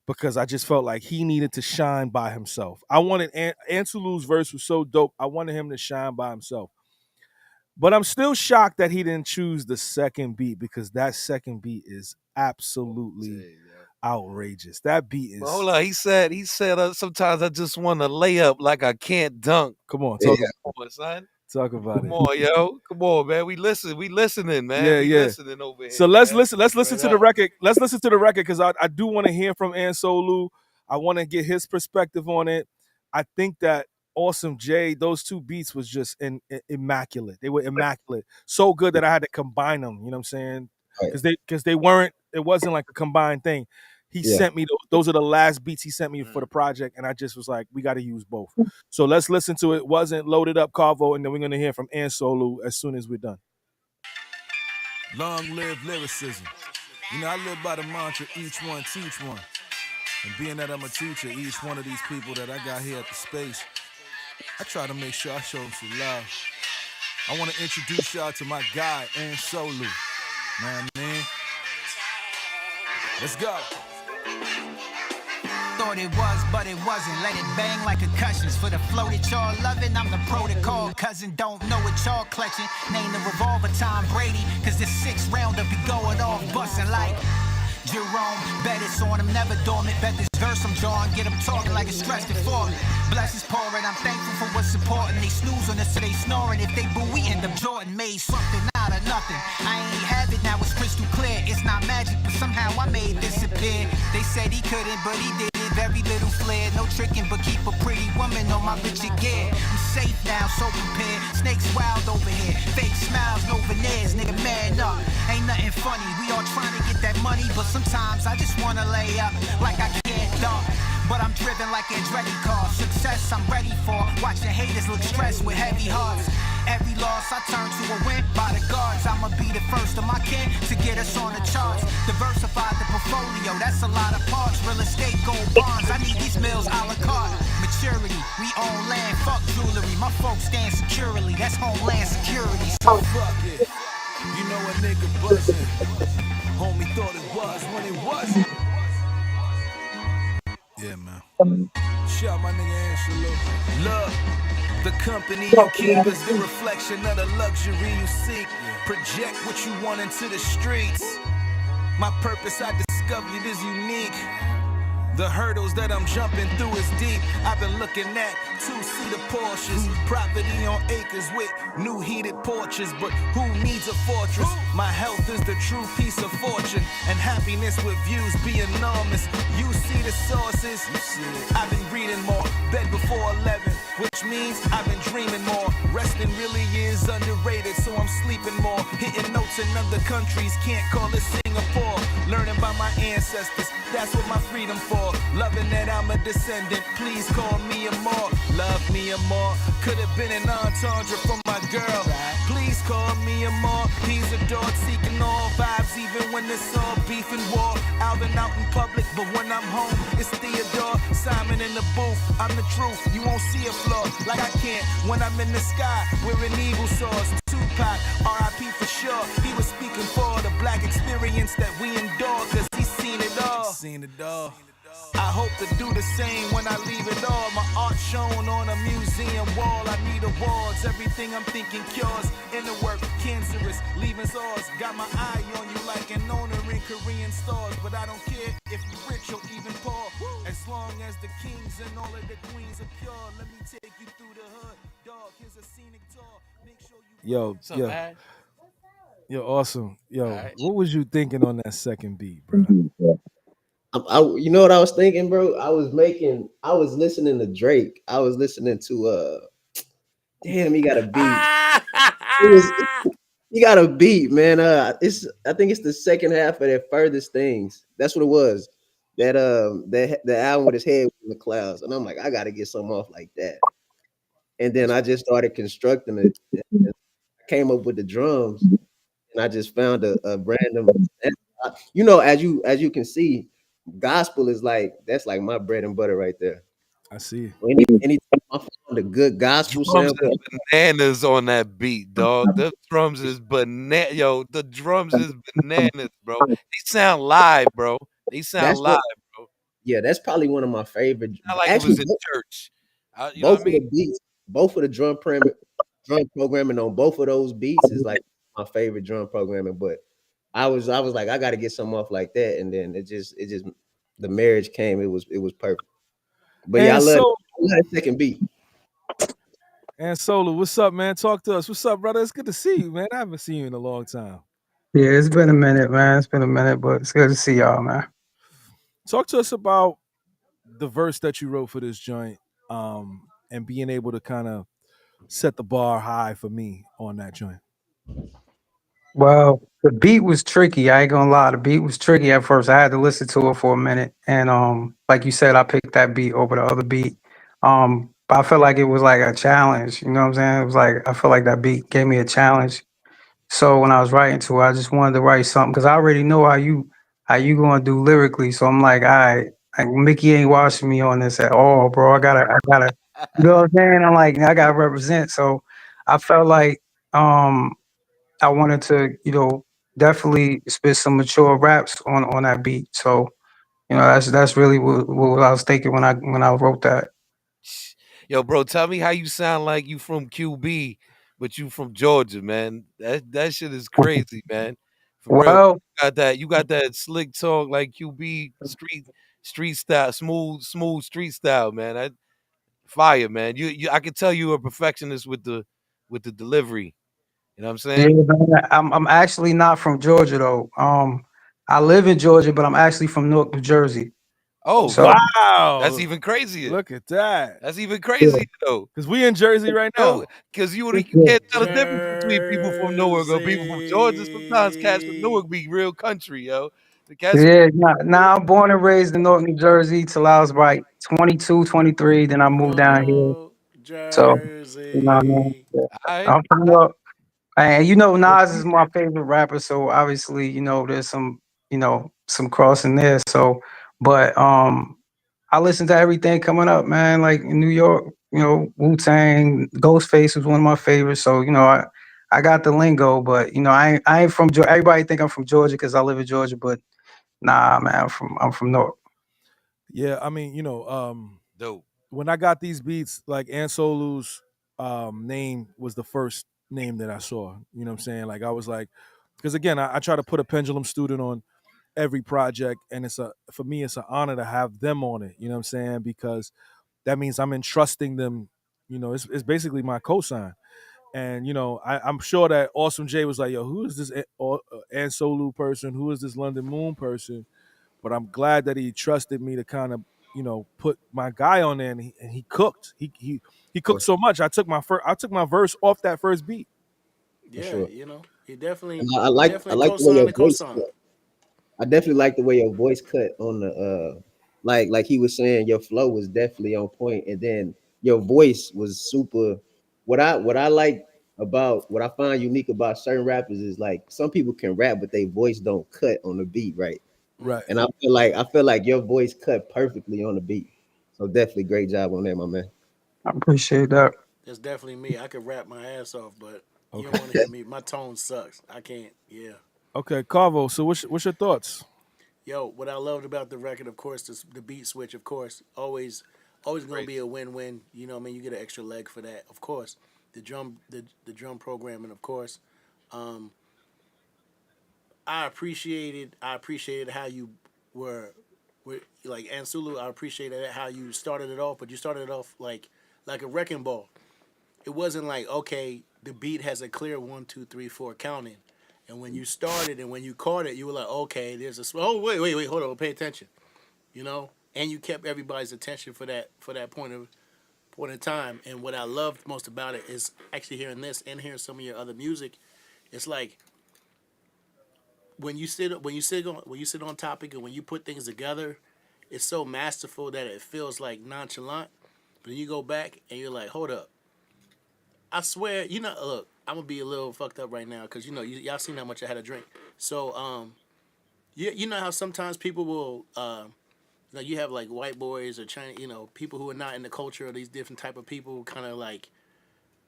because I just felt like he needed to shine by himself. I wanted An Solo's verse was so dope. I wanted him to shine by himself. But I'm still shocked that he didn't choose the second beat because that second beat is absolutely outrageous. That beat is. Well, hold on, he said sometimes I just want to lay up like I can't dunk. Come on, talk Come on, son. Talk about it. Come on, yo. Come on, man. We listening, man. Yeah, we yeah. listening over here. So let's man. listen to the record. Let's listen to the record because I do want to hear from An Solo. I want to get his perspective on it. I think that Awsme J, those 2 beats was just immaculate. They were immaculate. So good that I had to combine them. You know what I'm saying? Because they weren't. It wasn't like a combined thing. He sent me those are the last beats he sent me for the project, and I just was like, we got to use both. So let's listen to it. Wasn't Loaded Up Carvo, and then we're gonna hear from An Solo as soon as we're done. Long live lyricism. You know, I live by the mantra, each one teach one. And being that I'm a teacher, each one of these people that I got here at the space, I try to make sure I show them some love. I want to introduce y'all to my guy, An Solo. Know what I mean? Let's go. Thought it was, but it wasn't. Let it bang like concussions. For the flow that y'all loving, I'm the protocol. Cousin don't know what y'all clutching. Name the revolver Tom Brady. Cause this 6th round up be going off, busting like Jerome. Bet it's on him, never dormant. Bet this verse I'm drawing, get him talking like it's stressed and falling. Blessings pouring, I'm thankful for what's important. They snooze on us so they snoring. If they boo, we end up Jordan. Made something out of nothing. I ain't have it, now it's crystal clear. It's not magic, but somehow I made this appear. They said he couldn't, but he did it. Very little flair, no tricking, but keep a pretty woman on my Richard gear. I'm safe now, so prepared. Snakes wild over here. Fake smiles, no veneers, nigga, man up. Ain't nothing funny, we all trying to get that money, but sometimes I just wanna lay up like I can't dunk. but I'm driven like Andretti car. Success I'm ready for. Watching haters look stressed with heavy hearts. Every loss I turn to a win by the guards. I'ma be the first of my kin to get us on the charts. Diversify the portfolio, that's a lot of parts. Real estate, gold bonds, I need these mills a la carte. Maturity, we own land, fuck jewelry. My folks stand securely, that's homeland security. So fuck it. You know a nigga buzzing. Homie thought it was when it wasn't. Yeah, man. Shout my nigga Angelo. look, the company you keep is the reflection of the luxury you seek. Project what you want into the streets. My purpose I discovered is unique. The hurdles that I'm jumping through is deep. I've been looking at two-seater Porsches, property on acres with new heated porches. But who needs a fortress? My health is the true piece of fortune, and happiness with views be enormous. You see the sources. I've been reading more, bed before 11, which means I've been dreaming more. Resting really is underrated, so I'm sleeping more. Hitting notes in other countries, can't call it Singapore. Learning by my ancestors, that's what my freedom for. Loving that I'm a descendant, please call me a more. Love me a more, could have been an entendre from my girl. Please call me a more, he's adored, seeking all vibes, even when it's all beef and war. Alvin out in public, but when I'm home, it's Theodore. Simon in the booth, I'm the truth, you won't see a flaw. Like I can't, when I'm in the sky, wearing eagle soars. Tupac, R.I.P. for sure, he was speaking for the black experience that we endure, cause he's seen it all. Seen it all. I hope to do the same when I leave it all. My art shown on a museum wall. I need awards, everything I'm thinking cures. Inner work, cancerous, leaving sores. Got my eye on you like an owner in Korean stores. But I don't care if you're rich or even poor. As long as the kings and all of the queens are pure. Let me take you through the hood. Dog, here's a scenic tour. Make sure you... Yo, What's up, yo, man? yo, awesome. Yo, Alright. what was you thinking on that second beat, bro? You know what I was thinking, bro? I was listening to Drake. I was listening to damn, he got a beat. He got a beat, man. I think it's the second half of that Furthest Things. That's what it was. That the album with his head in the clouds. And I'm like, I gotta get something off like that. And then I just started constructing it. I came up with the drums, and I just found a random. You know, as you can see, gospel is that's like my bread and butter right there. I see. Anytime I found a good gospel Drums sample, is bananas on that beat, dog. The drums is banana. Yo, the drums is bananas, bro. They sound live, bro. They sound that's live, bro. yeah, that's probably one of my favorite. Not like Actually, it was in church. You know both what I mean? of the beats, both of the drum programming on both of those beats is like my favorite drum programming. But I was like, I got to get something off like that, and then it just the marriage came. It was perfect. But yeah, I love that second beat. And Solo, what's up, man? Talk to us. What's up, brother? It's good to see you, man. I haven't seen you in a long time. Yeah, it's been a minute, man. It's been a minute, but it's good to see y'all, man. Talk to us about the verse that you wrote for this joint, and being able to kind of set the bar high for me on that joint. Well, the beat was tricky. I ain't gonna lie. The beat was tricky at first. I had to listen to it for a minute. And like you said, I picked that beat over the other beat. But I felt like it was like a challenge. You know what I'm saying? It was like I felt like that beat gave me a challenge. So when I was writing to it, I just wanted to write something because I already know how you gonna do lyrically. So I'm like, all right, like Mickey ain't watching me on this at all, bro. I gotta, you know what I'm saying? I'm like, I gotta represent. So I felt like I wanted to, definitely spit some mature raps on that beat. So, that's really what I was thinking when I wrote that. Yo, bro, tell me how you sound like you from QB, but you from Georgia, man. That shit is crazy, man. For real. Well, You got that slick talk like QB street style, smooth street style, man. That fire, man. I can tell you a perfectionist with the delivery. You know what I'm saying? yeah, man, I'm actually not from Georgia though. I live in Georgia, but I'm actually from Newark, New Jersey. Oh, So wow, that's even crazier. Look at that. That's even crazier though. Because we in Jersey right now. No, because you can't tell the difference between people from Newark or people from Georgia. Sometimes cats from Newark be real country, yo. The cats. Yeah, now I'm born and raised in North New Jersey till I was like 22, 23. Then I moved down here. Yo, So, you know what I mean? Jersey. Yeah. All right. I'm from up. And you know, Nas is my favorite rapper. So obviously, you know, there's some crossing there. So, but I listen to everything coming up, man. Like in New York, you know, Wu Tang, Ghostface was one of my favorites. So, you know, I got the lingo, but you know, I ain't from Georgia. Everybody think I'm from Georgia because I live in Georgia, but nah, man, I'm from North. Yeah, I mean, Dope. when I got these beats, like Ansolu's name was the first name that I saw. You know what I'm saying? Like I was like, because again, I try to put a pendulum student on every project, and for me it's an honor to have them on it. You know what I'm saying? Because that means I'm entrusting them. You know, it's basically my cosign. And I'm sure that Awesome J was like, "Yo, who is this Ansolu person? Who is this London Moon person?" But I'm glad that he trusted me to kind of put my guy on there, and he cooked. He For cooked so much. I took my verse off that first beat. Yeah, sure. he And definitely I definitely like the way co-signed your the voice co-sign. cut. I definitely like the way your voice cut on the like he was saying, your flow was definitely on point, and then your voice was super. What I like about what I find unique about certain rappers is like some people can rap, but their voice don't cut on the beat, right? Right. And I feel like your voice cut perfectly on the beat. So definitely great job on that, my man. I appreciate that. That's definitely me. I could rap my ass off, but you don't Okay. want to hear me. My tone sucks. I can't. Yeah. Okay, Carvo. So what's your thoughts? Yo, what I loved about the record, of course, the beat switch, of course, always gonna be a win-win. You know what I mean? You get an extra leg for that, of course. The drum programming, of course. Um, I appreciated how you were like Ansulu. I appreciated how you started it off, but you started it off like a wrecking ball. It wasn't like, okay, the beat has a clear 1, 2, 3, 4 counting, and when you started and when you caught it, you were like, okay, there's oh wait, hold on, pay attention, and you kept everybody's attention for that point of time. And what I loved most about it is actually hearing this and hearing some of your other music. It's like when you sit on topic and when you put things together, it's so masterful that it feels like nonchalant. But then you go back and you're like, hold up. I swear, look, I'm gonna be a little fucked up right now because y'all seen how much I had to drink. So, you know how sometimes people will, you have like white boys or China, people who are not in the culture of these different type of people, kind of like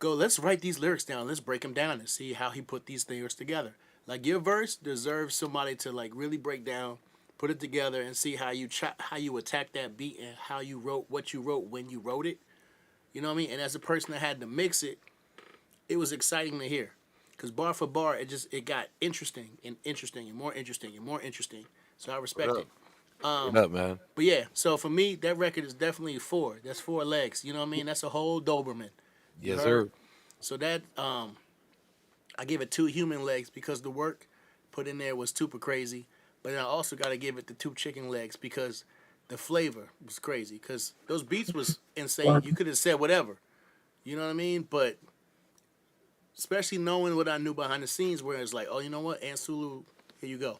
go, let's write these lyrics down, let's break them down and see how he put these lyrics together. Like your verse deserves somebody to like really break down, put it together, and see how you attack that beat and how you wrote what you wrote when you wrote it. You know what I mean? And as a person that had to mix it, it was exciting to hear, because bar for bar, it got interesting and interesting and more interesting and more interesting. So I respect it. What up, man? But yeah, so for me, that record is definitely four. That's four legs. You know what I mean? That's a whole Doberman. You Yes, heard? sir. So that I give it two human legs because the work put in there was super crazy. But I also got to give it the two chicken legs because the flavor was crazy. Because those beats was insane. You could have said whatever. You know what I mean? But especially knowing what I knew behind the scenes, where it's like, oh, you know what, Aunt Sulu, here you go.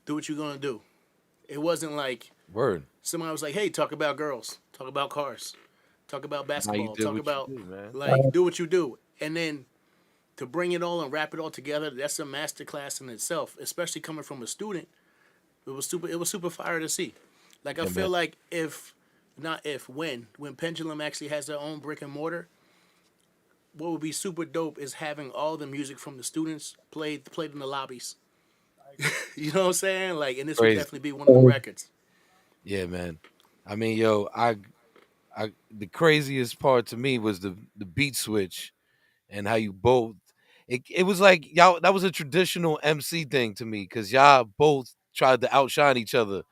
Do what you're gonna do. It wasn't like Word. somebody was like, hey, talk about girls, talk about cars, talk about How you basketball, did talk what about you did, man. do what you do, and then to bring it all and wrap it all together, that's a masterclass in itself. Especially coming from a student, it was super fire to see. Like I Yeah, feel man. like if not if when Pendulum actually has their own brick and mortar, what would be super dope is having all the music from the students played in the lobbies. You know what I'm saying? Like, and this would Crazy. definitely be one of them records. Yeah, man. I mean, yo, the craziest part to me was the beat switch and how you both. It was like y'all. That was a traditional MC thing to me because y'all both tried to outshine each other.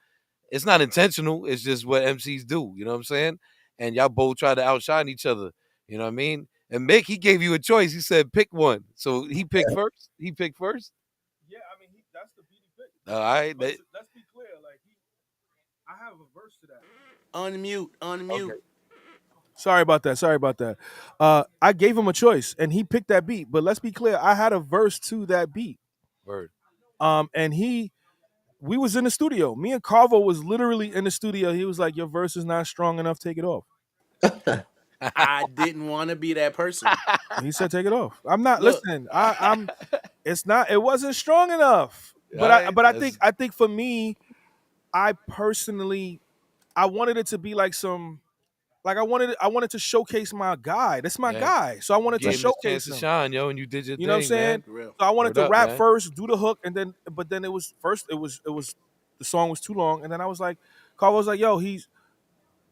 It's not intentional. It's just what MCs do. You know what I'm saying? And y'all both try to outshine each other. You know what I mean? And Mick, he gave you a choice. He said pick one. So he picked first. He picked first. Yeah, I mean, that's the beat he picked. All right. But let's be clear, like I have a verse to that. Unmute. Sorry about that. Sorry about that. I gave him a choice, and he picked that beat. But let's be clear, I had a verse to that beat. Word. And he we was in the studio. Me and Carvo was literally in the studio. He was like, "Your verse is not strong enough. Take it off." I didn't want to be that person. He said, "Take it off." I'm not Look. listening. I'm. It's not. It wasn't strong enough. But Right, I think for me, I personally, I wanted it to be like some. Like I wanted to showcase my guy. That's my Yeah. guy. So I wanted to Gave him his chance showcase to him. shine, yo, and you did your You know what I'm thing, saying? man. For real. So I wanted Word to up, rap man. first, do the hook, and then it was first. It was the song was too long, and then I was like, Carl was like, "Yo,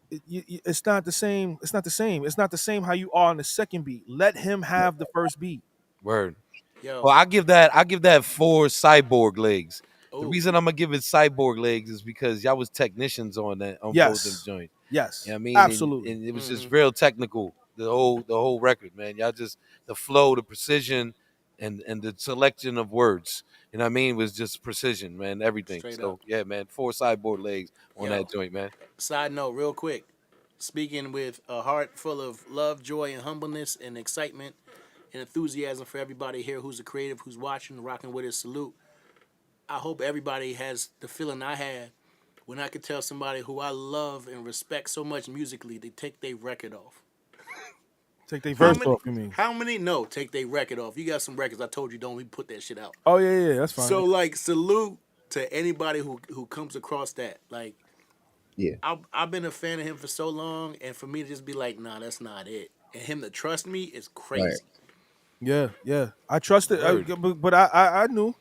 it's not the same. It's not the same. It's not the same how you are on the second beat. Let him have the first beat." Word. Yo. Well, I give that 4 cyborg legs. The Ooh. reason I'm gonna give it cyborg legs is because y'all was technicians on both them Yes. joints. Yes. You know what I mean? Absolutely. And it was just real technical. The whole record, man. Y'all just the flow, the precision, and the selection of words. You know what I mean? Was just precision, man. Everything. Straight So up. yeah, man. 4 cyborg legs on Yo. that joint, man. Side note, real quick. Speaking with a heart full of love, joy, and humbleness, and excitement and enthusiasm for everybody here who's a creative, who's watching, rocking with us. Salute. I hope everybody has the feeling I had when I could tell somebody who I love and respect so much musically, they take their record off. Take their verse off, you mean? How many? No, take their record off. You got some records. I told you don't even put that shit out. Oh yeah, that's fine. So like, salute to anybody who comes across that. Like, Yeah. I've been a fan of him for so long, and for me to just be like, nah, that's not it, and him to trust me is crazy. Right. Yeah. I trusted, but I knew,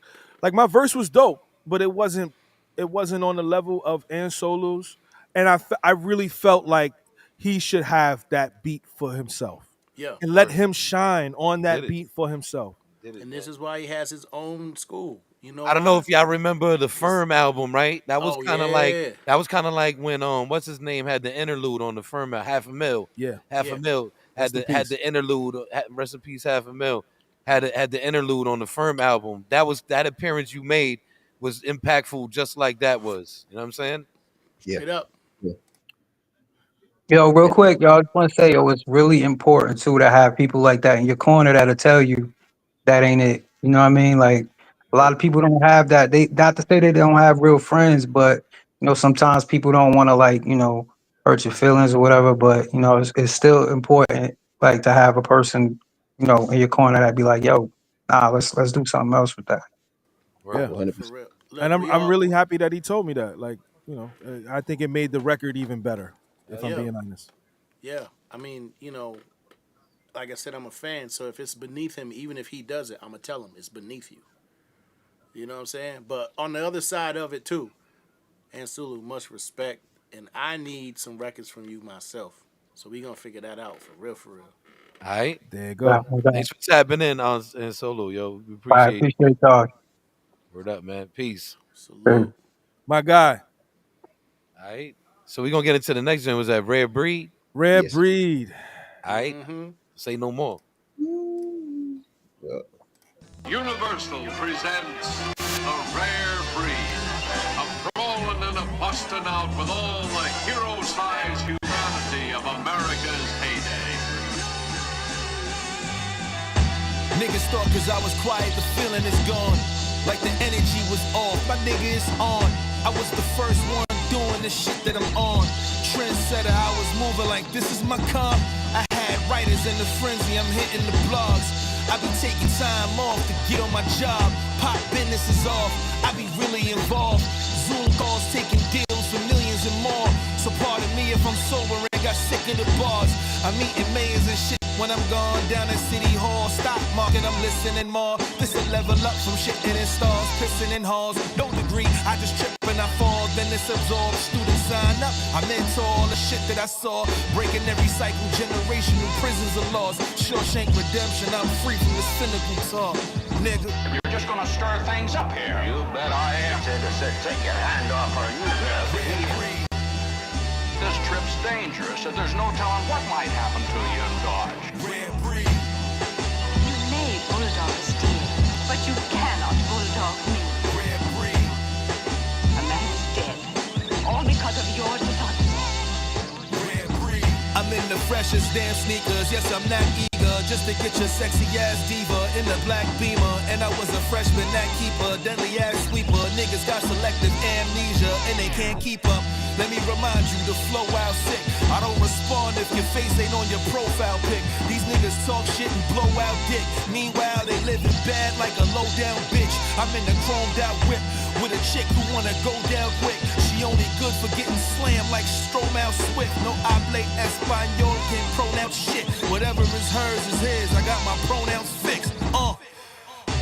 like my verse was dope, but it wasn't on the level of Ansolu's, and I really felt like he should have that beat for himself. Yeah. And let him shine on He that did it. beat for himself. And this is why he has his own school. You know, I don't know if y'all remember the Firm album, right? That was Oh, kind of yeah. like when what's his name had the interlude on the Firm album, Half a Mil. Yeah. Half a Mil had the interlude. Rest in peace, Half a Mil had the interlude on the Firm album. That appearance you made was impactful, just like that was. You know what I'm saying? Yeah. Straight up. Yo, real quick, y'all, I just want to say, yo, it's really important too to have people like that in your corner that'll tell you that ain't it. You know what I mean? Like a lot of people don't have that. They not to say they don't have real friends, but you know, sometimes people don't want to like, you know, hurt your feelings or whatever. But you know, it's still important like to have a person, you know, in your corner that be like, yo, nah, let's do something else with that. Yeah. 100%. For real. Look, And we I'm all- really happy that he told me that. Like, you know, I think it made the record even better, if I'm Yeah. being honest. Yeah, I mean, you know, like I said, I'm a fan. So if it's beneath him, even if he does it, I'm gonna tell him it's beneath you. You know what I'm saying? But on the other side of it too, Ansulu, much respect, and I need some records from you myself. So we gonna figure that out for real, for real. All right. There you go. Thanks for tapping in on Solo, yo. We I appreciate it. appreciate y'all. Word up, man. Peace. Salute. My guy, All right. So we're gonna get into the next one. Was that Rare Breed? Rare Yes. Breed. All right. Mm-hmm. Say no more. Universal presents a rare breed. A brawling and a busting out with all the hero-sized humanity of America's heyday. Niggas thought cause I was quiet, the feeling is gone. Like the energy was off, my nigga is on. I was the first one doing the shit that I'm on. Trendsetter, I was moving like this is my comp. I had writers in the frenzy, I'm hitting the blogs. I be taking time off to get on my job. Pop business is off, I be really involved. Zoom calls taking deals for millions and more. So pardon me if I'm sober and got sick of the bars. I'm eating mayors and shit when I'm gone down at City Hall. Stock market, I'm listening more. This a level up from shitting in stars, pissing in halls. No degree, I just trip and I fall. Then it's absorbed. Students sign up, I mentor all the shit that I saw. Breaking every cycle, generational prisons of laws. Shawshank Redemption, I'm free from the cynical talk. Nigga. You're just gonna stir things up here. You bet I am. Take your hand off her. You bet. This trip's dangerous, and there's no telling what might happen to you in Dodge. You may bulldog a steer, but you cannot bulldog me. A man is dead, all because of your dishonest. I'm in the freshest damn sneakers. Yes, I'm not eager just to get your sexy ass diva in the black Beamer. And I was a freshman, that keeper, deadly ass sweeper. Niggas niggas got selective amnesia and they can't keep up. Let me remind you, the flow out sick. I don't respond if your face ain't on your profile pic. These niggas talk shit and blow out dick. Meanwhile, they living bad like a low down bitch. I'm in the chromed out whip with a chick who wanna go down quick. She only good for getting slammed like Stromae Swift. No habla español, can't pronounce shit. Whatever is hers is his. I got my pronouns fixed.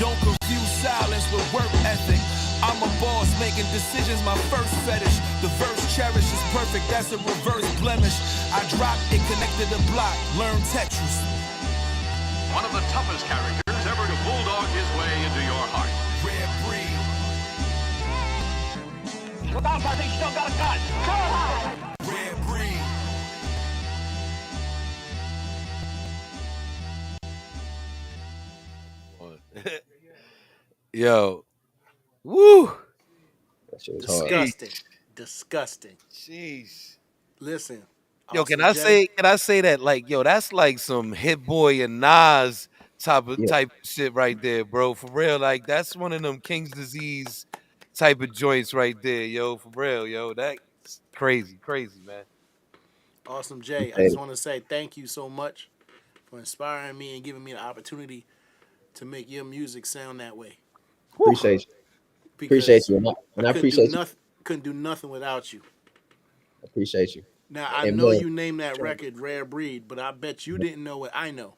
Don't confuse silence with work ethic. I'm a boss making decisions, my first fetish. The verse cherish is perfect, that's a reverse blemish. I dropped it, connected the block, learn Tetris. One of the toughest characters ever to bulldog his way into your heart. Rare breed. Look out, I think you still got a gun. Rare breed. Yo, woo! That shit was hard. Disgusting. Disgusting. Jeez. Listen. Yo, can Awesome I say that, like, yo, that's like some Hit Boy and Nas type of shit right there, bro. For real, like that's one of them King's Disease type of joints right there, yo. For real, yo, that's crazy, man. Awesome Jay, I just want to say thank you so much for inspiring me and giving me the opportunity to make your music sound that way. Appreciate you. Because Appreciate you. And I appreciate you. Couldn't do nothing without you. Appreciate you. Now, I know you named that record Rare Breed, but I bet you didn't know what I know.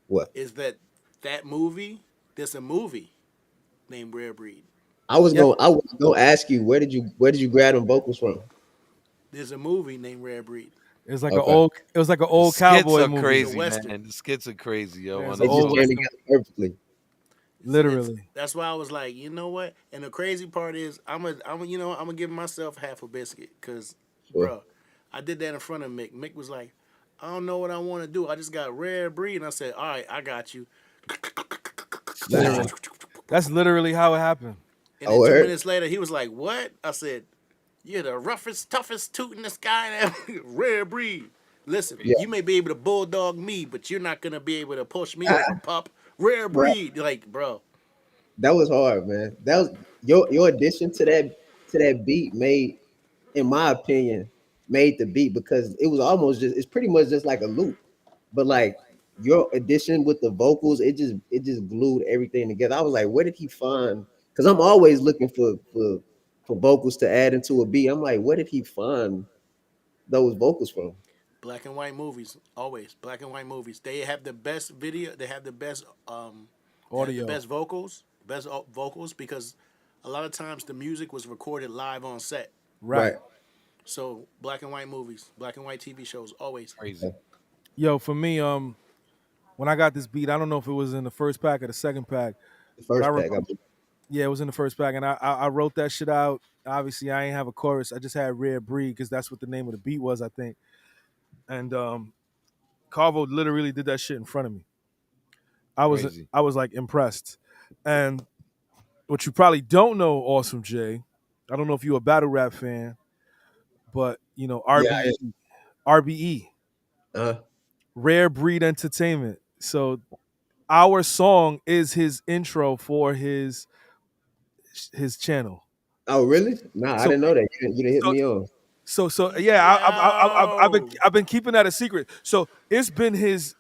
What? Is that movie, there's a movie named Rare Breed. I was gonna ask you, where did you grab them vocals from? There's a movie named Rare Breed. It was like an old cowboy movie. Crazy, man. The skits are crazy, yo. They just came together perfectly. Literally. That's why I was like, you know what? And the crazy part is, I'm gonna give myself half a biscuit because, bro, I did that in front of Mick. Mick was like, I don't know what I want to do. I just got Rare Breed, and I said, all right, I got you. That's literally how it happened. And then 2 minutes later, he was like, what? I said, you're the roughest, toughest toot in the sky. Rare Breed. Listen, you may be able to bulldog me, but you're not gonna be able to push me like a pup. Rare Breed, like, bro. That was hard, man. That was your addition to that beat made, in my opinion, made the beat because it was almost it's pretty much just like a loop. But like your addition with the vocals, it just glued everything together. I was like, where did he find? Because I'm always looking for vocals to add into a beat. I'm like, where did he find those vocals from? Black and white movies, always black and white movies. They have the best video. They have the best audio, the best vocals, because a lot of times the music was recorded live on set. Right. So black and white movies, black and white TV shows, always crazy. Yo, for me, when I got this beat, I don't know if it was in the first pack or the second pack. The first pack. Yeah, it was in the first pack, and I wrote that shit out. Obviously, I ain't have a chorus. I just had Rare Breed because that's what the name of the beat was, I think. And Carvo literally did that shit in front of me. I was like impressed. And what you probably don't know, Awsme J, I don't know if you're a battle rap fan, but you know RBE, Rare Breed Entertainment. So our song is his intro for his channel. Oh really? Nah, I didn't know that. You didn't hit me on. So yeah, I've been keeping that a secret. So it's been his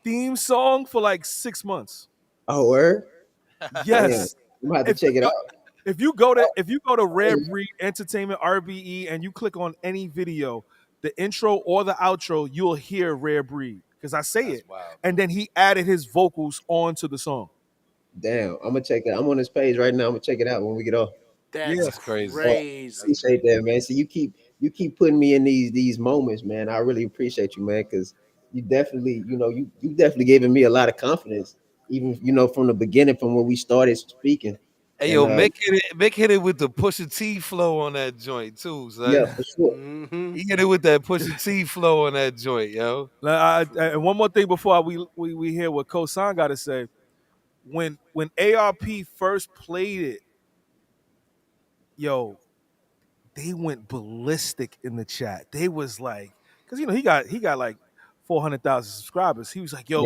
theme song for like 6 months. Oh, word? Yes. I'm gonna have to check it out. If you go to Rare Breed Entertainment RBE and you click on any video, the intro or the outro, you'll hear Rare Breed because I say it, and then he added his vocals onto the song. Damn, I'm gonna check it. I'm on this page right now. I'm gonna check it out when we get off. That's crazy. Appreciate that, man. So you keep putting me in these moments, man. I really appreciate you, man, because you definitely, you definitely giving me a lot of confidence, even from the beginning, from when we started speaking. Hey, yo, Mick hit it with the Pusha T flow on that joint too, son. Yeah, for sure. He hit it with that Pusha T flow on that joint, yo. And one more thing before we hear what Kosan got to say. When ARP first played it, yo, they went ballistic in the chat. They was like, because he got like 400,000 subscribers. He was like, yo,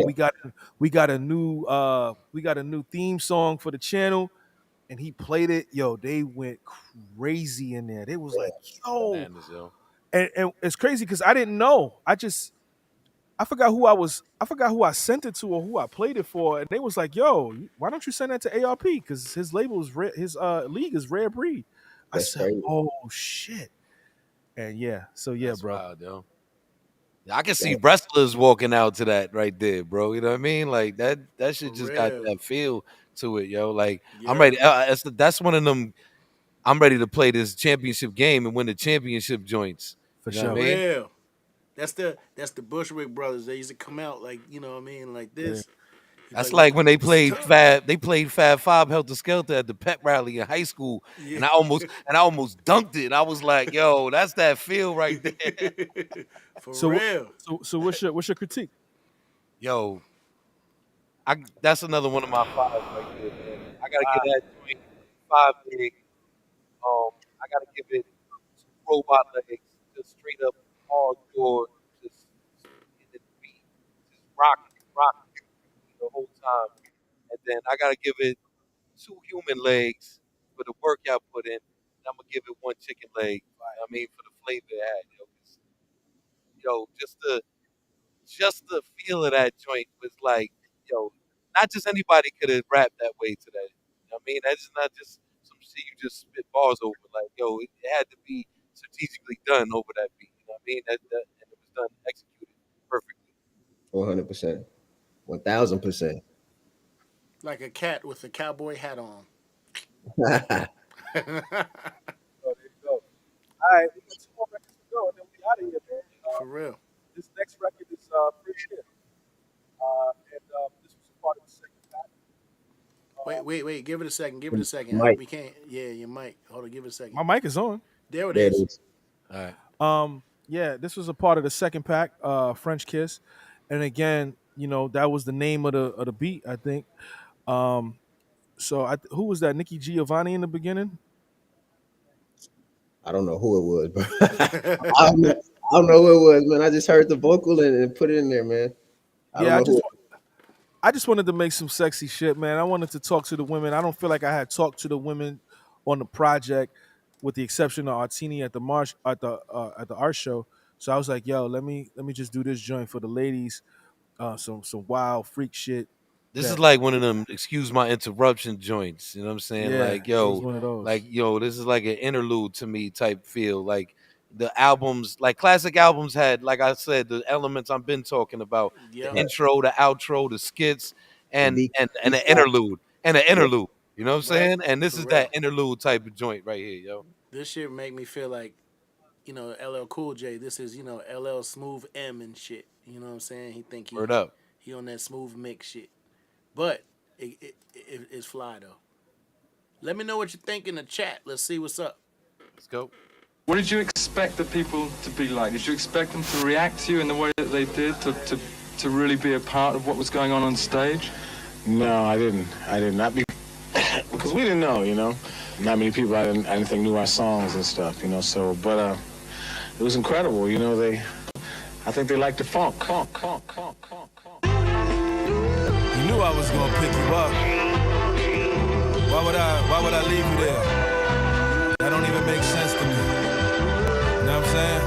we got a new theme song for the channel. and he played it. Yo, they went crazy in there. They was like, yo, Bananas, yo. and it's crazy because I didn't know. I forgot who I sent it to or who I played it for, and they was like, "Yo, why don't you send that to ARP? Because his label is his league is Rare Breed." I That's said, crazy. "Oh shit!" And yeah, so yeah, That's bro. wild, yo. I can see wrestlers walking out to that right there, bro. You know what I mean? Like that shit For just got real. that feel to it, yo. Like I'm Yeah. ready. That's one of them. I'm ready to play this championship game and win the championship joints. For You know For what I sure. mean? real. That's the Bushwick brothers. They used to come out like, you know what I mean, like Yeah. this. That's like when they this is played tough. Fab Five Helter Skelter at the pep rally in high school, Yeah. and I almost dunked it. I was like, "Yo, that's that feel right there." For So real. so what's your critique? Yo, that's another one of my fives right there, man. I gotta give that joint 5 big. I gotta give it 2 robot legs, just straight up hardcore, just in the beat, just rock the whole time. And then I gotta give it 2 human legs for the work I put in. And I'm gonna give it 1 chicken leg. I mean, for the flavor it had, yo. 'Cause, yo, just the feel of that joint was like, yo, not just anybody could have rapped that way to that. You know what I mean? That's not just some shit you just spit bars over. Like, yo, it had to be strategically done over that beat. You know what I mean? And it was done, executed perfectly. 100%, 1000%. Like a cat with a cowboy hat on. Oh, there you go. All right, we got 2 more records to go, and then we out of here, man. For real. This next record is Free Shit. And this was a part of the second pack. Wait. Give it a second. Give it a second. Mike. We can't. Yeah, your mic. Hold on. Give it a second. My mic is on. There it There it is. is. All right. Yeah, this was a part of the second pack, French Kiss, and again, you know, that was the name of the beat, I think. So who was that? Nikki Giovanni in the beginning? I don't know who it was, bro. I don't know who it was, man. I just heard the vocal and put it in there, man. I just wanted to make some sexy shit, man. I wanted to talk to the women. I don't feel like I had talked to the women on the project, with the exception of Artini at the art show. So I was like, yo, let me just do this joint for the ladies, some wild freak shit. This is like one of them excuse my interruption joints. You know what I'm saying? Yeah, Like, it was yo, one of those. this is like an interlude to me type feel. Like the albums, like classic albums had, like I said, the elements I've been talking about. Yeah. The intro, the outro, the skits, and The an interlude. And an interlude. You know what I'm saying? And this For is real. that interlude type of joint right here, yo. This shit make me feel like, you know, LL Cool J. This is, you know, LL Smooth M and shit. You know what I'm saying? He think Word up. he on that smooth mix shit. But it's fly though. Let me know what you think in the chat. Let's see what's up. Let's go. What did you expect the people to be like? Did you expect them to react to you in the way that they did, to really be a part of what was going on stage? No, I didn't. I did not, because we didn't know, you know. Not many people I didn't think knew our songs and stuff, you know. So, but it was incredible, you know. I think they liked the funk. You knew I was gonna pick you up. Why would I leave you there? That don't even make sense to me. You know what I'm saying?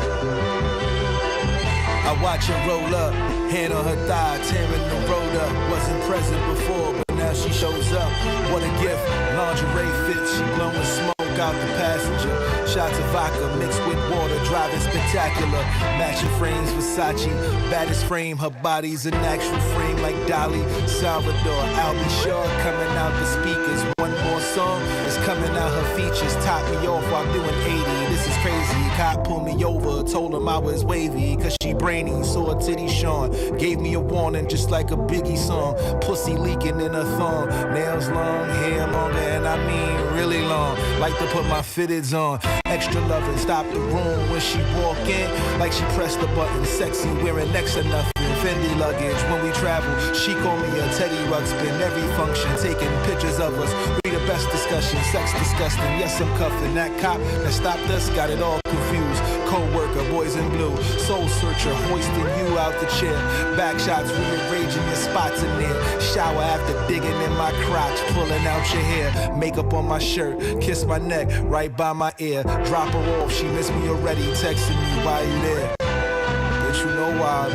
I watch her roll up, hand on her thigh, tearing the road up. Wasn't present before, but now she shows up. What a gift, lingerie fits, she blowing smoke out the passenger. Shots of vodka mixed with water, driving spectacular. Matching frames, Versace, baddest frame. Her body's an actual frame like Dolly, Salvador. I'll be sure coming out the speakers. One more song is coming out her features. Top me off while doing 80. This is crazy. Cop pulled me over, told him I was wavy. Cause she brainy, saw a titty Sean. Gave me a warning just like a Biggie song. Pussy leaking in her thong. Nails long, hair longer, and I mean really long. Like to put my fitteds on. Extra loving, stop the room when she walk in. Like she pressed the button, sexy, wearing next to nothing. Fendi luggage, when we travel, she call me a Teddy Ruxpin. Every function, taking pictures of us. We the best discussion, sex disgusting. Yes, I'm cuffing that cop that stopped us, got it all confused. Co-worker, boys in blue, soul searcher, hoisting you out the chair. Back shots, rearranging your spots in there. Shower after digging in my crotch, pulling out your hair. Makeup on my shirt, kiss my neck, right by my ear. Drop her off, she missed me already, texting me, why you there? But you know why,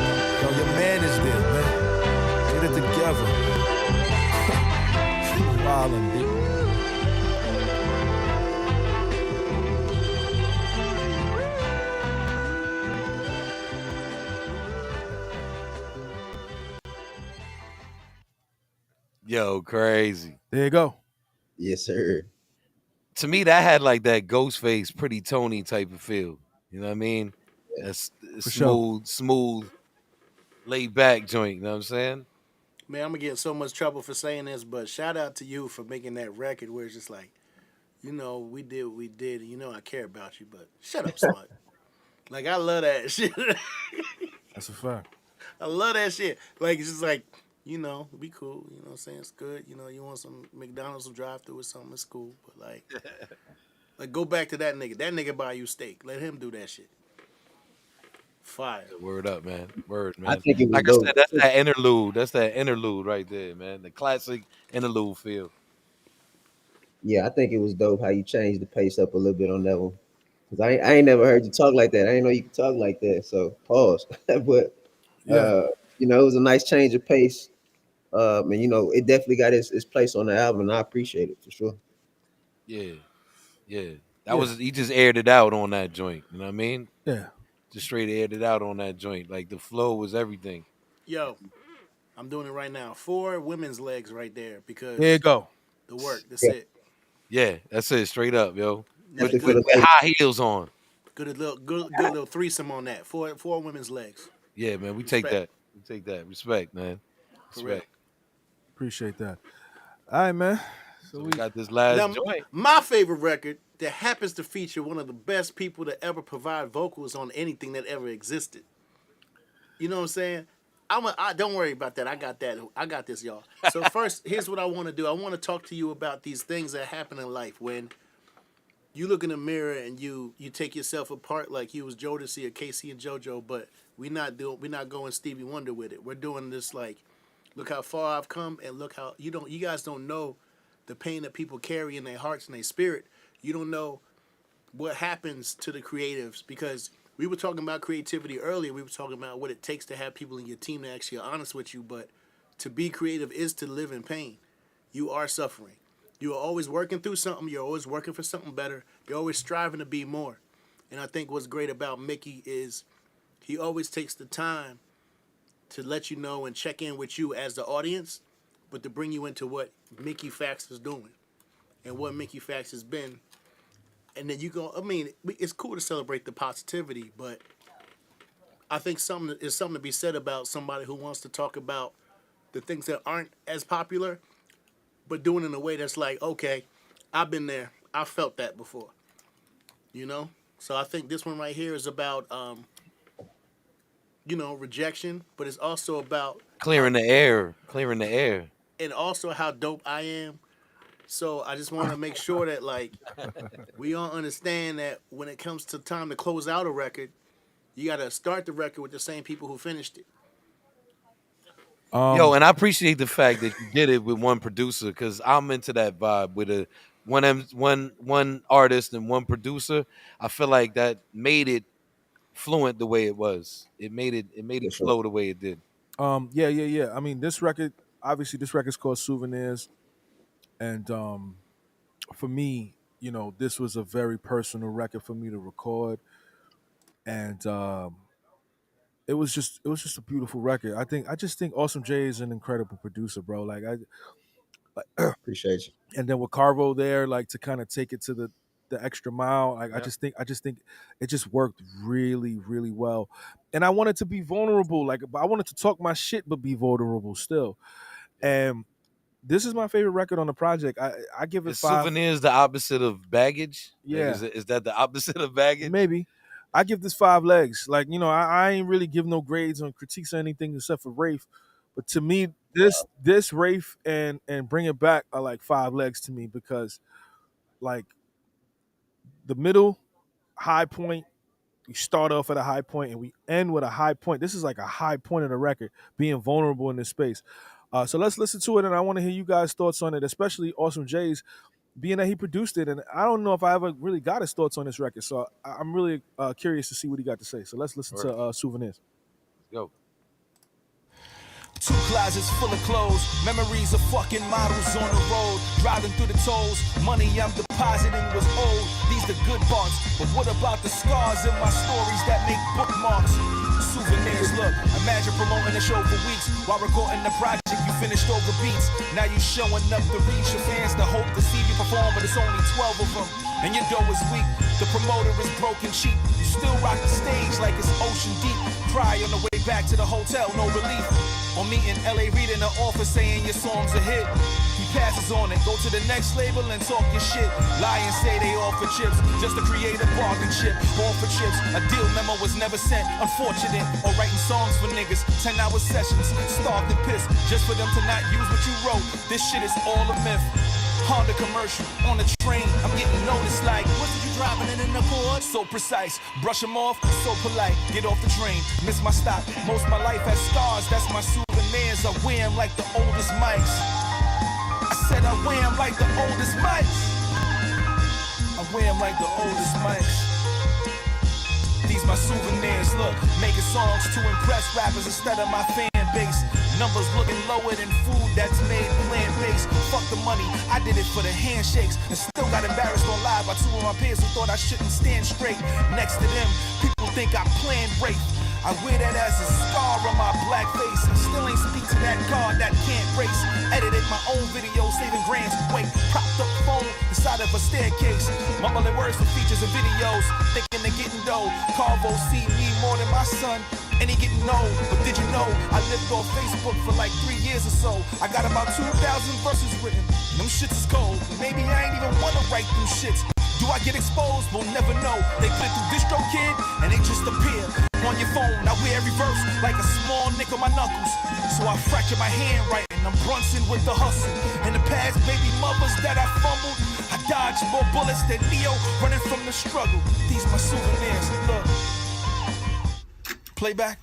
yo, your man is there, man. Get it together. Wildin', dude. Yo, crazy. There you go. Yes, sir. To me, that had like that Ghostface, Pretty Tony type of feel. You know what I mean? That's For sure. smooth, laid back joint. You know what I'm saying? Man, I'm gonna get in so much trouble for saying this, but shout out to you for making that record where it's just like, we did what we did, and I care about you, but shut up, Smut. Like, I love that shit. That's a fact. I love that shit. Like, it's just like, be cool. You know what I'm saying? It's good. You want some McDonald's to drive through or something, it's cool. But, like, go back to that nigga. That nigga buy you steak. Let him do that shit. Fire. Word up, man. Word, man. I think it was Like dope. I said, that's that interlude. That's that interlude right there, man. The classic interlude feel. Yeah, I think it was dope how you changed the pace up a little bit on that one. Cause I ain't never heard you talk like that. I didn't know you could talk like that. So pause. But Yeah. it was a nice change of pace. And it definitely got its place on the album, and I appreciate it for sure. Yeah. That was he just aired it out on that joint. You know what I mean? Yeah. Just straight aired it out on that joint. Like the flow was everything. Yo, I'm doing it right now. 4 women's legs right there because There you go. the work. That's it. Yeah, that's it. Straight up, yo. That's With, it for the ladies. high heels on. Good little threesome on that. Four women's legs. Yeah, man. We take Respect. that. We take that. Respect, man. For real. Respect. Appreciate that. All right, man. So we got this last Now, joint. my favorite record that happens to feature one of the best people to ever provide vocals on anything that ever existed. You know what I'm saying? Don't worry about that. I got that. I got this, y'all. So first, here's what I want to do. I want to talk to you about these things that happen in life when you look in the mirror and you take yourself apart like you was Jodeci or Casey and JoJo, but we're not going Stevie Wonder with it. We're doing this like, look how far I've come, and look how you guys don't know the pain that people carry in their hearts and their spirit. You don't know what happens to the creatives, because we were talking about creativity earlier. We were talking about what it takes to have people in your team that actually are honest with you, but to be creative is to live in pain. You are suffering. You are always working through something. You're always working for something better. You're always striving to be more. And I think what's great about Mickey is he always takes the time to let you know and check in with you as the audience, but to bring you into what Mickey Factz is doing and what Mickey Factz has been. And then it's cool to celebrate the positivity, but I think something to be said about somebody who wants to talk about the things that aren't as popular, but doing it in a way that's like, okay, I've been there. I felt that before. So I think this one right here is about, rejection, but it's also about Clearing the air. and also how dope I am. So I just want to make sure that we all understand that when it comes to time to close out a record, you got to start the record with the same people who finished it. Yo, and I appreciate the fact that you did it with one producer, because I'm into that vibe with one artist and one producer. I feel like that made it fluent the way it was. It made it flow the way it did. Yeah. I mean, this record's called Souvenirs, and for me, this was a very personal record for me to record, and it was just a beautiful record. I just think Awsme J is an incredible producer, bro. Like Appreciate you. and then with Carvo there, like to kind of take it to the extra mile. Like I just think it just worked really, really well. And I wanted to be vulnerable. Like I wanted to talk my shit but be vulnerable still. And this is my favorite record on the project. I give it Is 5. Souvenirs the opposite of baggage? Yeah. Like, is that the opposite of baggage? Maybe. I give this 5 legs. Like, I ain't really give no grades on critiques or anything except for Rafe. But to me, this Rafe and Bring It Back are like 5 legs to me, because like the middle, high point, we start off at a high point and we end with a high point. This is like a high point of the record, being vulnerable in this space. So let's listen to it, and I want to hear you guys' thoughts on it, especially Awsme J's, being that he produced it. And I don't know if I ever really got his thoughts on this record, so I'm really curious to see what he got to say. So let's listen to Souvenirs. Go. Two closets full of clothes, memories of fucking models on the road, driving through the tolls. Money I'm depositing was old. These the good parts, but what about the scars in my stories that make bookmarks? Souvenirs, look, imagine promoting a show for weeks while recording the project you finished over beats. Now you showing up to reach your fans to hope to see you perform, but it's only 12 of them, and your dough is weak. The promoter is broken cheap. You still rock the stage like it's ocean deep. Cry on the way back to the hotel, no relief. Or meet in LA Reid in the office saying your song's a hit. He passes on it, go to the next label and talk your shit. Lie and say they offer chips just to create a bargain chip. All for chips, a deal memo was never sent. Unfortunate, or writing songs for niggas, 10-hour sessions, starved and pissed just for them to not use what you wrote. This shit is all a myth. Honda commercial on the train, I'm getting noticed like, what did you driving in an Accord? So precise, brush them off, so polite, get off the train, miss my stop. Most of my life has scars, that's my souvenirs. I wear them like the oldest mics. I said I wear them like the oldest mics. I wear them like the oldest mics. These my souvenirs, look, making songs to impress rappers instead of my fan base. Numbers looking lower than food that's made plant-based. Fuck the money, I did it for the handshakes. And still got embarrassed on live by two of my peers who thought I shouldn't stand straight. Next to them, people think I planned rape. I wear that as a scar on my black face, and still ain't speak to that God that can't race. Edited my own video, saving grants. Wait, propped up phone inside of a staircase, mumbling words for features and videos, thinking they're getting dough. Carvo see me more than my son, and he getting old. But did you know I lived on Facebook for like 3 years or so? I got about 2,000 verses written. Them shits is cold. Maybe I ain't even wanna write them shits. Do I get exposed? We'll never know. They click through DistroKid and they just appear on your phone. I wear every verse like a small nick on my knuckles. So I fracture my handwriting. I'm Brunson with the hustle. In the past, baby mothers that I fumbled, I dodged more bullets than Neo running from the struggle. These my souvenirs. Look. Playback.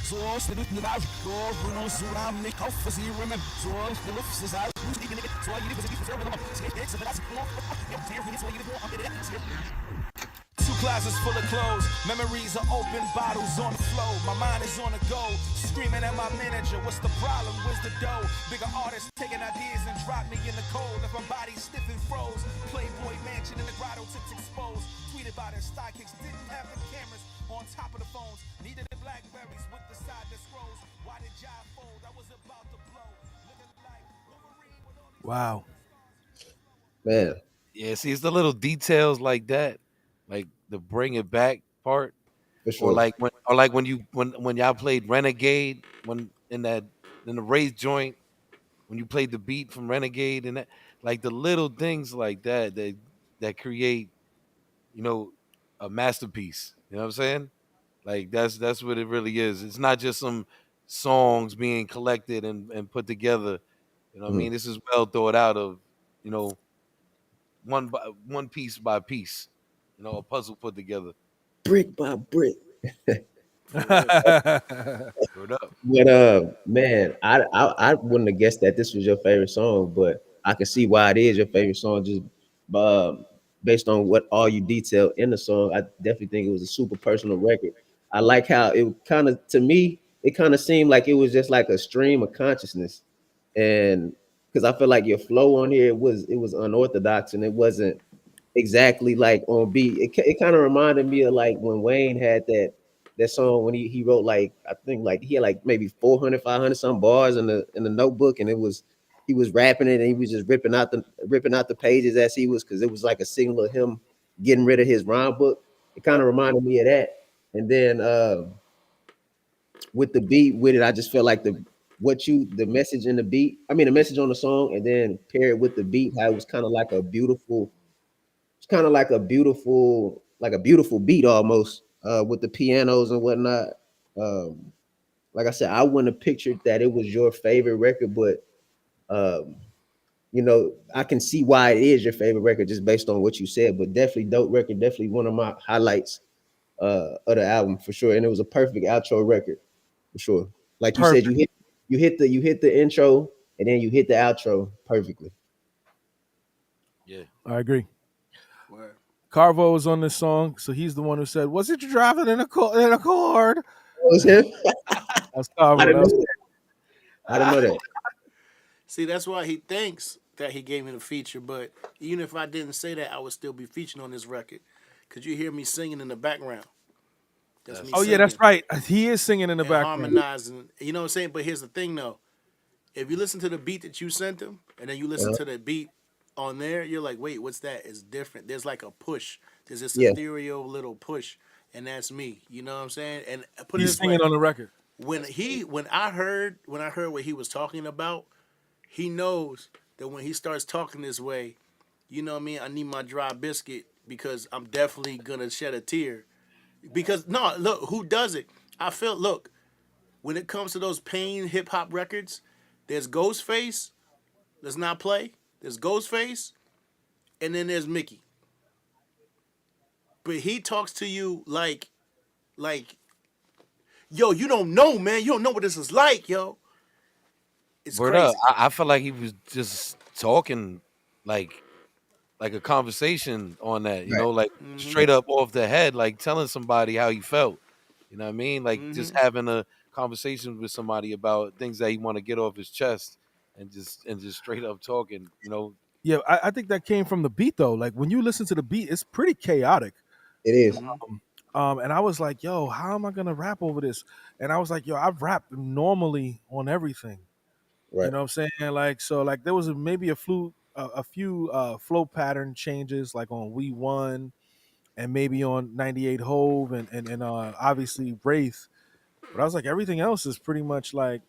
Two closets full of clothes, memories are open bottles on the floor. My mind is on the go, screaming at my manager, what's the problem, where's the dough? Bigger artists taking ideas and drop me in the cold. If my body stiff and froze, Playboy mansion in the grotto tips exposed. Tweet about it, Sidekicks didn't have the cameras on top of the phones. Needed the Blackberries with the side that scrolls. Why did Jive fold? I was about to blow. Looking like Wolverine with all these... Wow. Man. Yeah, see, it's the little details like that, like the bring it back part, For sure. or like when y'all played Renegade, when in the race joint, when you played the beat from Renegade, and that, like the little things like that create, you know, a masterpiece. You know what I'm saying? Like that's what it really is. It's not just some songs being collected and put together. You know what I mean? This is well thought out of, you know, one piece by piece, you know, a puzzle put together. Brick by brick. Word up. But man, I wouldn't have guessed that this was your favorite song, but I can see why it is your favorite song just based on what all you detailed in the song. I definitely think it was a super personal record. I like how it kind of, to me, it kind of seemed like it was just like a stream of consciousness, and because I feel like your flow on here it was unorthodox and it wasn't exactly like on beat. It kind of reminded me of like when Wayne had that song when he wrote like I think like he had like maybe 400, 500 some bars in the notebook, and he was rapping it and he was just ripping out the pages as he was, because it was like a signal of him getting rid of his rhyme book. It kind of reminded me of that. And then with the beat with it, I just felt like the message in the beat, I mean the message on the song, and then paired with the beat, how it was kind of like a beautiful beat almost, with the pianos and whatnot. Like I said, I wouldn't have pictured that it was your favorite record, but you know, I can see why it is your favorite record just based on what you said. But definitely dope record, definitely one of my highlights of the album for sure. And it was a perfect outro record for sure. Like you said, Perfect. you hit the intro and then you hit the outro perfectly. Yeah. I agree. Word. Carvo was on this song, so he's the one who said, "Was it you driving in in a Accord?" That was him. That's I Carvo. didn't That know was that. I didn't know that. See, that's why he thinks that he gave me the feature. But even if I didn't say that, I would still be featured on this record. Cause you hear me singing in the background. That's me Oh yeah, that's singing right. He is singing in the and background. harmonizing. You know what I'm saying? But here's the thing, though. If you listen to the beat that you sent him, and then you listen Uh-huh. to the beat on there, you're like, wait, what's that? It's different. There's like a push. There's this Yeah, ethereal little push, and that's me. You know what I'm saying? And put it He's this way: singing on the record. when I heard what he was talking about, he knows that when he starts talking this way, you know what I mean. I need my dry biscuit because I'm definitely gonna shed a tear. Because no, look, who does it? I feel look when it comes to those pain hip hop records, there's Ghostface. Let's not play. There's Ghostface, and then there's Mickey. But he talks to you like, yo, you don't know, man. You don't know what this is like, yo. It's Word up. crazy. I feel like he was just talking like like a conversation on that, right. like Mm-hmm. straight up off the head, like telling somebody how he felt. You know what I mean? Like just Mm-hmm. having a conversation with somebody about things that he want to get off his chest and just straight up talking. Yeah, I think that came from the beat though. Like when you listen to the beat, it's pretty chaotic. It is. Mm-hmm. And I was like, yo, how am I gonna rap over this? And I was like, yo, I've rapped normally on everything. You Right. know what I'm saying? Like so, like there was maybe a few flow pattern changes, like on We One and maybe on 98 Hove and obviously Wraith. But I was like, everything else is pretty much like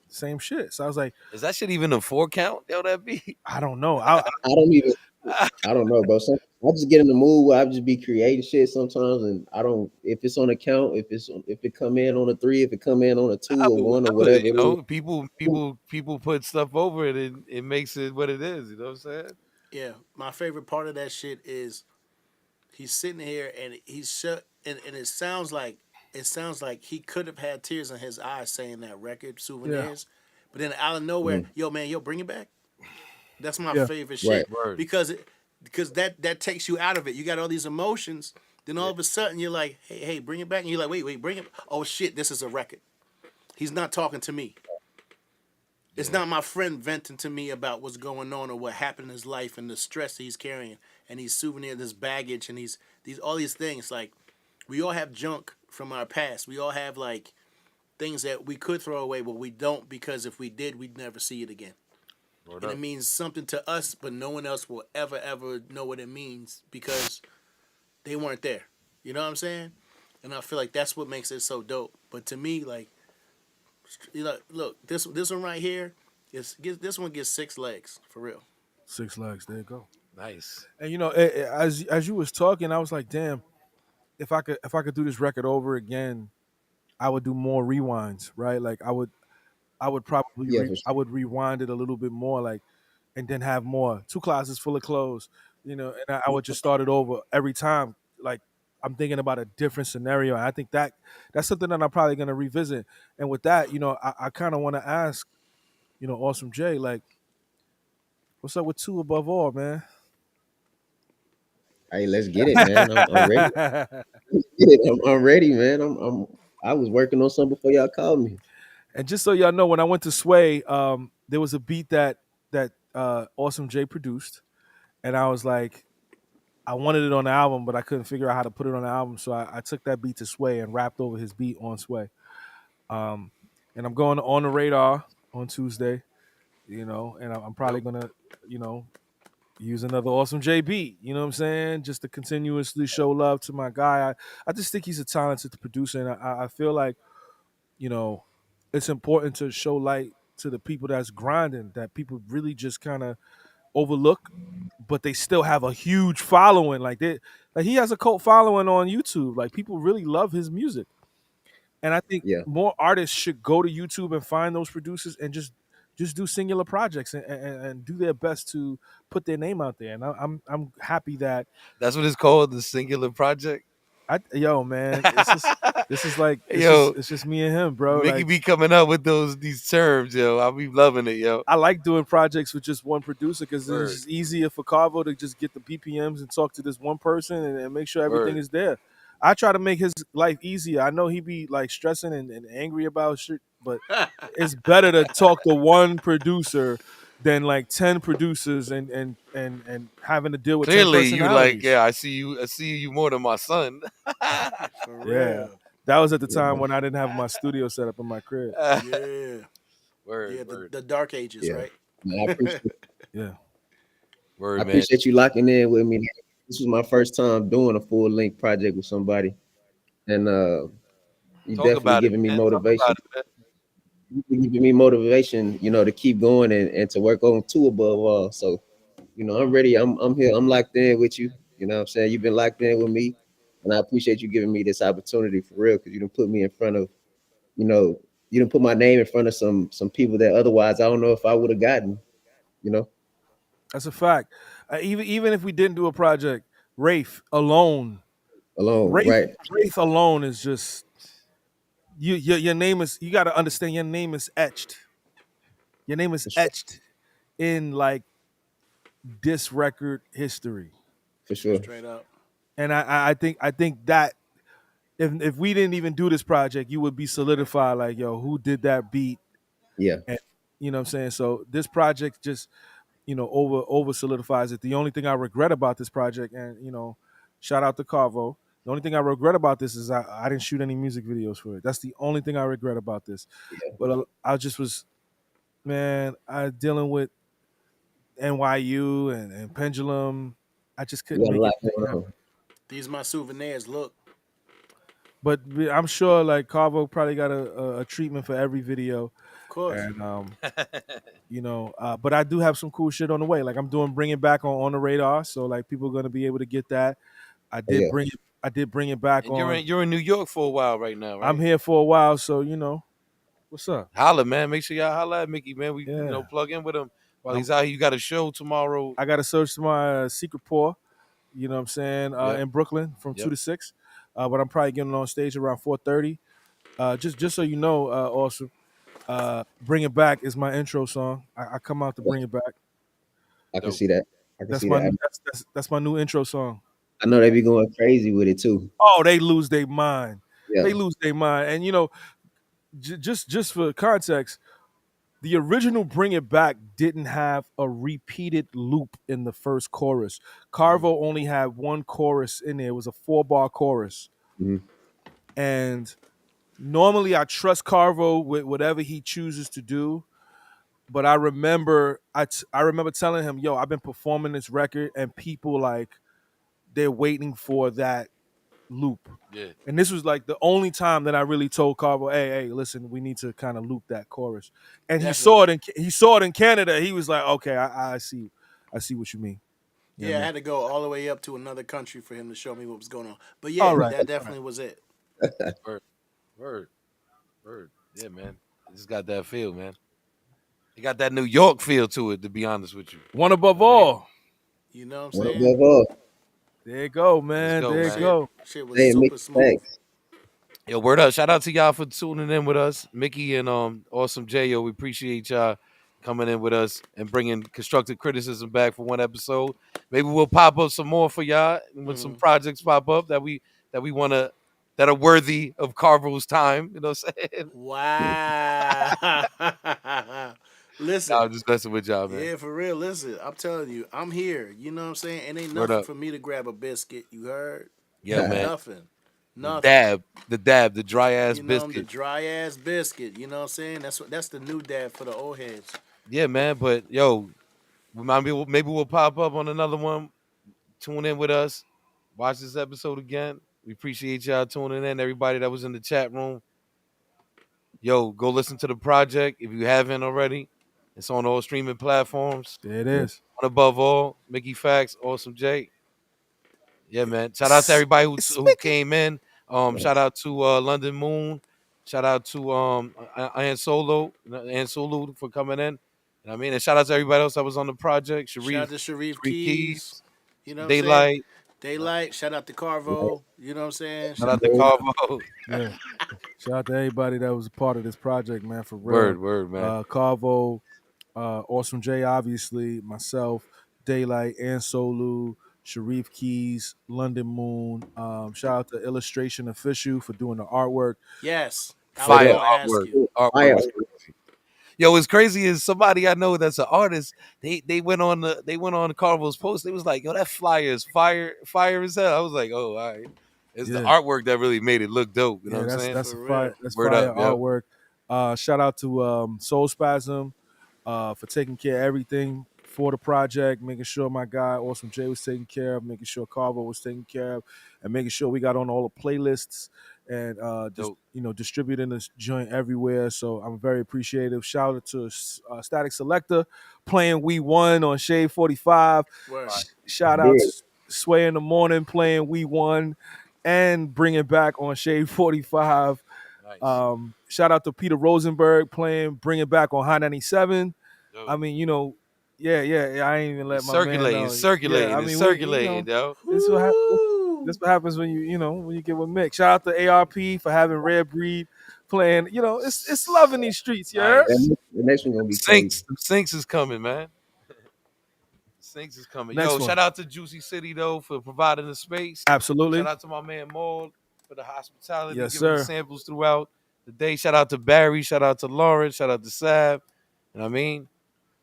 same shit. So I was like, Is that shit even a 4 count? Yo, that beat. I don't know. I don't even. I don't know, bro. I just get in the mood where I just be creating shit sometimes, and I don't. If it's on a count, if it come in on a three, if it come in on a two or one or Whatever, whatever it people put stuff over it and it makes it what it is, you know what I'm saying? Yeah, my favorite part of that shit is he's sitting here and he's shut, and it sounds like he could have had tears in his eyes saying that record Yeah, souvenirs, but then out of nowhere, is. yo man, yo bring it back. That's my yeah. favorite Right. shit Word. because that takes you out of it. You got all these emotions. Then all Yeah. of a sudden you're like, hey, bring it back, and you're like, wait, bring it. Oh shit, this is a record. He's not talking to me. It's Yeah. not my friend venting to me about what's going on or what happened in his life and the stress he's carrying and these souvenirs, this baggage, and these all these things. Like we all have junk from our past. We all have like things that we could throw away, but we don't because if we did, we'd never see it again. Word And up. it means something to us, but no one else will ever know what it means because they weren't there. You know what I'm saying? And I feel like that's what makes it so dope. But to me, like, look, this one right here, this one gets 6 legs for real. 6 legs. There you go. Nice. And as you was talking, I was like, damn, if I could do this record over again, I would do more rewinds, right? Like I would probably Yeah, for I sure. would rewind it a little bit more, like, and then have more two closets full of clothes, and I would just start it over every time. Like I'm thinking about a different scenario. And I think that's something that I'm probably gonna revisit. And with that, I kind of want to ask, Awesome J, like, what's up with two above all, man? Hey, let's get it, man. I'm ready. Let's get it. I'm ready, man. I was working on something before y'all called me. And just so y'all know, when I went to Sway, there was a beat that Awesome J produced, and I was like, I wanted it on the album, but I couldn't figure out how to put it on the album, so I took that beat to Sway and rapped over his beat on Sway. Um, and I'm going on the radar on Tuesday, and I'm probably Dope. gonna, use another Awesome J beat. You know what I'm saying? Just to continuously show love to my guy. I just think he's a talented producer, and I feel like you know, it's important to show light to the people that's grinding, that people really just kind of overlook, but they still have a huge following. Like he has a cult following on YouTube. Like people really love his music. And I think Yeah. more artists should go to YouTube and find those producers and just do singular projects and do their best to put their name out there. And I'm happy that That's what it's called, the singular project. Yo, man, this is like Yo, it's just me and him, bro. Mickey Like be coming up with these terms, yo. I be loving it, yo. I like doing projects with just one producer because it's Word, just easier for Carvo to just get the BPMs and talk to this one person and make sure everything word. is there. I try to make his life easier. I know he be like stressing and angry about shit, but it's better to talk to one producer than like 10 producers and having to deal with 10 Clearly, you like, personalities. yeah. I see you more than my son. For Yeah. real. That was at the time when I didn't have my studio set up in my crib. Yeah. Word, Yeah, word, the dark ages, Yeah. right? Man, Yeah. I word, man. appreciate you locking in with me. This was my first time doing a full length project with somebody, and you Talk definitely about it, giving me man. Talk motivation. about it, man. You giving me motivation, to keep going and to work on two above all. So, I'm ready. I'm here. I'm locked in with you. You know what I'm saying? You've been locked in with me, and I appreciate you giving me this opportunity for real because you didn't put me in front of, you know, you didn't put my name in front of some people that otherwise I don't know if I would have gotten. You know, That's a fact. Even if we didn't do a project, Rafe alone, alone, Rafe right? Rafe alone is just your name is you got to understand your name is etched. Your name is For sure. etched in like this record history. For sure. Straight up. And I think that if we didn't even do this project, you would be solidified like, yo, who did that beat? Yeah. And you know what I'm saying? So this project just, over solidifies it. The only thing I regret about this project, and shout out to Carvo. The only thing I regret about this is I didn't shoot any music videos for it. That's the only thing I regret about this. But I just was, man, I dealing with NYU and Pendulum. I just You couldn't got a make lot anything going happen. on. These my souvenirs. Look. But I'm sure like Carvo probably got a treatment for every video. Of course. And but I do have some cool shit on the way. Like I'm doing Bring It Back on the radar, so like people are gonna be able to get that. I Oh, did yeah. bring it. I did bring it back And you're on. in New York for a while right now, I'm right? here for a while, so what's up? Holla, man. Make sure y'all holla at Mickey, man. We Yeah, plug in with him while I'm, he's out here. You got a show tomorrow. I got to search my secret pour. You know what I'm saying? Yep, In Brooklyn from 2 yep. to 6. But I'm probably getting on stage around 4:30. Just so you know, also, Bring It Back is my intro song. I come out to Bring It Back. I can Dope. see that. I can That's see my that. that's my new intro song. I know they be going crazy with it too. Oh, they lose their mind. Yeah. They lose their mind. And just for context, the original Bring It Back didn't have a repeated loop in the first chorus. Carvo only had one chorus in there. It was a 4-bar chorus. Mhm. And normally I trust Carvo with whatever he chooses to do. But I remember I remember telling him, yo, I've been performing this record and people like they're waiting for that loop. Yeah. And this was like the only time that I really told Carvo, hey, listen, we need to kind of loop that chorus. And Definitely. he saw it in Canada. He was like, okay, I see what you mean. You know Yeah, what I I mean? had to go all the way up to another country for him to show me what was going on. But yeah, All right. that definitely was it. Word, word, word. Yeah, man. It's got that feel, man. It got that New York feel to it, to be honest with you. One above I mean, all. You know what I'm One saying? above all. There you go, let's man. go, There you man. go. Shit was Hey, super Mickey, smooth. thanks. Yo, word up. Shout out to y'all for tuning in with us. Mickey and Awesome J, yo, we appreciate y'all coming in with us and bringing constructive criticism back for one episode. Maybe we'll pop up some more for y'all when some projects pop up that we want to that are worthy of Carvo's time. You know what I'm saying? Wow. Nah, Listen. I'm just messing with y'all, man. Yeah, for real. Listen, I'm telling you, I'm here. You know what I'm saying? And ain't Word nothing up. for me to grab a biscuit. You heard? Yo, man. Nothing. The Nothing. the dry ass You know, I'm the biscuit. dry ass biscuit. You know what I'm saying? That's the new dab for the old heads. Yeah, man. But yo, maybe we'll pop up on another one. Tune in with us. Watch this episode again. We appreciate y'all tuning in. Everybody that was in the chat room. Yo, go listen to the project if you haven't already. It's on all streaming platforms. There it is. And above all, Mickey Factz, Awesome J. Yeah, man. Shout out to everybody who came in. Shout out to London Moon. Shout out to Ian Solo for coming in. You know what I mean? And shout out to everybody else that was on the project. Shout Sharif, out to Sharif Sharif Keys. Keys, You know what I'm saying? Daylight. Daylight. Shout out to Carvo. You know what I'm saying? Shout out to Carvo. Yeah. Shout out to everybody that was a part of this project, man, for real. Word, man. Carvo, Awsme J, obviously, myself, Daylight, and Solu, Sharif Keys, London Moon. Shout out to Illustration Official for doing the artwork. Yes. Fire ask artwork. you. Artwork was crazy. Yo, what's crazy is somebody I know that's an artist. They went on the Carnival's post. They was like, yo, that flyer is fire as hell. I was like, oh, all right. It's the artwork that really made it look dope. You know what I'm saying? That's fire Word up, yo. artwork. Shout out to Soul Spasm for taking care of everything for the project, making sure my guy Awsme J was taken care of, making sure Carvo was taken care of, and making sure we got on all the playlists and just distributing this joint everywhere. So I'm very appreciative. Shout out to Static Selector playing We Won on Shade 45. Shout out to Sway in the Morning playing We Won and bringing back on Shade 45. Nice. Shout out to Peter Rosenberg playing Bring It Back on High 97. Yo. I mean, I ain't even let my man know. Circulating, yo. This what happens when you get with Mick. Shout out to ARP for having Rare Breed playing. It's love in these streets, you heard? The next one gonna be Sinks is coming, man. Sinks is coming. Next Yo, one. shout out to Juicy City though for providing the space. Absolutely. Shout out to my man Maul for the hospitality, Yes, giving the sir. samples throughout the day. Shout out to Barry. Shout out to Lawrence. Shout out to Sab. You know what I mean?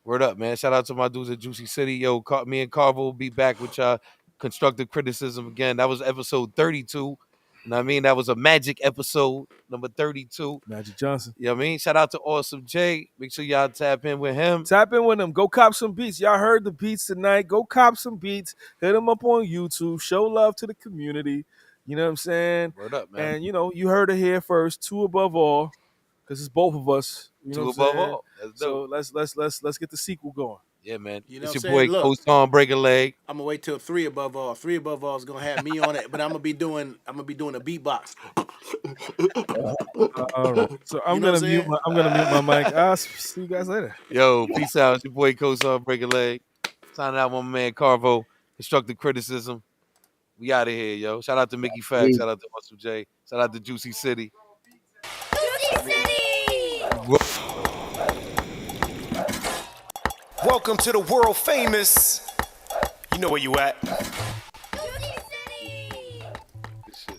Word up, man. Shout out to my dudes at Juicy City. Yo, me and Carvo will be back with y'all. Constructive Criticism again. That was episode 32. You know what I mean? That was a magic episode, number 32. Magic Johnson. You know what I mean? Shout out to Awsme J. Make sure y'all tap in with him. Tap in with him. Go cop some beats. Y'all heard the beats tonight. Go cop some beats. Hit them up on YouTube. Show love to the community. You know what I'm saying? Word up, man. And, you heard it here first. Two above all. Because it's both of us. You know Two what I'm above saying? all. That's So dope. let's get the sequel going. Yeah, man. You know It's what your I'm saying? boy, Look. Co-Song, Break a Leg. I'm gonna wait till 3 above all. 3 above all is gonna have me on it, but I'm gonna be doing a beatbox. All right. So I'm You know gonna what I'm mute my mic. I'll see you guys later. Yo, peace out. It's your boy, Co-Song, Break a Leg. Signing out with my man Carvo. Constructive Criticism. We out of here, yo. Shout out to Mickey Factz. Shout out to Awsme J. Shout out to Juicy City. Welcome to the world famous. You know where you at.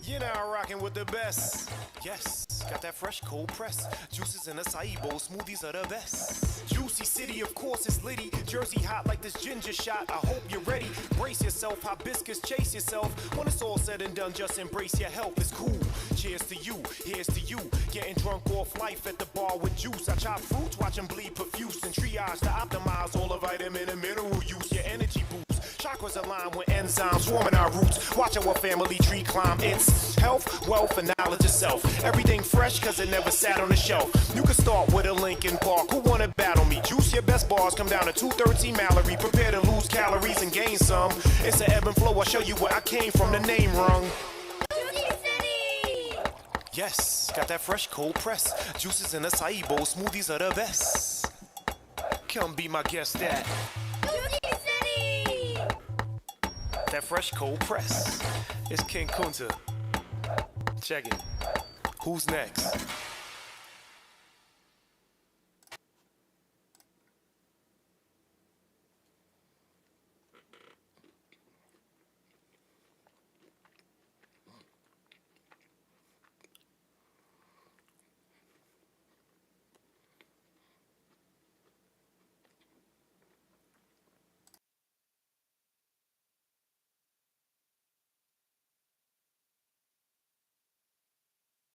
You're now rocking with the best. Yes, got that fresh cold press. Juices in acai bowl, smoothies are the best. Juicy City, of course, is litty. Jersey hot like this ginger shot. I hope you're ready. Brace yourself, hibiscus, chase yourself. When it's all said and done, just embrace your health. It's cool. Cheers to you, here's to you. Getting drunk off life at the bar with juice. I chop fruits, watch them bleed profuse. And triage to optimize all the vitamin and mineral use. Your energy boost. Chakras align with enzymes forming our roots. Watch our family tree climb. It's health, wealth, and knowledge itself. Everything fresh cause it never sat on the shelf. You can start with a Lincoln Park. Who wanna battle me? Juice your best bars. Come down to 213 Mallory. Prepare to lose calories and gain some. It's an ebb and flow. I'll show you where I came from. The name rung. Yes, got that fresh cold press. Juices in acai bowl. Smoothies are the best. Come be my guest at that fresh cold press. It's King Kunta. Check it. Who's next?